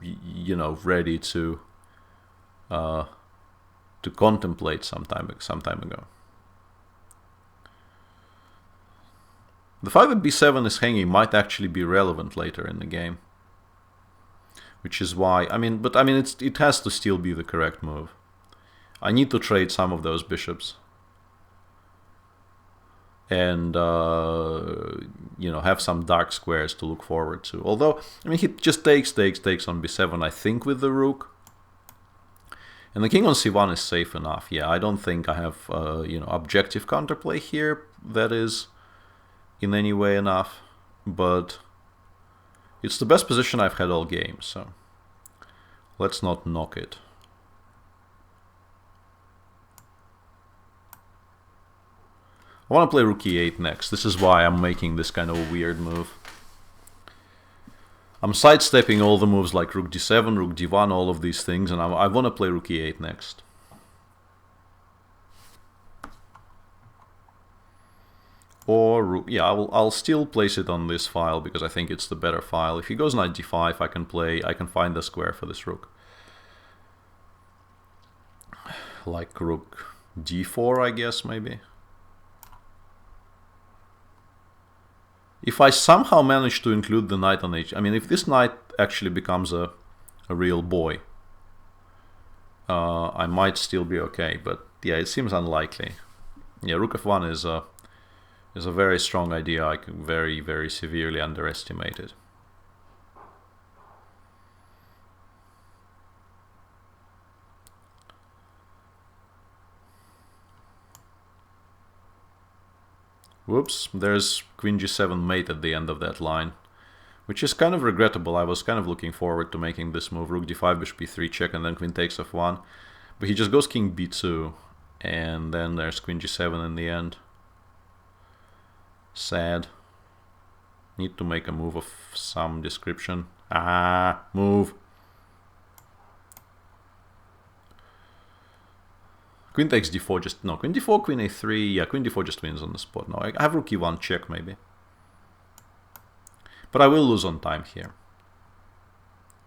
you know, ready to contemplate some time ago. The fact that b7 is hanging might actually be relevant later in the game, which is why, it has to still be the correct move. I need to trade some of those bishops and you know, have some dark squares to look forward to. Although, I mean, he just takes on b7, I think, with the rook. And the king on c1 is safe enough. Yeah, I don't think I have you know, objective counterplay here that is in any way enough, but it's the best position I've had all game, so let's not knock it. I want to play rook e8 next. This is why I'm making this kind of a weird move. I'm sidestepping all the moves like rook d7, rook d1, all of these things, and I want to play rook e8 next. Or, yeah, I'll still place it on this file because I think it's the better file. If he goes knight d5, I can find the square for this rook. Like rook d4, I guess, maybe. If I somehow manage to include the knight on h... I mean, if this knight actually becomes a real boy, I might still be okay, but yeah, it seems unlikely. Yeah, rook f1 is a very strong idea. I can very, very severely underestimate it. Whoops, there's queen g7 mate at the end of that line, which is kind of regrettable. I was kind of looking forward to making this move, rook d5, bishop b3 check, and then queen takes f1. But he just goes king b2, and then there's queen g7 in the end. Sad. Need to make a move of some description. Ah, move. Queen takes d4, just, no, queen d4, queen a3, yeah, queen d4 just wins on the spot. No, I have rook e1 check, maybe. But I will lose on time here.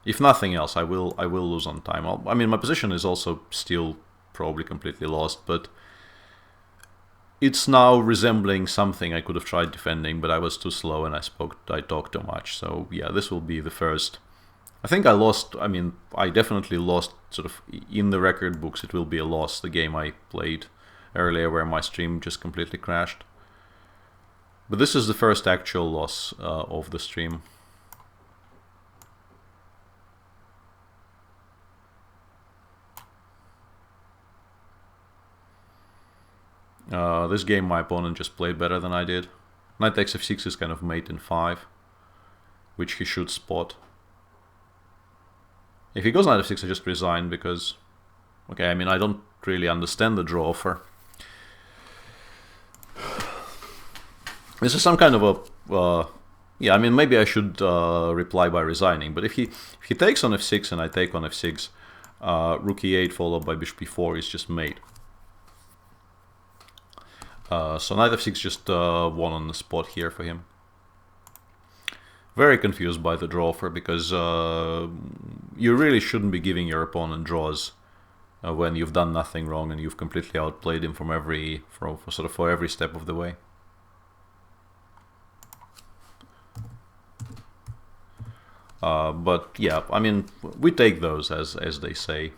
If nothing else, I will lose on time. I mean, my position is also still probably completely lost, but it's now resembling something I could have tried defending, but I was too slow and I talked too much. So yeah, this will be the first. I think I lost, I mean, I definitely lost, sort of, in the record books, it will be a loss, the game I played earlier where my stream just completely crashed. But this is the first actual loss of the stream. This game my opponent just played better than I did. Knight takes f6 is kind of mate in 5, which he should spot. If he goes knight f6, I just resign because, okay, I mean, I don't really understand the draw offer. This is some kind of a, yeah, I mean, maybe I should reply by resigning, but if he takes on f6 and I take on f6, rook e8 followed by bishop b4 is just mate. So knight f6 just won on the spot here for him. Very confused by the draw offer because you really shouldn't be giving your opponent draws when you've done nothing wrong and you've completely outplayed him for every step of the way. But yeah, I mean, we take those as they say.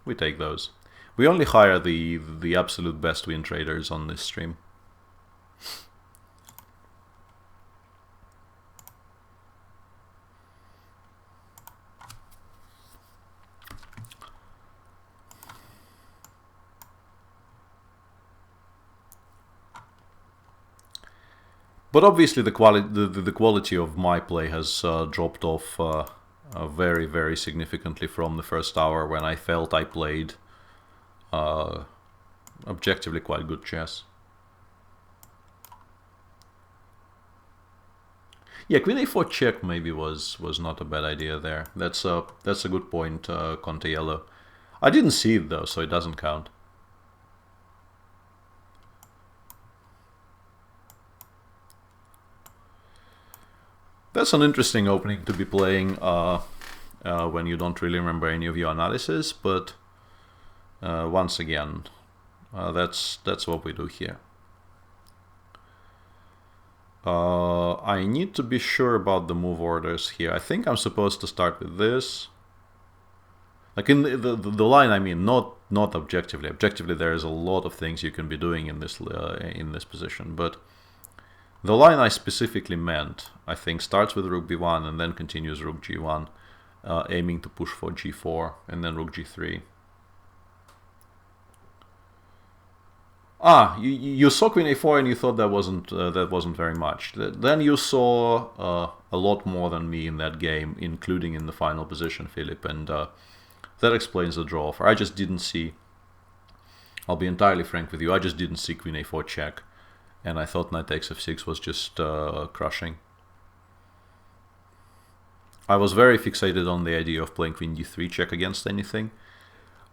We take those. We only hire the absolute best win traders on this stream. But obviously the quality of my play has dropped off very, very significantly from the first hour, when I felt I played objectively quite good chess. Yeah, Queen A4 check maybe was not a bad idea there. That's a good point, Conte Yellow. I didn't see it though, so it doesn't count. That's an interesting opening to be playing when you don't really remember any of your analysis, but once again, that's what we do here. I need to be sure about the move orders here. I think I'm supposed to start with this. Like in the line, I mean, not objectively. Objectively, there is a lot of things you can be doing in this position, but the line I specifically meant, I think, starts with rook b1 and then continues rook g1, aiming to push for g4 and then rook g3. Ah, you saw Queen A4 and you thought that wasn't very much. Then you saw a lot more than me in that game, including in the final position, Philip, and that explains the draw offer. I just didn't see. I'll be entirely frank with you. I just didn't see Queen A4 check, and I thought knight takes f6 was just crushing. I was very fixated on the idea of playing Queen d3 check against anything.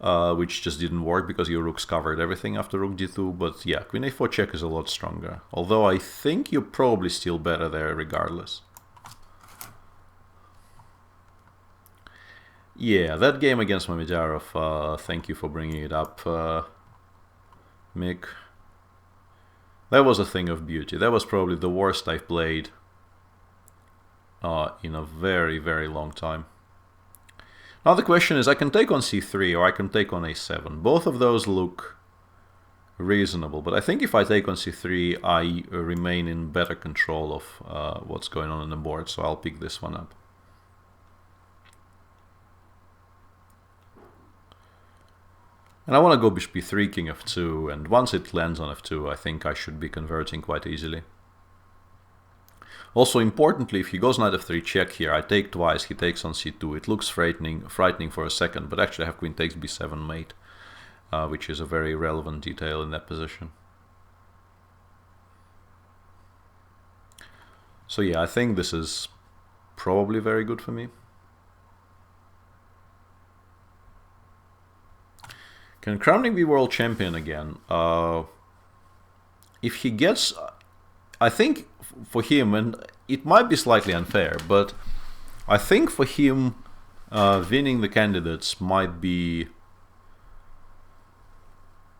Which just didn't work because your rooks covered everything after rook d2, but yeah, Queen A4 check is a lot stronger. Although I think you're probably still better there regardless. Yeah, that game against Mamidarov, thank you for bringing it up, Mick. That was a thing of beauty. That was probably the worst I've played in a very, very long time. Now the question is, I can take on c3 or I can take on a7. Both of those look reasonable, but I think if I take on c3, I remain in better control of what's going on the board, so I'll pick this one up. And I want to go bishop b3, king f2, and once it lands on f2, I think I should be converting quite easily. Also, importantly, if he goes knight f3 check here, I take twice, he takes on c2. It looks frightening for a second, but actually I have queen takes b7 mate, which is a very relevant detail in that position. So yeah, I think this is probably very good for me. Can Kramnik be world champion again? If he gets... I think for him, and it might be slightly unfair, but I think for him, winning the candidates might be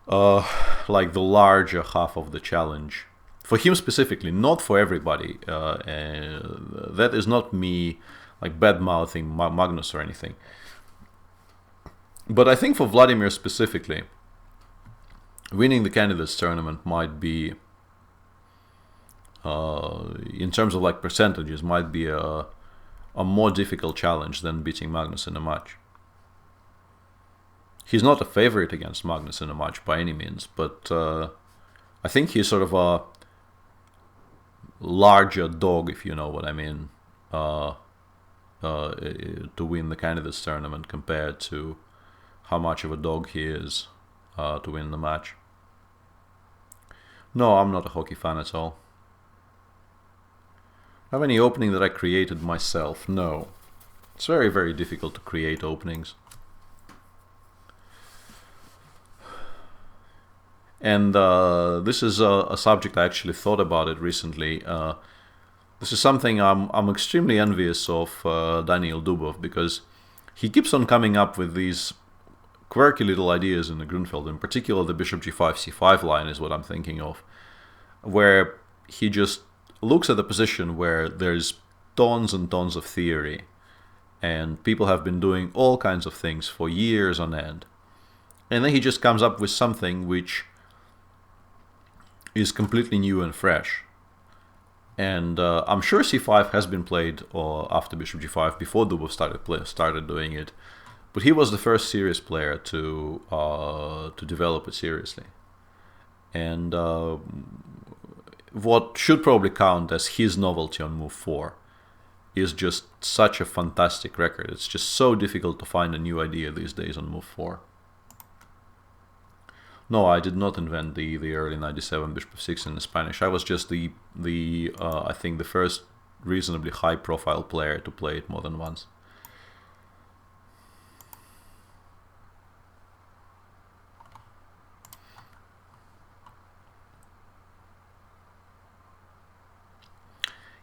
like the larger half of the challenge. For him specifically, not for everybody. That is not me like bad-mouthing Magnus or anything. But I think for Vladimir specifically, winning the candidates tournament might be... in terms of like percentages, might be a more difficult challenge than beating Magnus in a match. He's not a favorite against Magnus in a match by any means, but I think he's sort of a larger dog, if you know what I mean, to win the candidates tournament compared to how much of a dog he is to win the match. No, I'm not a hockey fan at all. Have any opening that I created myself? No. It's very, very difficult to create openings. And this is a subject I actually thought about it recently. This is something I'm extremely envious of Daniil Dubov, because he keeps on coming up with these quirky little ideas in the Grunfeld. In particular, the bishop g5 c5 line is what I'm thinking of, where he just looks at a position where there's tons and tons of theory, and people have been doing all kinds of things for years on end, and then he just comes up with something which is completely new and fresh. And I'm sure c5 has been played after bishop g5 before Dubov started doing it, but he was the first serious player to develop it seriously. And what should probably count as his novelty on move 4 is just such a fantastic record. It's just so difficult to find a new idea these days on move 4. No, I did not invent the early 97 bishop f6 in the Spanish. I was just I think the first reasonably high profile player to play it more than once.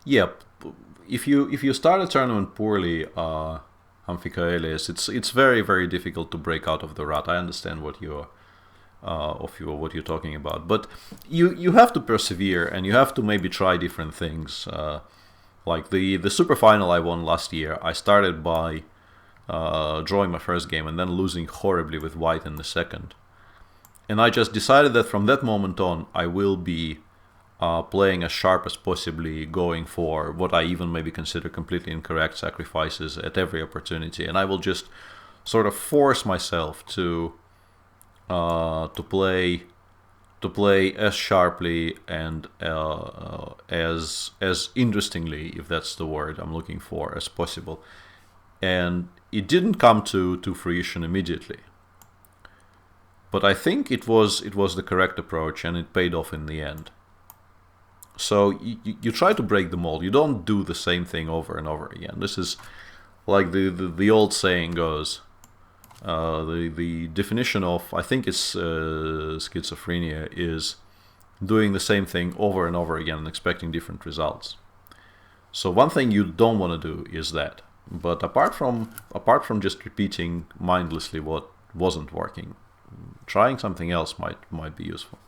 Yep. If you start a tournament poorly, Amphikaelis, it's very, very difficult to break out of the rut. I understand what you're talking about, but you have to persevere and you have to maybe try different things. Like the super final I won last year, I started by drawing my first game and then losing horribly with white in the second, and I just decided that from that moment on I will be playing as sharp as possibly, going for what I even maybe consider completely incorrect sacrifices at every opportunity, and I will just sort of force myself to play as sharply and as interestingly, if that's the word I'm looking for, as possible. And it didn't come to fruition immediately, but I think it was the correct approach, and it paid off in the end. So you try to break the mold. You don't do the same thing over and over again. This is like the old saying goes. The definition of, I think it's schizophrenia, is doing the same thing over and over again and expecting different results. So one thing you don't want to do is that. But apart from just repeating mindlessly what wasn't working, trying something else might be useful.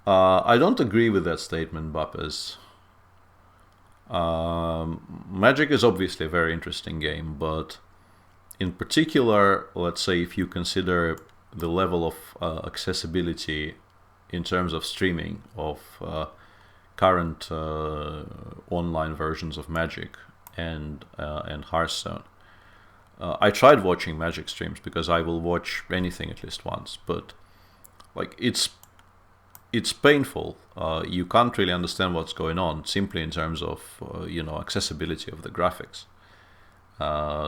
I don't agree with that statement, Bapes. Magic is obviously a very interesting game, but in particular, let's say if you consider the level of accessibility in terms of streaming of current online versions of Magic and Hearthstone. I tried watching Magic streams because I will watch anything at least once, but like it's painful. You can't really understand what's going on simply in terms of accessibility of the graphics.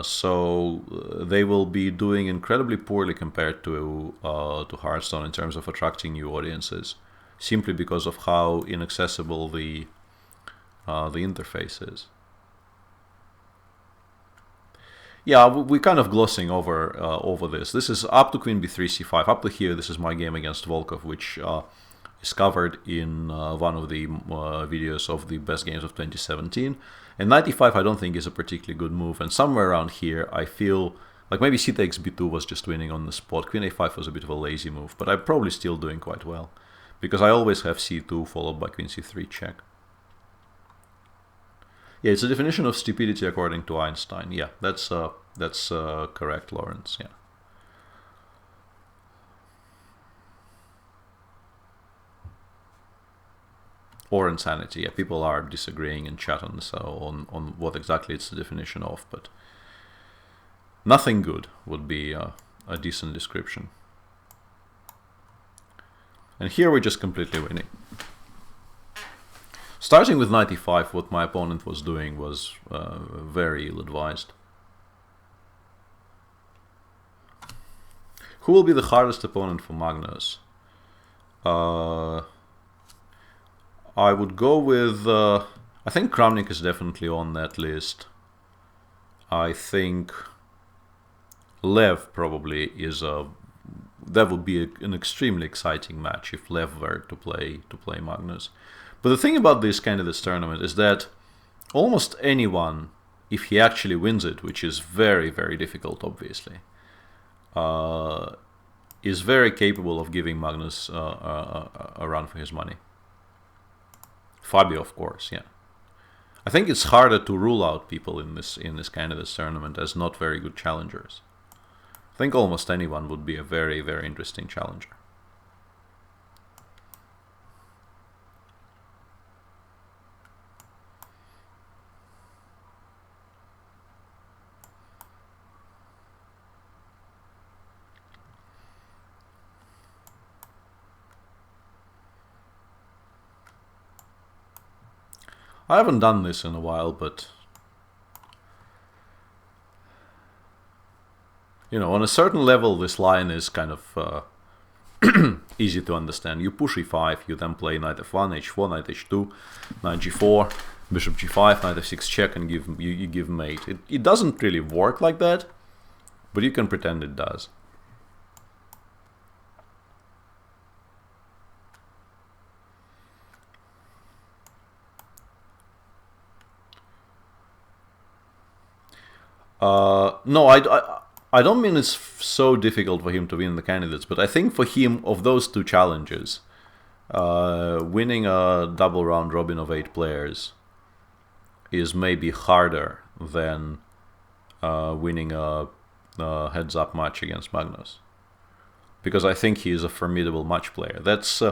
So they will be doing incredibly poorly compared to Hearthstone in terms of attracting new audiences, simply because of how inaccessible the interface is. Yeah, we're kind of glossing over this. This is up to Queen b3 c5. Up to here, this is my game against Volkov, which is covered in one of the videos of the best games of 2017. And knight e5 I don't think is a particularly good move. And somewhere around here, I feel like maybe c takes b2 was just winning on the spot. Queen a5 was a bit of a lazy move, but I'm probably still doing quite well, because I always have c2 followed by queen c3 check. Yeah, it's a definition of stupidity according to Einstein. Yeah, that's correct, Lawrence. Yeah. Or insanity. Yeah, people are disagreeing in chat on this, on what exactly it's the definition of, but nothing good would be a decent description. And here we're just completely winning. Starting with knight e5, what my opponent was doing was very ill-advised. Who will be the hardest opponent for Magnus? I would go with, I think Kramnik is definitely on that list. I think Lev probably is that would be an extremely exciting match if Lev were to play Magnus. But the thing about this tournament is that almost anyone, if he actually wins it, which is very, very difficult, obviously, is very capable of giving Magnus a run for his money. Fabio, of course, yeah. I think it's harder to rule out people in this tournament as not very good challengers. I think almost anyone would be a very, very interesting challenger. I haven't done this in a while, but you know, on a certain level, this line is kind of easy to understand. You push e5, you then play knight f1, h4, knight h2, knight g4, bishop g5, knight f6 check, and you give mate. It doesn't really work like that, but you can pretend it does. No, I don't mean it's so difficult for him to win the candidates, but I think for him, of those two challenges, winning a double round robin of 8 players is maybe harder than winning a heads-up match against Magnus. Because I think he is a formidable match player. That's...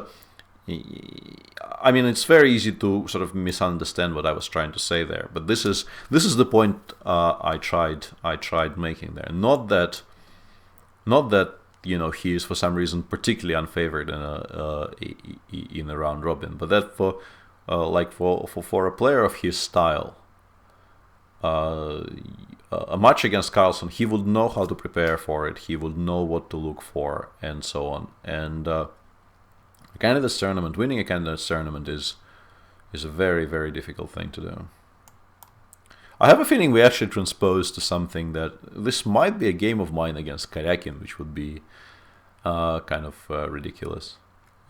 I mean, it's very easy to sort of misunderstand what I was trying to say there, but this is the point I tried making there. Not that you know he is for some reason particularly unfavored in a round robin, but that for a player of his style, a match against Carlsen, he would know how to prepare for it. He would know what to look for, and so on. And a candidates tournament, winning a candidates tournament is a very, very difficult thing to do. I have a feeling we actually transposed to something that this might be a game of mine against Karyakin, which would be kind of ridiculous.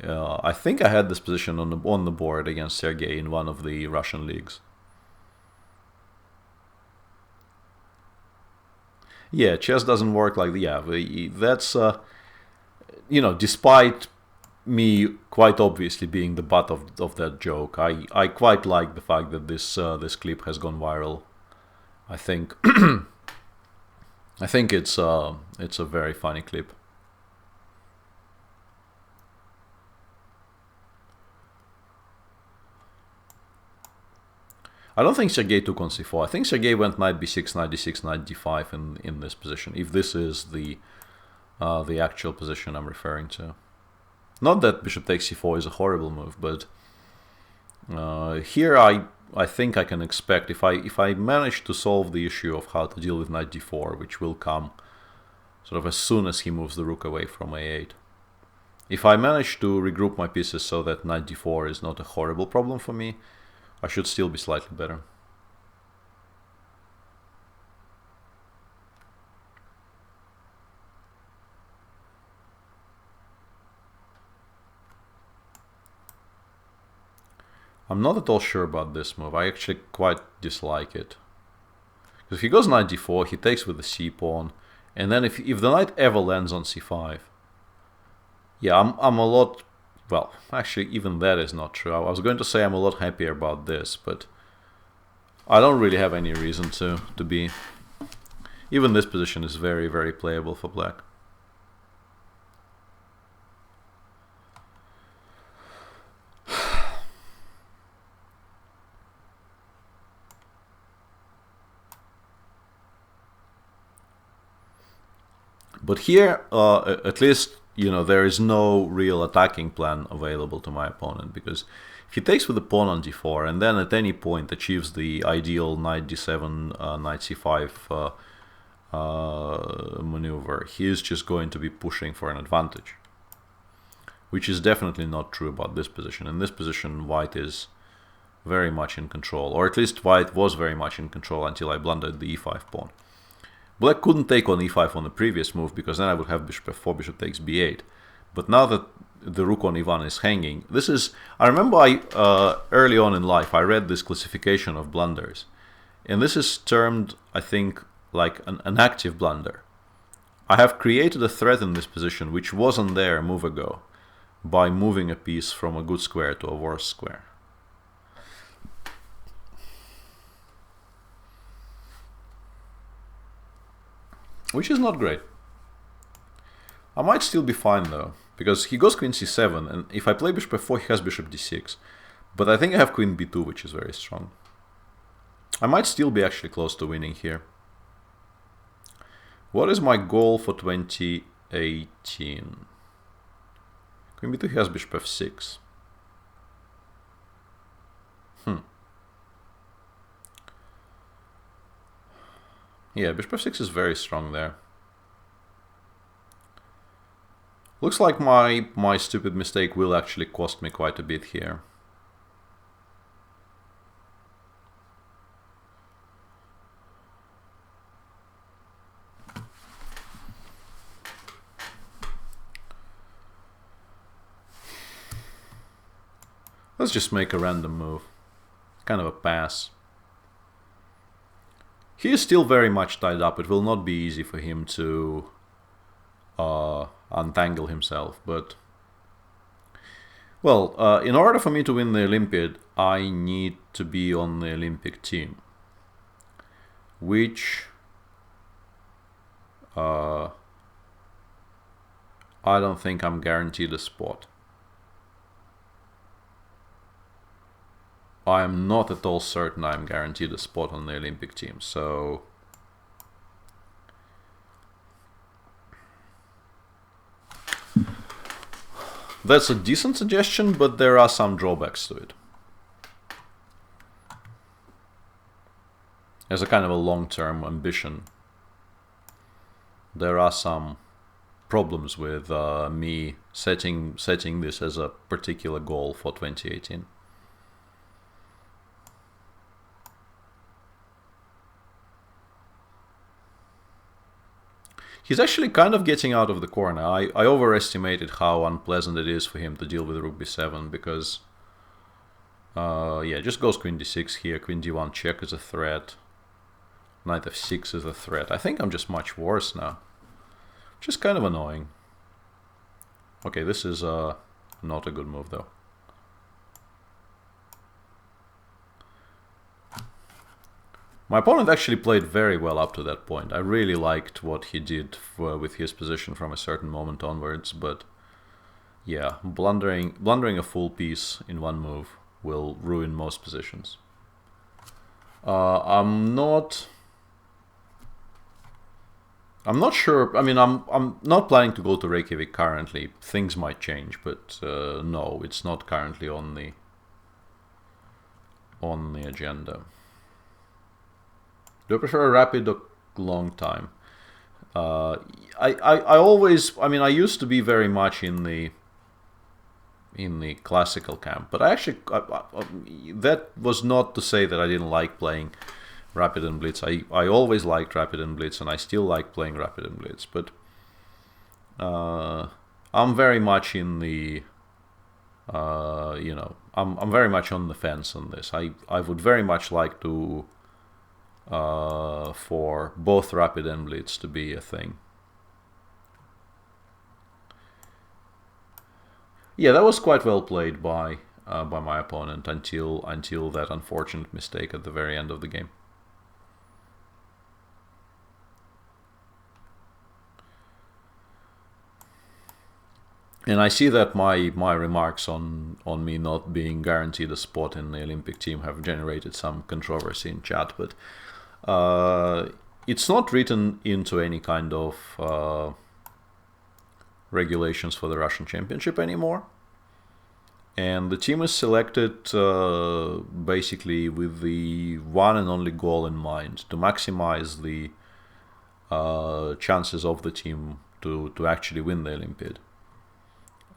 I think I had this position on the board against Sergei in one of the Russian leagues. Yeah, chess doesn't work like that's you know, despite me quite obviously being the butt of that joke, I quite like the fact that this clip has gone viral. I think I think it's a very funny clip. I don't think Sergei took on c4. I think Sergei went knight b6, knight d6, knight d5 in this position, if this is the actual position I'm referring to. Not that bishop takes c4 is a horrible move, but here I think I can expect, if I manage to solve the issue of how to deal with knight d4, which will come sort of as soon as he moves the rook away from a8. If I manage to regroup my pieces so that knight d4 is not a horrible problem for me, I should still be slightly better. I'm not at all sure about this move. I actually quite dislike it. Because if he goes knight d4, he takes with the c-pawn, and then if the knight ever lands on c5, yeah, I'm a lot... Well, actually, even that is not true. I was going to say I'm a lot happier about this, but I don't really have any reason to be. Even this position is very, very playable for black. But here, at least, you know, there is no real attacking plan available to my opponent, because if he takes with the pawn on d4 and then at any point achieves the ideal knight d7, knight c5 maneuver, he is just going to be pushing for an advantage, which is definitely not true about this position. In this position, white is very much in control, or at least white was very much in control until I blundered the e5 pawn. Black couldn't take on e5 on the previous move, because then I would have bishop f4, bishop takes b8. But now that the rook on e1 is hanging, this is... I remember early on in life I read this classification of blunders. And this is termed, I think, like an active blunder. I have created a threat in this position which wasn't there a move ago by moving a piece from a good square to a worse square. Which is not great. I might still be fine though, because he goes queen c7, and if I play bishop f4 he has bishop d6. But I think I have queen b2, which is very strong. I might still be actually close to winning here. What is my goal for 2018? Queen b2 has bishop f6. Yeah, bishop f6 is very strong there. Looks like my stupid mistake will actually cost me quite a bit here. Let's just make a random move. Kind of a pass. He is still very much tied up. It will not be easy for him to untangle himself, but... Well, in order for me to win the Olympiad, I need to be on the Olympic team. Which... I don't think I'm guaranteed a spot. I am not at all certain I'm guaranteed a spot on the Olympic team, so... That's a decent suggestion, but there are some drawbacks to it. As a kind of a long-term ambition, there are some problems with me setting this as a particular goal for 2018. He's actually kind of getting out of the corner. I overestimated how unpleasant it is for him to deal with rook b7 because... yeah, just goes queen d6 here, queen d1 check is a threat. Knight f6 is a threat. I think I'm just much worse now. Which is kind of annoying. Okay, this is not a good move though. My opponent actually played very well up to that point. I really liked what he did with his position from a certain moment onwards, but yeah, blundering a full piece in one move will ruin most positions. I'm not sure. I mean, I'm not planning to go to Reykjavik currently. Things might change, but no, it's not currently on the agenda. Do I prefer a rapid or long time? I always, I mean, I used to be very much in the classical camp, but I actually, that was not to say that I didn't like playing Rapid and Blitz. I always liked Rapid and Blitz, and I still like playing Rapid and Blitz, but I'm very much in the, you know, I'm very much on the fence on this. I would very much like to for both Rapid and Blitz to be a thing. Yeah, that was quite well played by my opponent until that unfortunate mistake at the very end of the game. And I see that my remarks on me not being guaranteed a spot in the Olympic team have generated some controversy in chat, but it's not written into any kind of regulations for the Russian Championship anymore. And the team is selected basically with the one and only goal in mind, to maximize the chances of the team to actually win the Olympiad.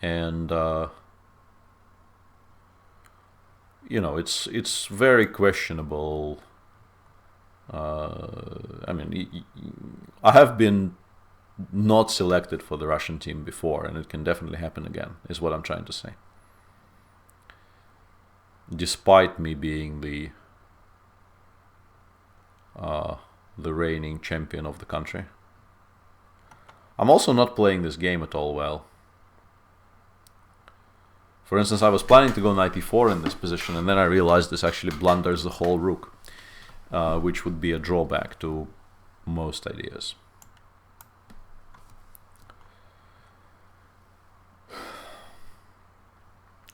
And you know, it's very questionable. I mean, I have been not selected for the Russian team before, and it can definitely happen again, is what I'm trying to say. Despite me being the reigning champion of the country. I'm also not playing this game at all well. For instance, I was planning to go knight e4 in this position, and then I realized this actually blunders the whole rook, which would be a drawback to most ideas.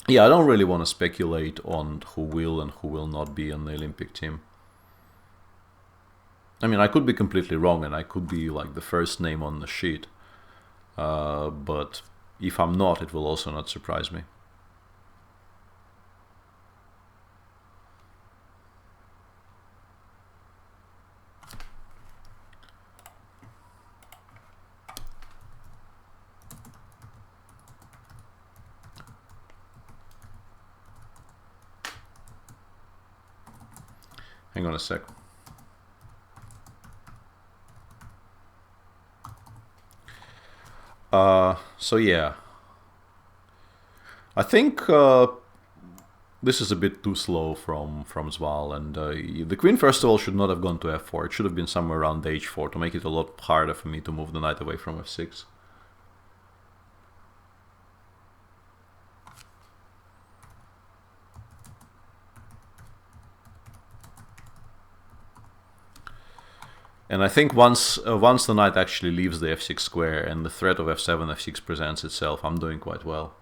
Yeah, I don't really want to speculate on who will and who will not be on the Olympic team. I mean, I could be completely wrong, and I could be like the first name on the sheet. But if I'm not, it will also not surprise me. Hang on a sec. So yeah, I think this is a bit too slow from Sval, and the queen first of all should not have gone to f4. It should have been somewhere around h4 to make it a lot harder for me to move the knight away from f6. And I think once the knight actually leaves the f6 square and the threat of f7, f6 presents itself, I'm doing quite well.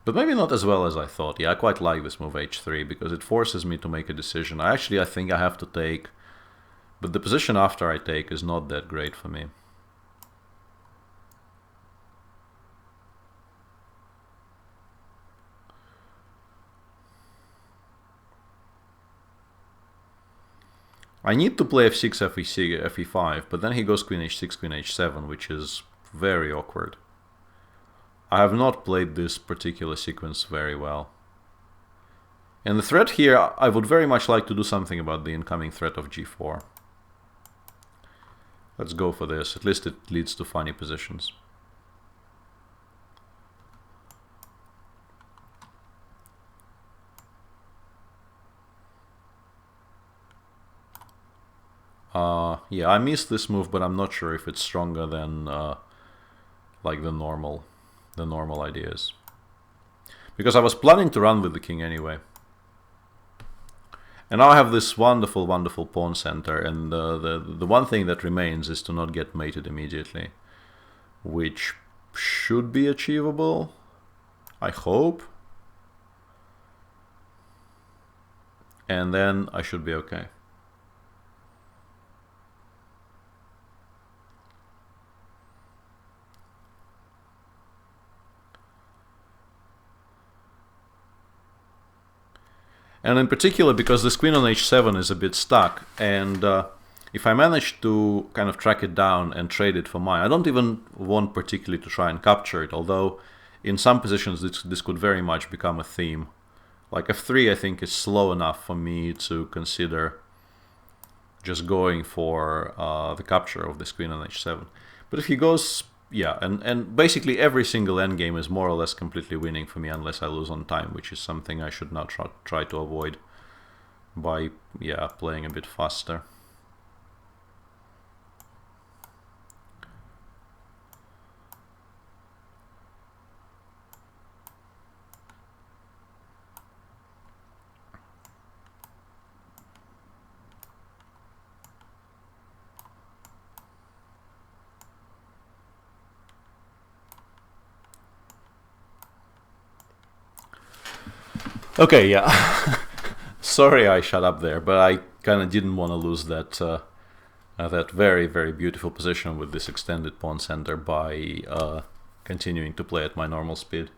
But maybe not as well as I thought. Yeah, I quite like this move h3 because it forces me to make a decision. I think I have to take, but the position after I take is not that great for me. I need to play f6, fe5, but then he goes queen h6, queen h7, which is very awkward. I have not played this particular sequence very well. And the threat here, I would very much like to do something about the incoming threat of g4. Let's go for this. At least it leads to funny positions. Yeah, I missed this move, but I'm not sure if it's stronger than like the normal ideas. Because I was planning to run with the king anyway. And now I have this wonderful, wonderful pawn center, and the one thing that remains is to not get mated immediately, which should be achievable, I hope. And then I should be okay. And in particular, because this queen on h7 is a bit stuck, and if I manage to kind of track it down and trade it for mine, I don't even want particularly to try and capture it, although in some positions this could very much become a theme. Like f3 I think is slow enough for me to consider just going for the capture of this queen on h7. But if he goes... Yeah, and basically every single endgame is more or less completely winning for me unless I lose on time, which is something I should not try to avoid by, yeah, playing a bit faster. Okay, yeah. Sorry I shut up there, but I kind of didn't want to lose that that very, very beautiful position with this extended pawn center by continuing to play at my normal speed.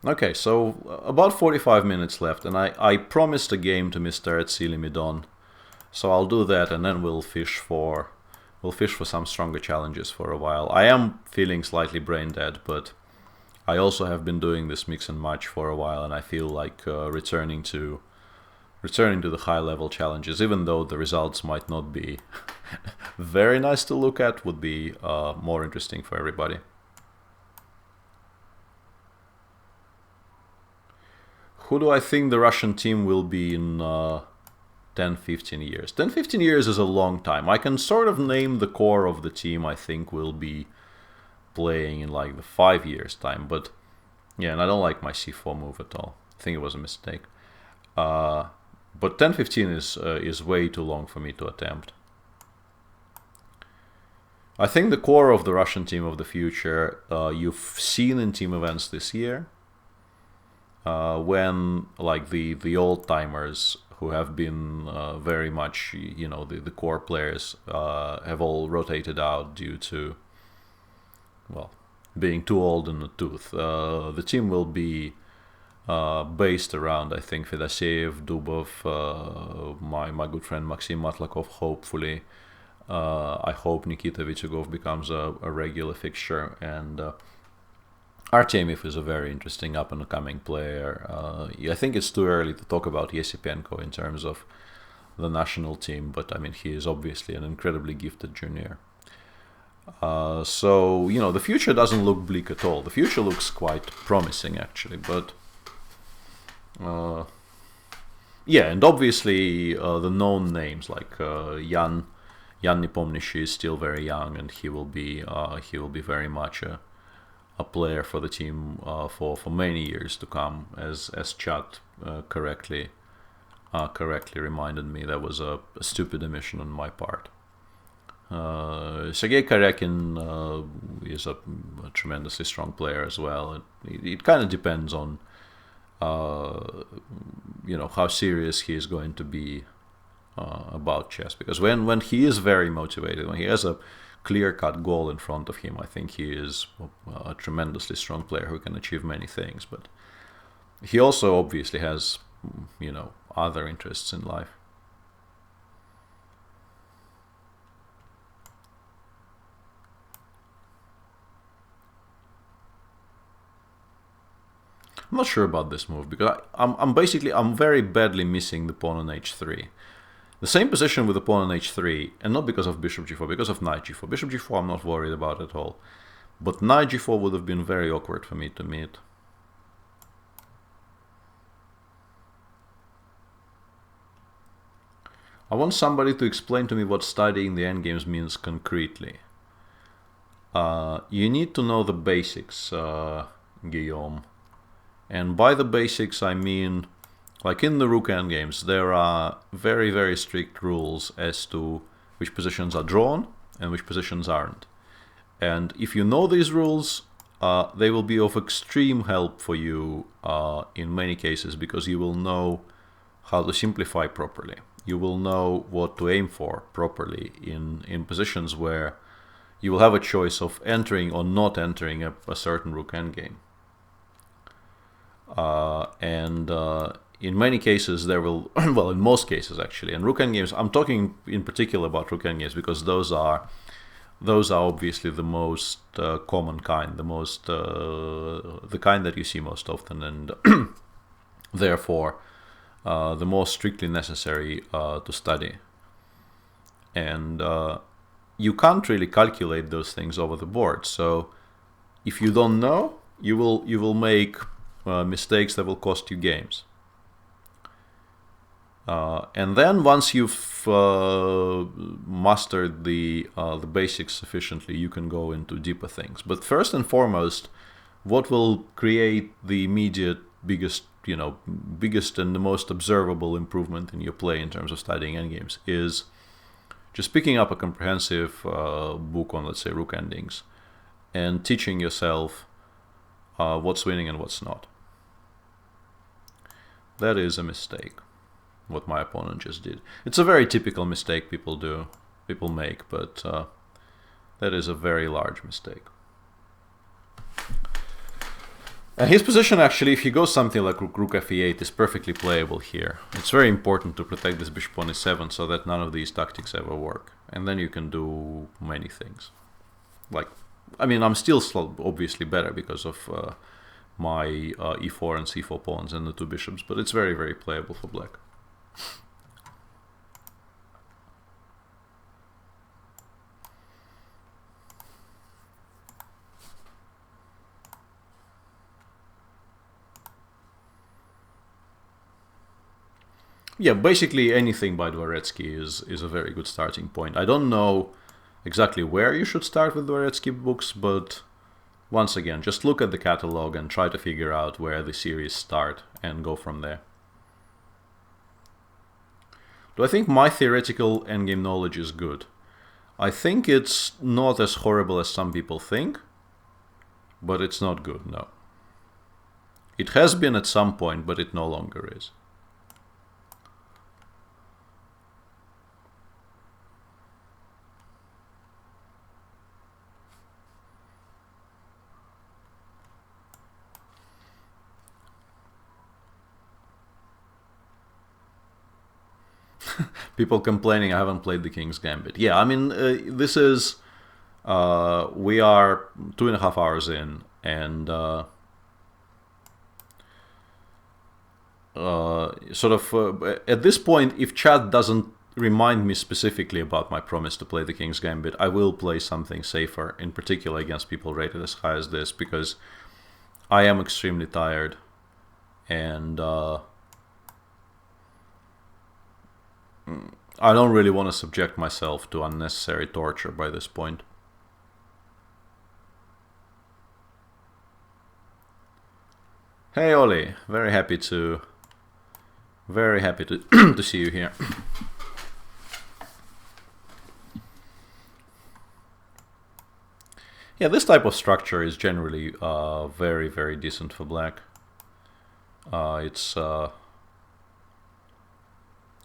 Okay, so about 45 minutes left, and I promised a game to Mr. Etsili Midon, so I'll do that, and then we'll fish for some stronger challenges for a while. I am feeling slightly brain dead, but I also have been doing this mix and match for a while, and I feel like returning to the high level challenges, even though the results might not be very nice to look at, would be more interesting for everybody. Who do I think the Russian team will be in 10-15 years? 10-15 years is a long time. I can sort of name the core of the team I think will be playing in like the 5 years time, but yeah, and I don't like my c4 move at all. I think it was a mistake. But 10-15 is way too long for me to attempt. I think the core of the Russian team of the future you've seen in team events this year, when like the old timers who have been very much, you know, the core players have all rotated out due to, well, being too old in the tooth. The team will be based around, I think, Fedoseev, Dubov, my good friend Maxim Matlakov, hopefully. I hope Nikita Vityugov becomes a regular fixture, and Artemiev is a very interesting up-and-coming player. I think it's too early to talk about Yesipenko in terms of the national team, but I mean, he is obviously an incredibly gifted junior. So, the future doesn't look bleak at all. The future looks quite promising, actually, but yeah, and obviously the known names like Jan Nepomniachtchi is still very young, and he will be very much a player for the team for many years to come. As Chad correctly reminded me, that was a stupid omission on my part. Sergei Karyakin is a tremendously strong player as well. It kind of depends on how serious he is going to be about chess, because when he is very motivated, when he has a clear-cut goal in front of him, I think he is a tremendously strong player who can achieve many things. But he also obviously has other interests in life. I'm not sure about this move, because I'm very badly missing the pawn on h3. The same position with the pawn on h3, and not because of bishop g4, because of knight g4. Bishop g4 I'm not worried about at all. But knight g4 would have been very awkward for me to meet. I want somebody to explain to me what studying the endgames means concretely. You need to know the basics, Guillaume. And by the basics I mean, like in the rook endgames, there are very, very strict rules as to which positions are drawn and which positions aren't. And if you know these rules, they will be of extreme help for you in many cases, because you will know how to simplify properly. You will know what to aim for properly in positions where you will have a choice of entering or not entering a certain rook endgame. In many cases there will, well, in most cases actually, and rook endgames, I'm talking in particular about rook endgames because those are obviously the most common kind, the kind that you see most often, and therefore the most strictly necessary to study. And you can't really calculate those things over the board. So if you don't know, you will make mistakes that will cost you games. And then once you've mastered the basics sufficiently, you can go into deeper things. But first and foremost, what will create the immediate biggest and the most observable improvement in your play in terms of studying endgames is just picking up a comprehensive book on, let's say, rook endings, and teaching yourself what's winning and what's not. That is a mistake, what my opponent just did. It's a very typical mistake people make, but that is a very large mistake. And his position, actually, if he goes something like rook f8, is perfectly playable here. It's very important to protect this bishop on e7 so that none of these tactics ever work. And then you can do many things. Like, I mean, I'm still obviously better because of my e4 and c4 pawns and the two bishops, but it's very, very playable for black. Yeah, basically anything by Dvoretsky is a very good starting point. I don't know exactly where you should start with Dvoretsky books, but once again, just look at the catalog and try to figure out where the series start and go from there. Do I think my theoretical endgame knowledge is good? I think it's not as horrible as some people think, but it's not good, no. It has been at some point, but it no longer is. People complaining I haven't played the King's Gambit. Yeah, I mean, this is... we are 2.5 hours in, and at this point, if chat doesn't remind me specifically about my promise to play the King's Gambit, I will play something safer, in particular against people rated as high as this, because I am extremely tired, and I don't really want to subject myself to unnecessary torture by this point. Hey Ollie, very happy to to see you here. Yeah, this type of structure is generally very, very decent for black. I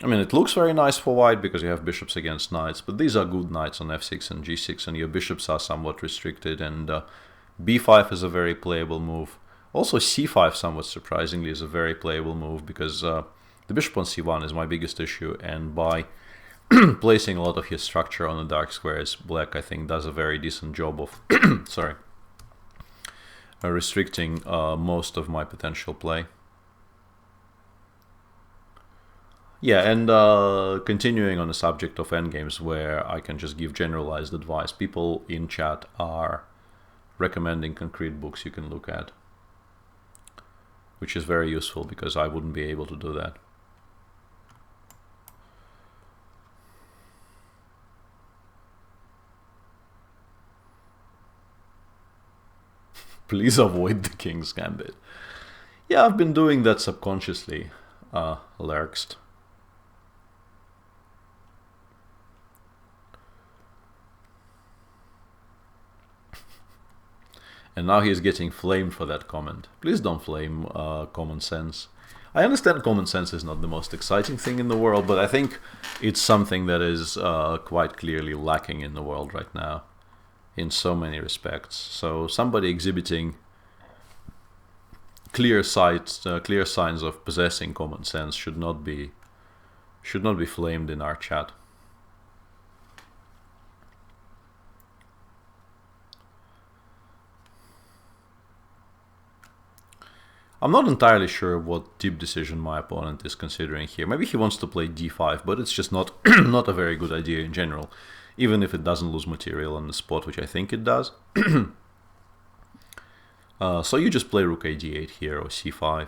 mean, it looks very nice for white because you have bishops against knights, but these are good knights on f6 and g6, and your bishops are somewhat restricted, and b5 is a very playable move. Also, c5, somewhat surprisingly, is a very playable move because the bishop on c1 is my biggest issue, and by placing a lot of his structure on the dark squares, black, I think, does a very decent job of sorry, restricting most of my potential play. Yeah, and continuing on the subject of endgames, where I can just give generalized advice, people in chat are recommending concrete books you can look at, which is very useful because I wouldn't be able to do that. Please avoid the King's Gambit. Yeah, I've been doing that subconsciously, Lurkst. And now he's getting flamed for that comment. Please don't flame common sense. I understand common sense is not the most exciting thing in the world, but I think it's something that is quite clearly lacking in the world right now, in so many respects. So somebody exhibiting clear signs of possessing common sense should not be flamed in our chat. I'm not entirely sure what deep decision my opponent is considering here. Maybe he wants to play d5, but it's just not not a very good idea in general, even if it doesn't lose material on the spot, which I think it does. So you just play rook a d8 here, or c5.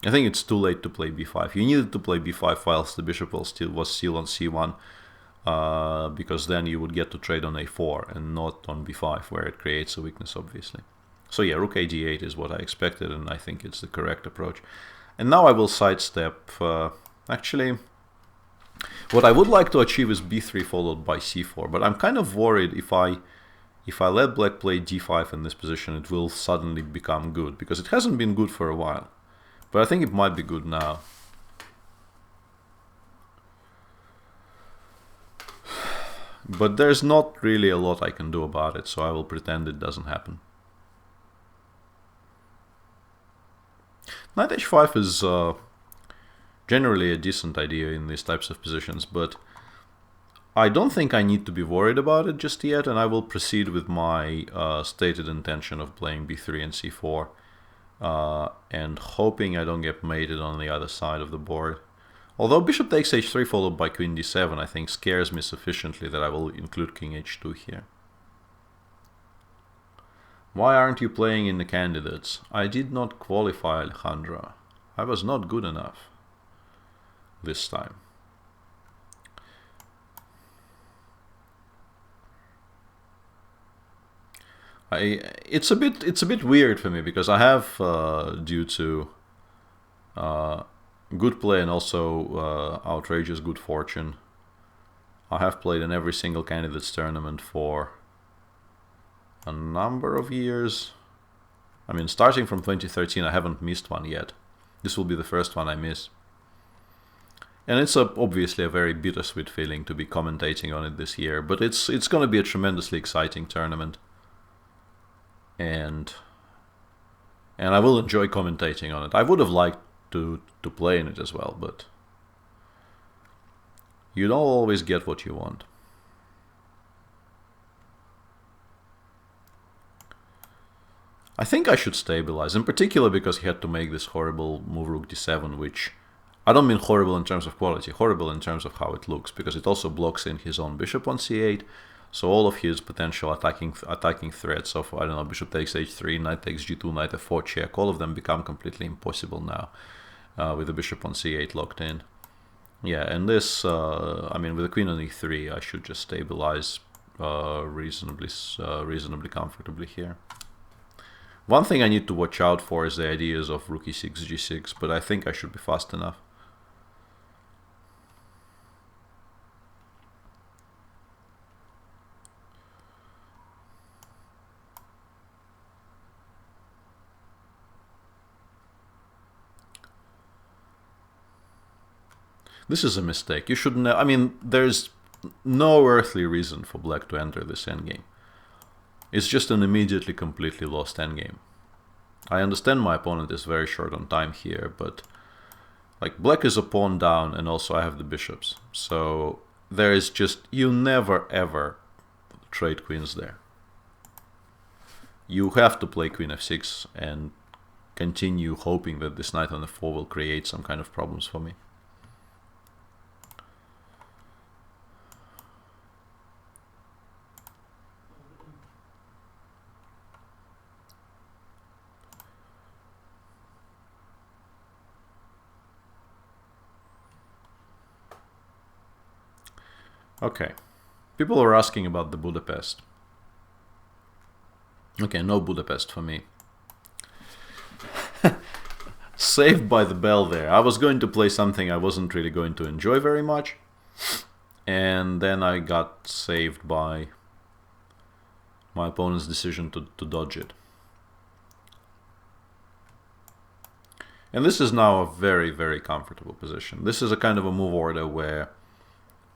I think it's too late to play b5. You needed to play b5 whilst the bishop was still on c1, because then you would get to trade on a4 and not on b5, where it creates a weakness, obviously. So yeah, rook a d8 is what I expected, and I think it's the correct approach. And now I will sidestep... actually, what I would like to achieve is b3 followed by c4, but I'm kind of worried if I let black play d5 in this position, it will suddenly become good, because it hasn't been good for a while. But I think it might be good now. But there's not really a lot I can do about it, so I will pretend it doesn't happen. Knight h5 is generally a decent idea in these types of positions, but I don't think I need to be worried about it just yet, and I will proceed with my stated intention of playing b3 and c4, and hoping I don't get mated on the other side of the board. Although bishop takes h3 followed by queen d7, I think scares me sufficiently that I will include king h2 here. Why aren't you playing in the candidates? I did not qualify, Alejandro. I was not good enough this time. It's a bit weird for me because I have, due to good play and also outrageous good fortune, I have played in every single candidates tournament for a number of years. I mean, starting from 2013, I haven't missed one yet. This will be the first one I miss. And it's obviously a very bittersweet feeling to be commentating on it this year, but it's going to be a tremendously exciting tournament. And I will enjoy commentating on it. I would have liked to play in it as well, but You don't always get what you want. I think I should stabilize, in particular because he had to make this horrible move rook d7, which I don't mean horrible in terms of quality, horrible in terms of how it looks, because it also blocks in his own bishop on c8, so all of his potential attacking threats of, I don't know, bishop takes h3, knight takes g2, knight f4 check, all of them become completely impossible now with the bishop on c8 locked in. Yeah, and this, I mean, with the queen on e3, I should just stabilize reasonably comfortably here. One thing I need to watch out for is the ideas of rook e6, g6, but I think I should be fast enough. This is a mistake. You shouldn't. I mean, there's no earthly reason for black to enter this endgame. It's just an immediately completely lost endgame. I understand my opponent is very short on time here, but like black is a pawn down and also I have the bishops. So there is just, you never ever trade queens there. You have to play queen f6 and continue hoping that this knight on f4 will create some kind of problems for me. Okay, people are asking about the Budapest. Okay, no Budapest for me. Saved by the bell there. I was going to play something I wasn't really going to enjoy very much, and then I got saved by my opponent's decision to dodge it. And this is now a very, very comfortable position. This is a kind of a move order where,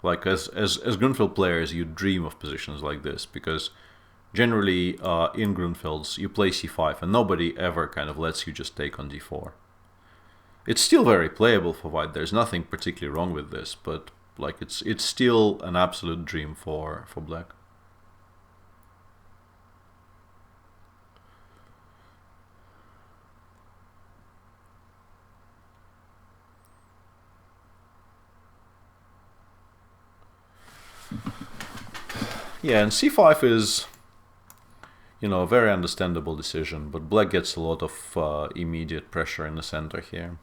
like, as Grunfeld players, you dream of positions like this, because generally in Grunfelds you play c5 and nobody ever kind of lets you just take on d4. It's still very playable for white, there's nothing particularly wrong with this, but like it's still an absolute dream for black. Yeah, and c5 is, you know, a very understandable decision, but black gets a lot of immediate pressure in the center here.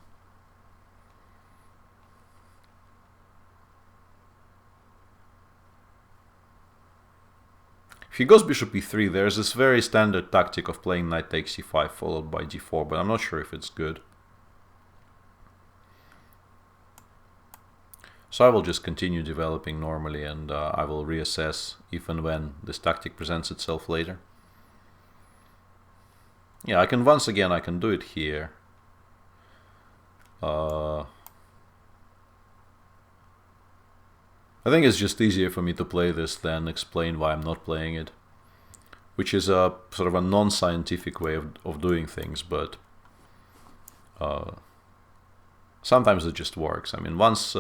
If he goes bishop e3, there's this very standard tactic of playing knight takes c5 followed by g4, but I'm not sure if it's good. So I will just continue developing normally, and I will reassess if and when this tactic presents itself later. Yeah, I can once again, I can do it here. I think it's just easier for me to play this than explain why I'm not playing it, which is a sort of a non-scientific way of doing things, but sometimes it just works. I mean, once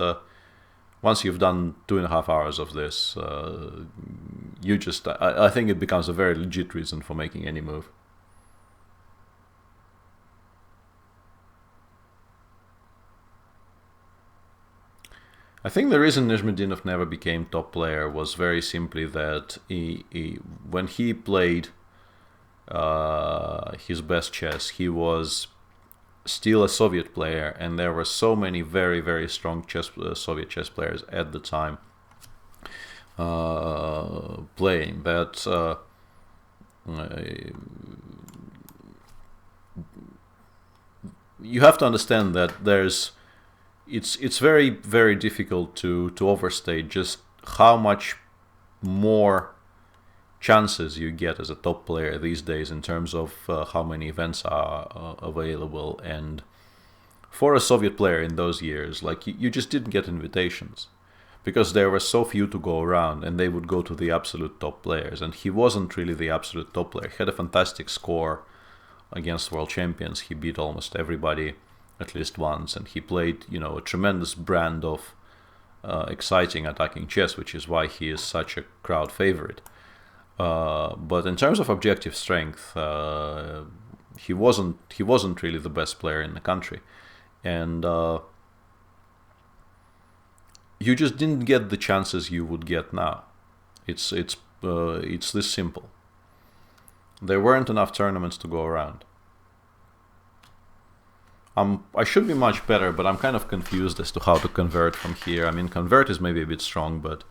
you've done 2.5 hours of this, you just, I think it becomes a very legit reason for making any move. I think the reason Nizhmedinov never became top player was very simply that when he played his best chess, he was still a Soviet player, and there were so many very, very strong Soviet chess players at the time playing that you have to understand that it's very, very difficult to overstate just how much more chances you get as a top player these days in terms of how many events are available. And for a Soviet player in those years, like you just didn't get invitations because there were so few to go around, and they would go to the absolute top players, and he wasn't really the absolute top player. He had a fantastic score against world champions. He beat almost everybody at least once, and he played, you know, a tremendous brand of exciting attacking chess, which is why he is such a crowd favorite. But in terms of objective strength, he wasn't really the best player in the country, and you just didn't get the chances you would get now. It's this simple. There weren't enough tournaments to go around. I should be much better, but I'm kind of confused as to how to convert from here. I mean, convert is maybe a bit strong, but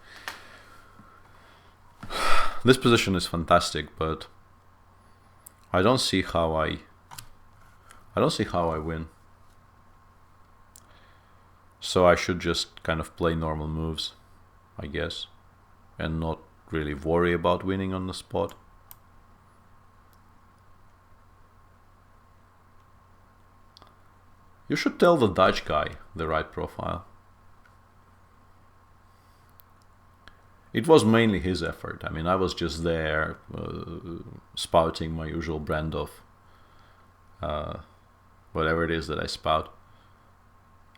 this position is fantastic, but I don't see how I win. So I should just kind of play normal moves, I guess, and not really worry about winning on the spot. You should tell the Dutch guy the right profile. It was mainly his effort. I mean, I was just there spouting my usual brand of whatever it is that I spout.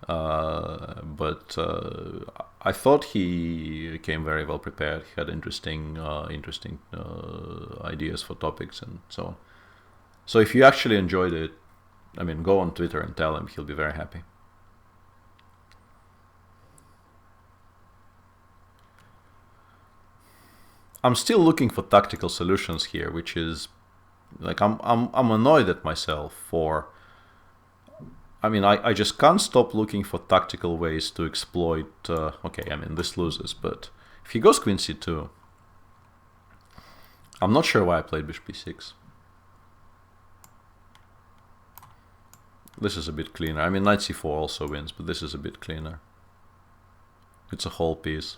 But I thought he came very well prepared. He had interesting ideas for topics and so on. So if you actually enjoyed it, I mean, go on Twitter and tell him. He'll be very happy. I'm still looking for tactical solutions here, which is like I'm annoyed at myself for. I mean, I just can't stop looking for tactical ways to exploit. Okay, I mean, this loses, but if he goes queen c2, I'm not sure why I played bishop b6. This is a bit cleaner. I mean, knight c4 also wins, but this is a bit cleaner. It's a whole piece.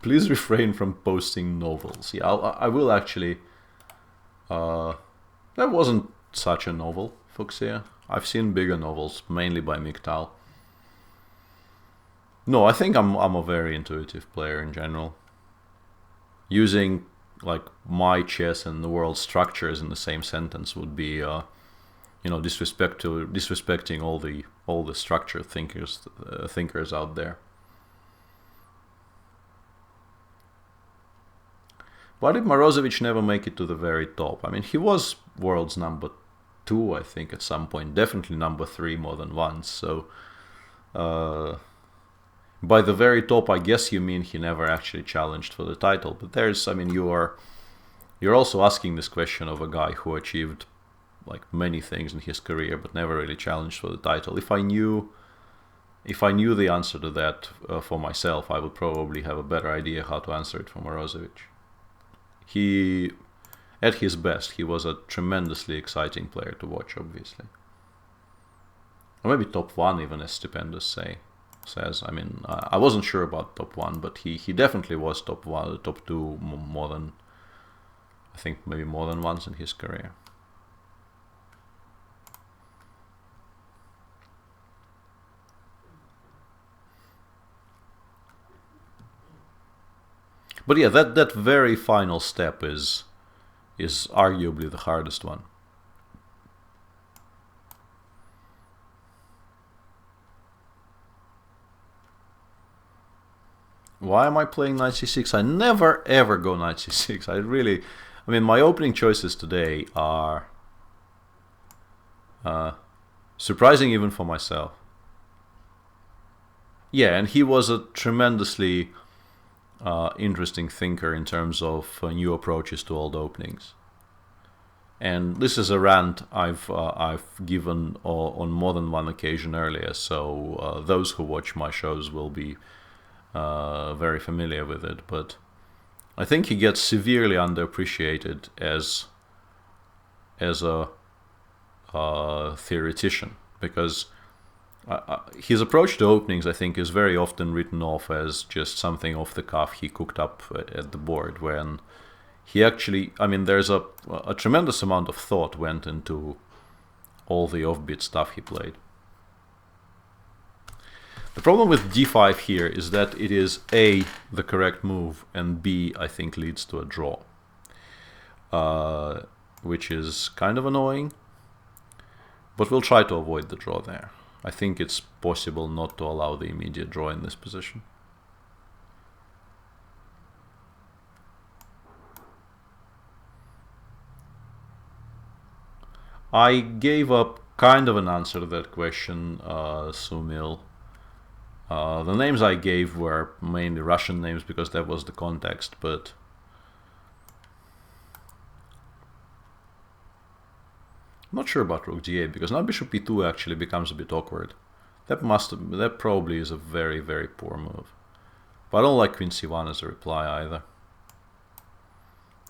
Please refrain from posting novels. Yeah, I will actually. That wasn't such a novel, Fuchsia. I've seen bigger novels, mainly by Miktal. No, I think I'm a very intuitive player in general. Using like my chess and the world structures in the same sentence would be, disrespecting all the structure thinkers out there. Why did Morozevich never make it to the very top? I mean, he was world's number 2, I think, at some point. Definitely number 3 more than once. So, by the very top, I guess you mean he never actually challenged for the title. But there's, I mean, you're also asking this question of a guy who achieved like many things in his career, but never really challenged for the title. If I knew the answer to that for myself, I would probably have a better idea how to answer it for Morozevich. He, at his best, he was a tremendously exciting player to watch, obviously. Or maybe top 1, even as Stupendous says. I mean, I wasn't sure about top 1, but he definitely was top 1, top 2 more than, I think maybe more than once in his career. But yeah, that very final step is arguably the hardest one. Why am I playing knight c6? I never ever go knight c6. I mean, my opening choices today are surprising even for myself. Yeah, and he was a tremendously interesting thinker in terms of new approaches to old openings. And this is a rant I've given on more than one occasion earlier, so those who watch my shows will be very familiar with it. But I think he gets severely underappreciated as a theoretician, because his approach to openings, I think, is very often written off as just something off the cuff he cooked up at the board, when he actually, I mean, there's a tremendous amount of thought went into all the offbeat stuff he played. The problem with d5 here is that it is A, the correct move, and B, I think, leads to a draw, which is kind of annoying. But we'll try to avoid the draw there. I think it's possible not to allow the immediate draw in this position. I gave up kind of an answer to that question, Sumil. The names I gave were mainly Russian names because that was the context, but I'm not sure about rook g8 because now bishop e2 actually becomes a bit awkward. That probably is a very, very poor move. But I don't like queen c1 as a reply either.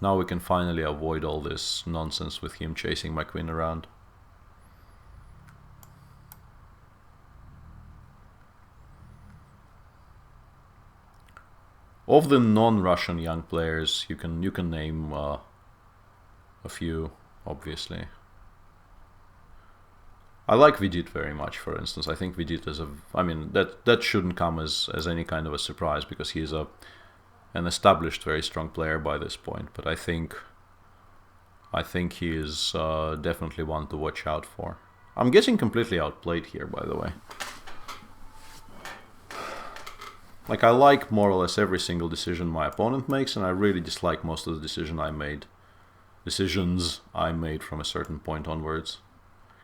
Now we can finally avoid all this nonsense with him chasing my queen around. Of the non-Russian young players, you can name a few, obviously. I like Vidit very much, for instance. I think Vidit is that shouldn't come as any kind of a surprise because he's an established, very strong player by this point. But I think he is definitely one to watch out for. I'm getting completely outplayed here, by the way. Like, I like more or less every single decision my opponent makes, and I really dislike most of the decisions I made from a certain point onwards.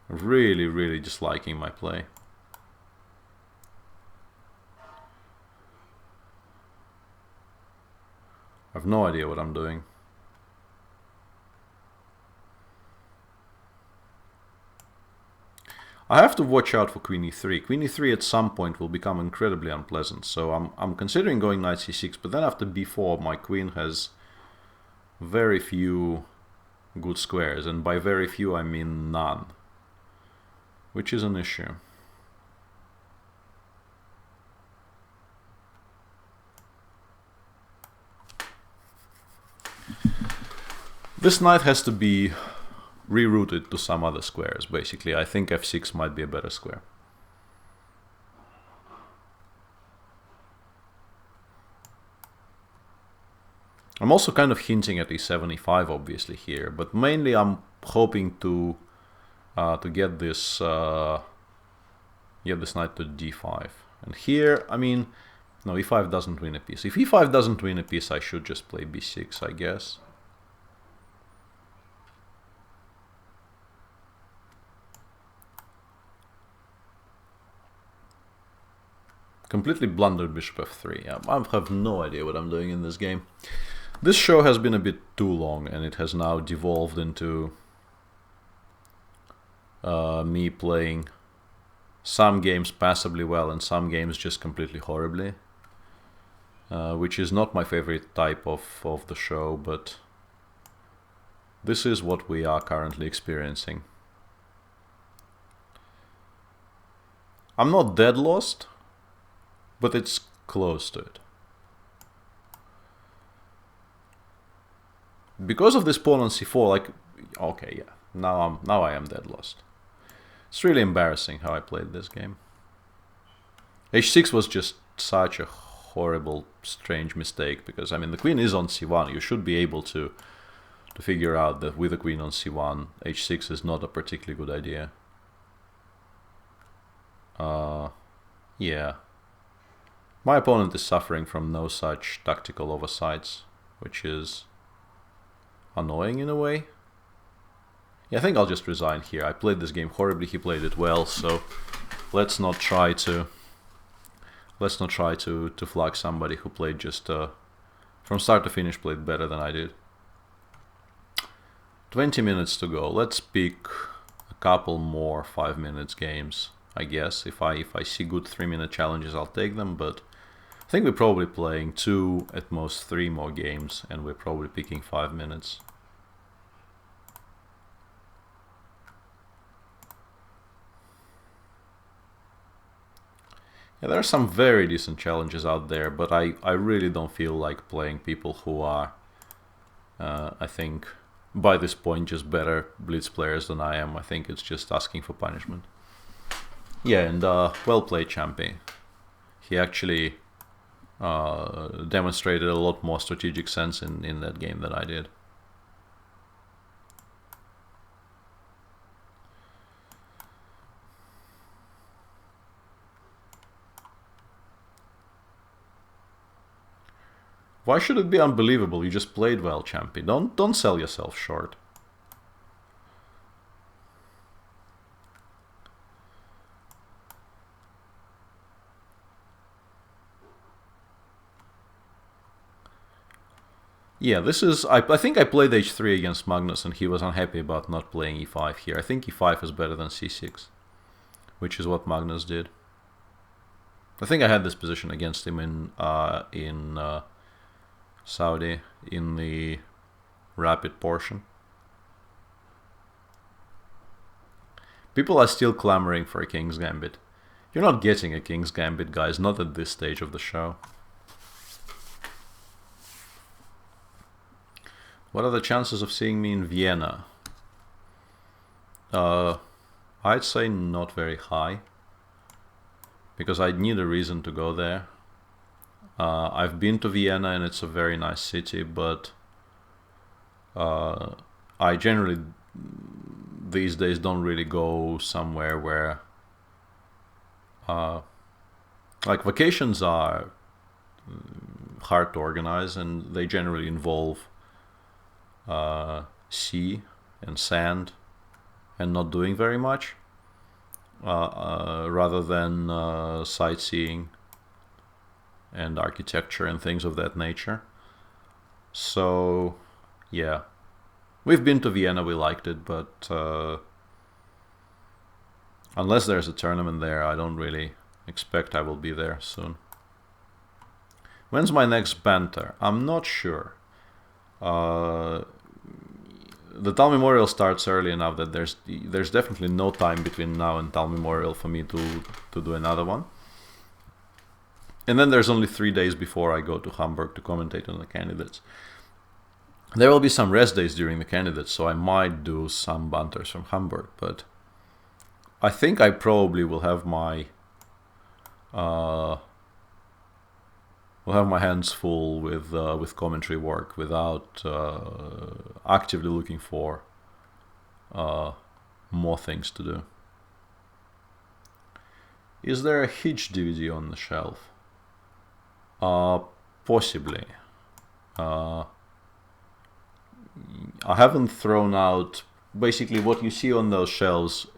Really, really disliking my play. I have no idea what I'm doing. I have to watch out for queen e3. Queen e3 at some point will become incredibly unpleasant, so I'm considering going knight c6, but then after b4 my queen has very few good squares, and by very few I mean none, which is an issue. This knight has to be rerouted to some other squares, basically. I think f6 might be a better square. I'm also kind of hinting at e7, e5 obviously here, but mainly I'm hoping to get this knight to d5. And here, I mean, no, e5 doesn't win a piece. If e5 doesn't win a piece, I should just play b6, I guess. Completely blundered bishop f3. Yeah, I have no idea what I'm doing in this game. This show has been a bit too long, and it has now devolved into me playing some games passably well and some games just completely horribly, which is not my favorite type of the show, but this is what we are currently experiencing. I'm not dead lost, but it's close to it. Because of this pawn on c4, like, okay, yeah, now I am dead lost. It's really embarrassing how I played this game. h6 was just such a horrible, strange mistake, because, I mean, the queen is on c1. You should be able to figure out that with the queen on c1, h6 is not a particularly good idea. Yeah. My opponent is suffering from no such tactical oversights, which is annoying in a way. Yeah, I think I'll just resign here. I played this game horribly, he played it well, so let's not try to flag somebody who played just from start to finish played better than I did. 20 minutes to go. Let's pick a couple more 5 minutes games, I guess. If I see good 3-minute challenges, I'll take them, but I think we're probably playing 2, at most 3 more games, and we're probably picking 5 minutes. Yeah, there are some very decent challenges out there, but I really don't feel like playing people who are, I think, by this point, just better Blitz players than I am. I think it's just asking for punishment. Yeah, and well played, Champy. He actually demonstrated a lot more strategic sense in that game than I did. Why should it be unbelievable? You just played well, Champy. Don't sell yourself short. Yeah, this is... I think I played h3 against Magnus and he was unhappy about not playing e5 here. I think e5 is better than c6, which is what Magnus did. I think I had this position against him in Saudi, in the rapid portion. People are still clamoring for a King's Gambit. You're not getting a King's Gambit, guys, not at this stage of the show. What are the chances of seeing me in Vienna? I'd say not very high, because I'd need a reason to go there. I've been to Vienna and it's a very nice city, but I generally these days don't really go somewhere where like vacations are hard to organize and they generally involve sea and sand and not doing very much, rather than sightseeing and architecture and things of that nature. So yeah, we've been to Vienna, we liked it, but unless there's a tournament there, I don't really expect I will be there soon. When's my next banter? I'm not sure. The Tal Memorial starts early enough that there's definitely no time between now and Tal Memorial for me to do another one. And then there's only 3 days before I go to Hamburg to commentate on the candidates. There will be some rest days during the candidates, so I might do some banters from Hamburg, but I think I probably will have my hands full with commentary work without actively looking for more things to do. Is there a Hitch DVD on the shelf? Possibly. I haven't thrown out... Basically, what you see on those shelves,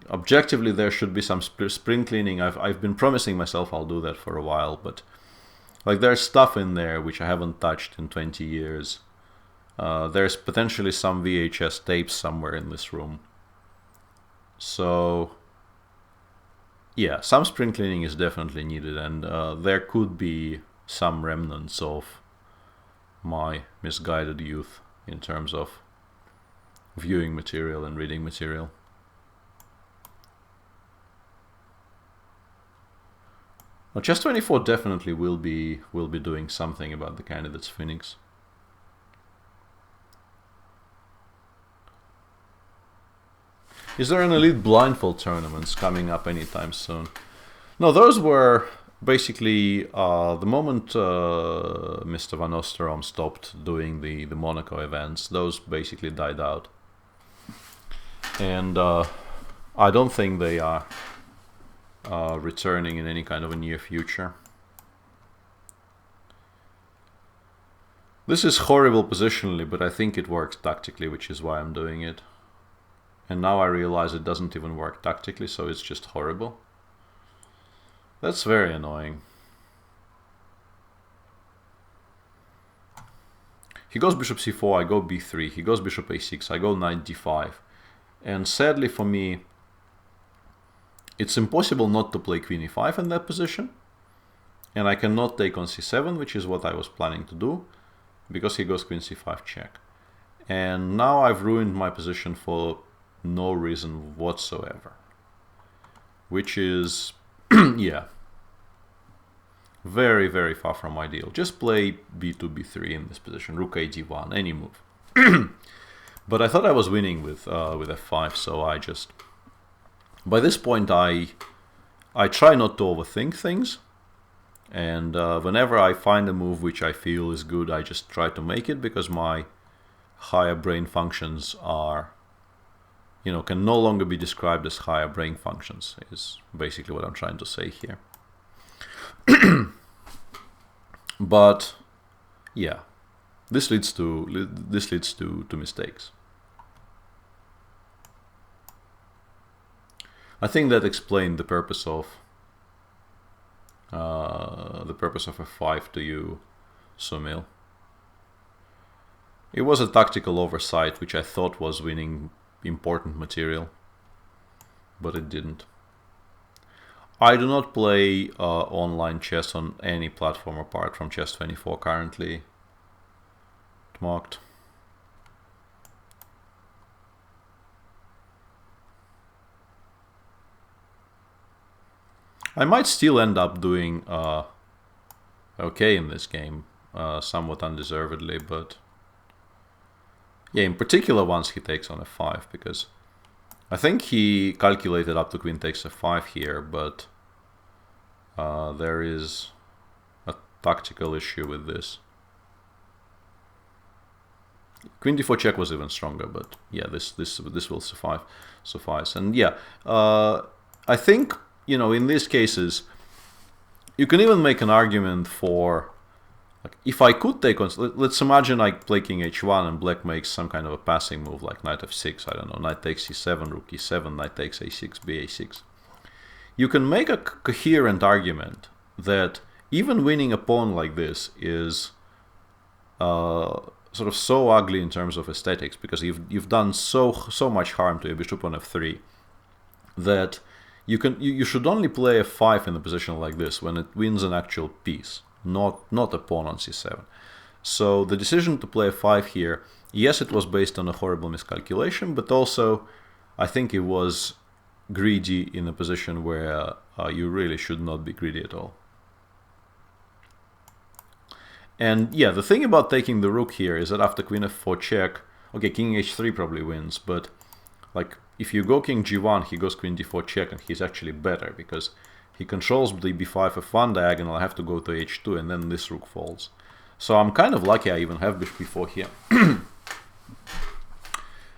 objectively, there should be some spring cleaning. I've been promising myself I'll do that for a while, but like there's stuff in there which I haven't touched in 20 years. There's potentially some VHS tapes somewhere in this room. So yeah, some spring cleaning is definitely needed, and there could be some remnants of my misguided youth in terms of viewing material and reading material. Now, Chess24 definitely will be doing something about the candidates Phoenix. Is there an elite blindfold tournaments coming up anytime soon? No, those were basically the moment Mr. Van Osterom stopped doing the Monaco events, those basically died out. And I don't think they are returning in any kind of a near future. This is horrible positionally, but I think it works tactically, which is why I'm doing it. And now I realize it doesn't even work tactically, so it's just horrible. That's very annoying. He goes bishop c4, I go b3. He goes bishop a6, I go knight d5. And sadly for me, it's impossible not to play queen e5 in that position. And I cannot take on c7, which is what I was planning to do, because he goes queen c5 check. And now I've ruined my position for no reason whatsoever. Which is, yeah, very, very far from ideal. Just play b2, b3 in this position, rook a d1, any move. But I thought I was winning with f5, so I just... By this point, I try not to overthink things. And whenever I find a move which I feel is good, I just try to make it, because my higher brain functions are, you know, can no longer be described as higher brain functions, is basically what I'm trying to say here. But yeah, this leads to mistakes. I think that explained the purpose of f5 to you, Sumil. It was a tactical oversight which I thought was winning important material, but it didn't. I do not play online chess on any platform apart from Chess24 currently. Marked. I might still end up doing okay in this game, somewhat undeservedly, but yeah, in particular once he takes on f5, because I think he calculated up to queen takes f5 here, but there is a tactical issue with this. Queen d4 check was even stronger, but yeah, this will suffice. And yeah, I think, you know, in these cases, you can even make an argument for, like, if I could take on, let's imagine I play king h1 and black makes some kind of a passing move like knight f6, I don't know, knight takes e7, rook e7, knight takes a6, ba6. You can make a coherent argument that even winning a pawn like this is sort of so ugly in terms of aesthetics, because you've done so much harm to your bishop on f3, that you should only play f5 in a position like this when it wins an actual piece, not a pawn on c7. So the decision to play f5 here, yes, it was based on a horrible miscalculation, but also I think it was greedy in a position where you really should not be greedy at all. And yeah, the thing about taking the rook here is that after queen f4 check, okay, king h3 probably wins, but like if you go king g1, he goes queen d4 check, and he's actually better because he controls the b5 f1 diagonal. I have to go to h2, and then this rook falls. So I'm kind of lucky I even have bishop b4 here.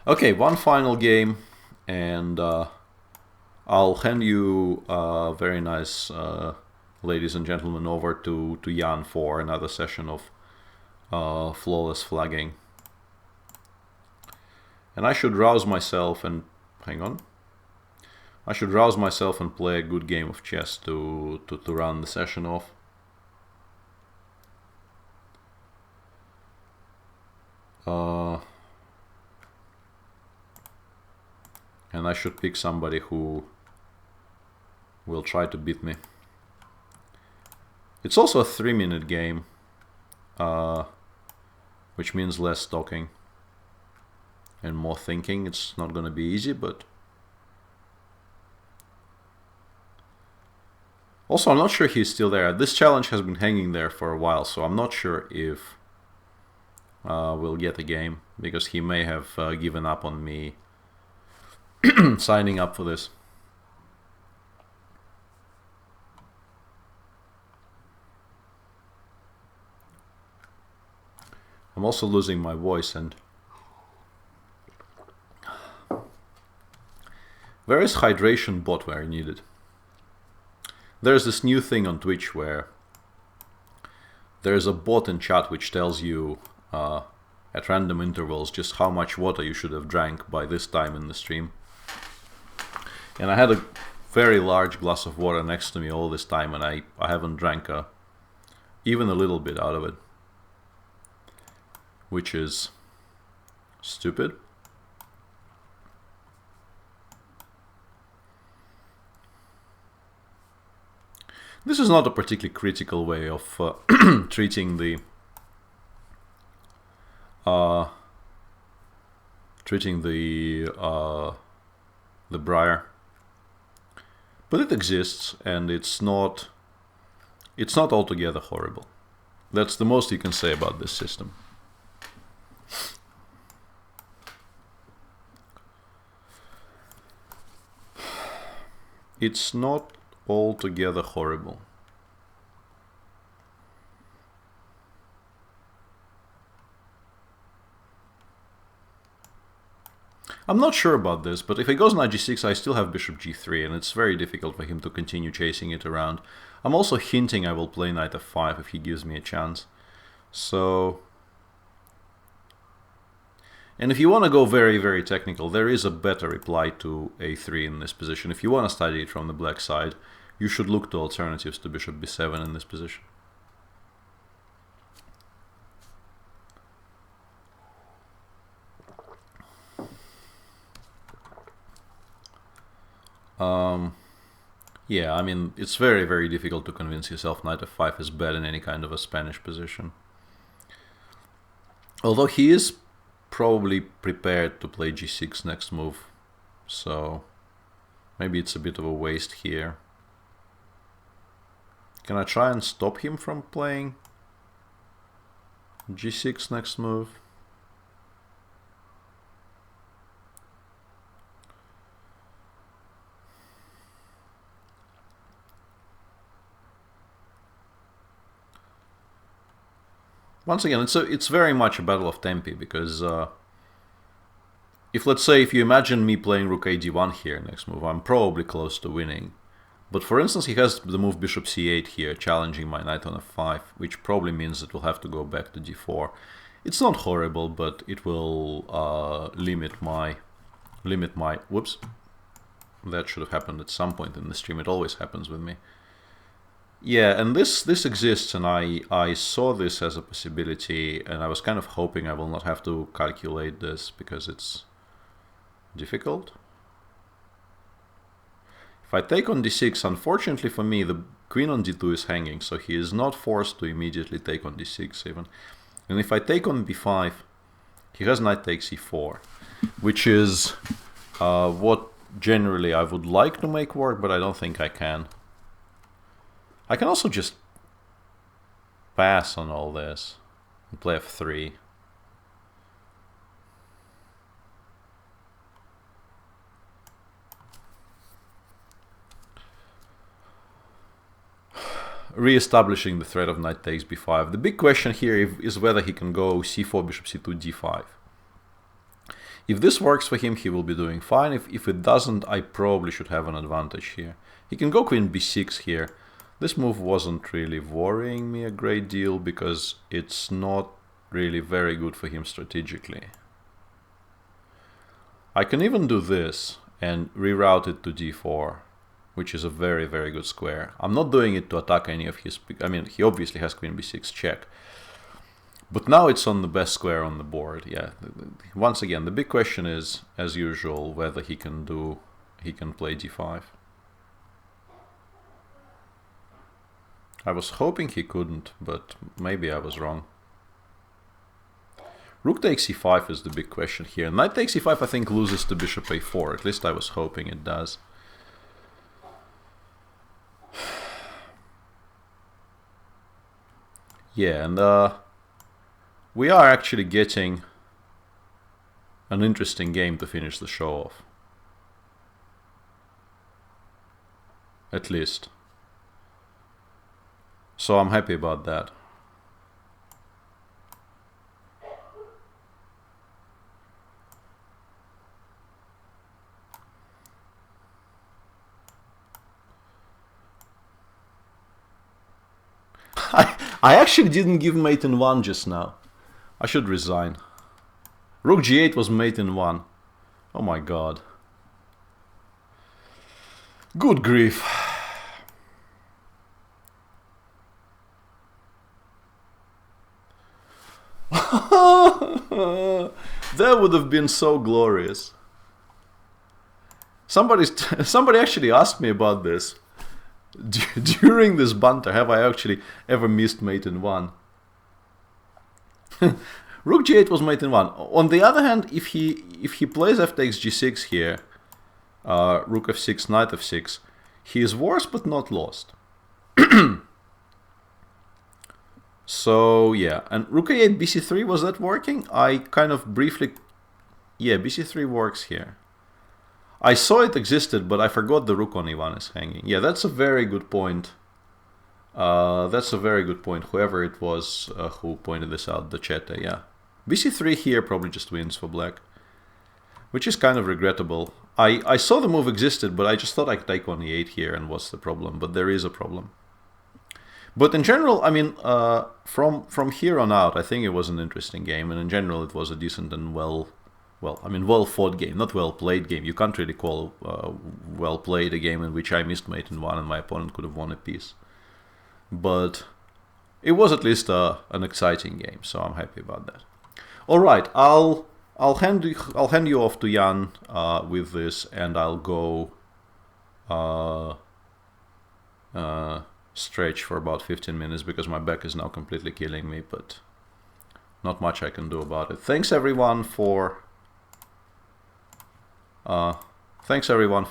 Okay, one final game, and I'll hand you very nice ladies and gentlemen, over to Jan for another session of flawless flagging. And I should rouse myself and hang on. I should rouse myself and play a good game of chess to run the session off. And I should pick somebody who will try to beat me. It's also a 3-minute game, which means less talking and more thinking. It's not going to be easy, but also I'm not sure he's still there. This challenge has been hanging there for a while, so I'm not sure if we'll get a game, because he may have given up on me signing up for this. I'm also losing my voice, and where is hydration bot where I need it? There's this new thing on Twitch where there's a bot in chat which tells you at random intervals just how much water you should have drank by this time in the stream. And I had a very large glass of water next to me all this time, and I haven't drank even a little bit out of it, which is stupid. This is not a particularly critical way of treating the briar, but it exists, and it's not altogether horrible. That's the most you can say about this system. It's not altogether horrible. I'm not sure about this, but if he goes knight g6, I still have bishop g3, and it's very difficult for him to continue chasing it around. I'm also hinting I will play knight f5 if he gives me a chance. So... And if you want to go very, very technical, there is a better reply to a3 in this position. If you want to study it from the black side, you should look to alternatives to bishop b7 in this position. Yeah, I mean, it's very, very difficult to convince yourself knight f5 is bad in any kind of a Spanish position. Although he is probably prepared to play g6 next move, so maybe it's a bit of a waste here. Can I try and stop him from playing g6 next move? Once again, it's very much a battle of tempi, because if, let's say, if you imagine me playing rook a d1 here next move, I'm probably close to winning. But for instance, he has the move bishop c8 here, challenging my knight on f5, which probably means that we'll have to go back to d4. It's not horrible, but it will limit my... Whoops. That should have happened at some point in the stream. It always happens with me. Yeah, and this exists, and I saw this as a possibility, and I was kind of hoping I will not have to calculate this, because it's difficult. If I take on d6, unfortunately for me, the queen on d2 is hanging, so he is not forced to immediately take on d6 even. And if I take on b5, he has knight takes e4, which is what generally I would like to make work, but I don't think I can. I can also just pass on all this and play f3. Re-establishing the threat of knight takes b5. The big question here is whether he can go c4, bishop c2, d5. If this works for him, he will be doing fine. If it doesn't, I probably should have an advantage here. He can go queen b6 here. This move wasn't really worrying me a great deal, because it's not really very good for him strategically. I can even do this and reroute it to d4, which is a very, very good square. I'm not doing it to attack any of his... I mean, he obviously has queen b6 check. But now it's on the best square on the board, yeah. Once again, the big question is, as usual, whether he can play d5. I was hoping he couldn't, but maybe I was wrong. Rook takes e5 is the big question here. Knight takes e5 I think loses to bishop a4, at least I was hoping it does. Yeah, and we are actually getting an interesting game to finish the show off. At least. So I'm happy about that. I actually didn't give mate in 1 just now. I should resign. Rook g8 was mate in 1. Oh my god. Good grief. That would have been so glorious. Somebody actually asked me about this. During this banter, have I actually ever missed mate in 1? Rook g8 was mate in 1. On the other hand, if he plays f takes g6 here, rook f6, knight f6, he is worse but not lost. So yeah, and rook a8, bc3, was that working? I kind of briefly... Yeah, bc3 works here. I saw it existed, but I forgot the rook on e1 is hanging. Yeah, that's a very good point. That's a very good point. Whoever it was who pointed this out, the chat, yeah. bc3 here probably just wins for black. which is kind of regrettable. I saw the move existed, but I just thought I could take on e8 here, and what's the problem? But there is a problem. But in general, I mean, from here on out, I think it was an interesting game, and in general, it was a decent and well fought game, not well played game. You can't really call well played a game in which I missed mate in one and my opponent could have won a piece. But it was at least an exciting game, so I'm happy about that. All right, I'll hand you off to Jan with this, and I'll go stretch for about 15 minutes because my back is now completely killing me, but not much I can do about it. Thanks everyone for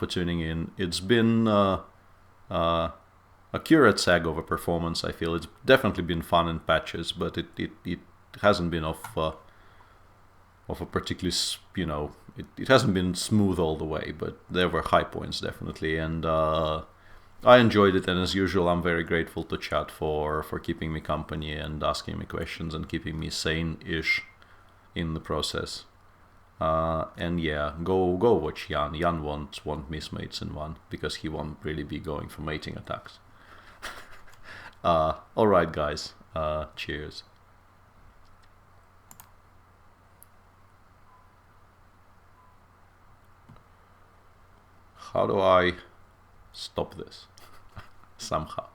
tuning in. It's been a accurate sag of a performance. I feel it's definitely been fun in patches, but it hasn't been of a particularly, you know, it hasn't been smooth all the way, but there were high points definitely, and I enjoyed it, and as usual, I'm very grateful to chat for keeping me company and asking me questions and keeping me sane-ish in the process. And yeah, go watch Jan. Jan won't miss mates in one because he won't really be going for mating attacks. Alright guys, cheers. How do I stop this? Somehow.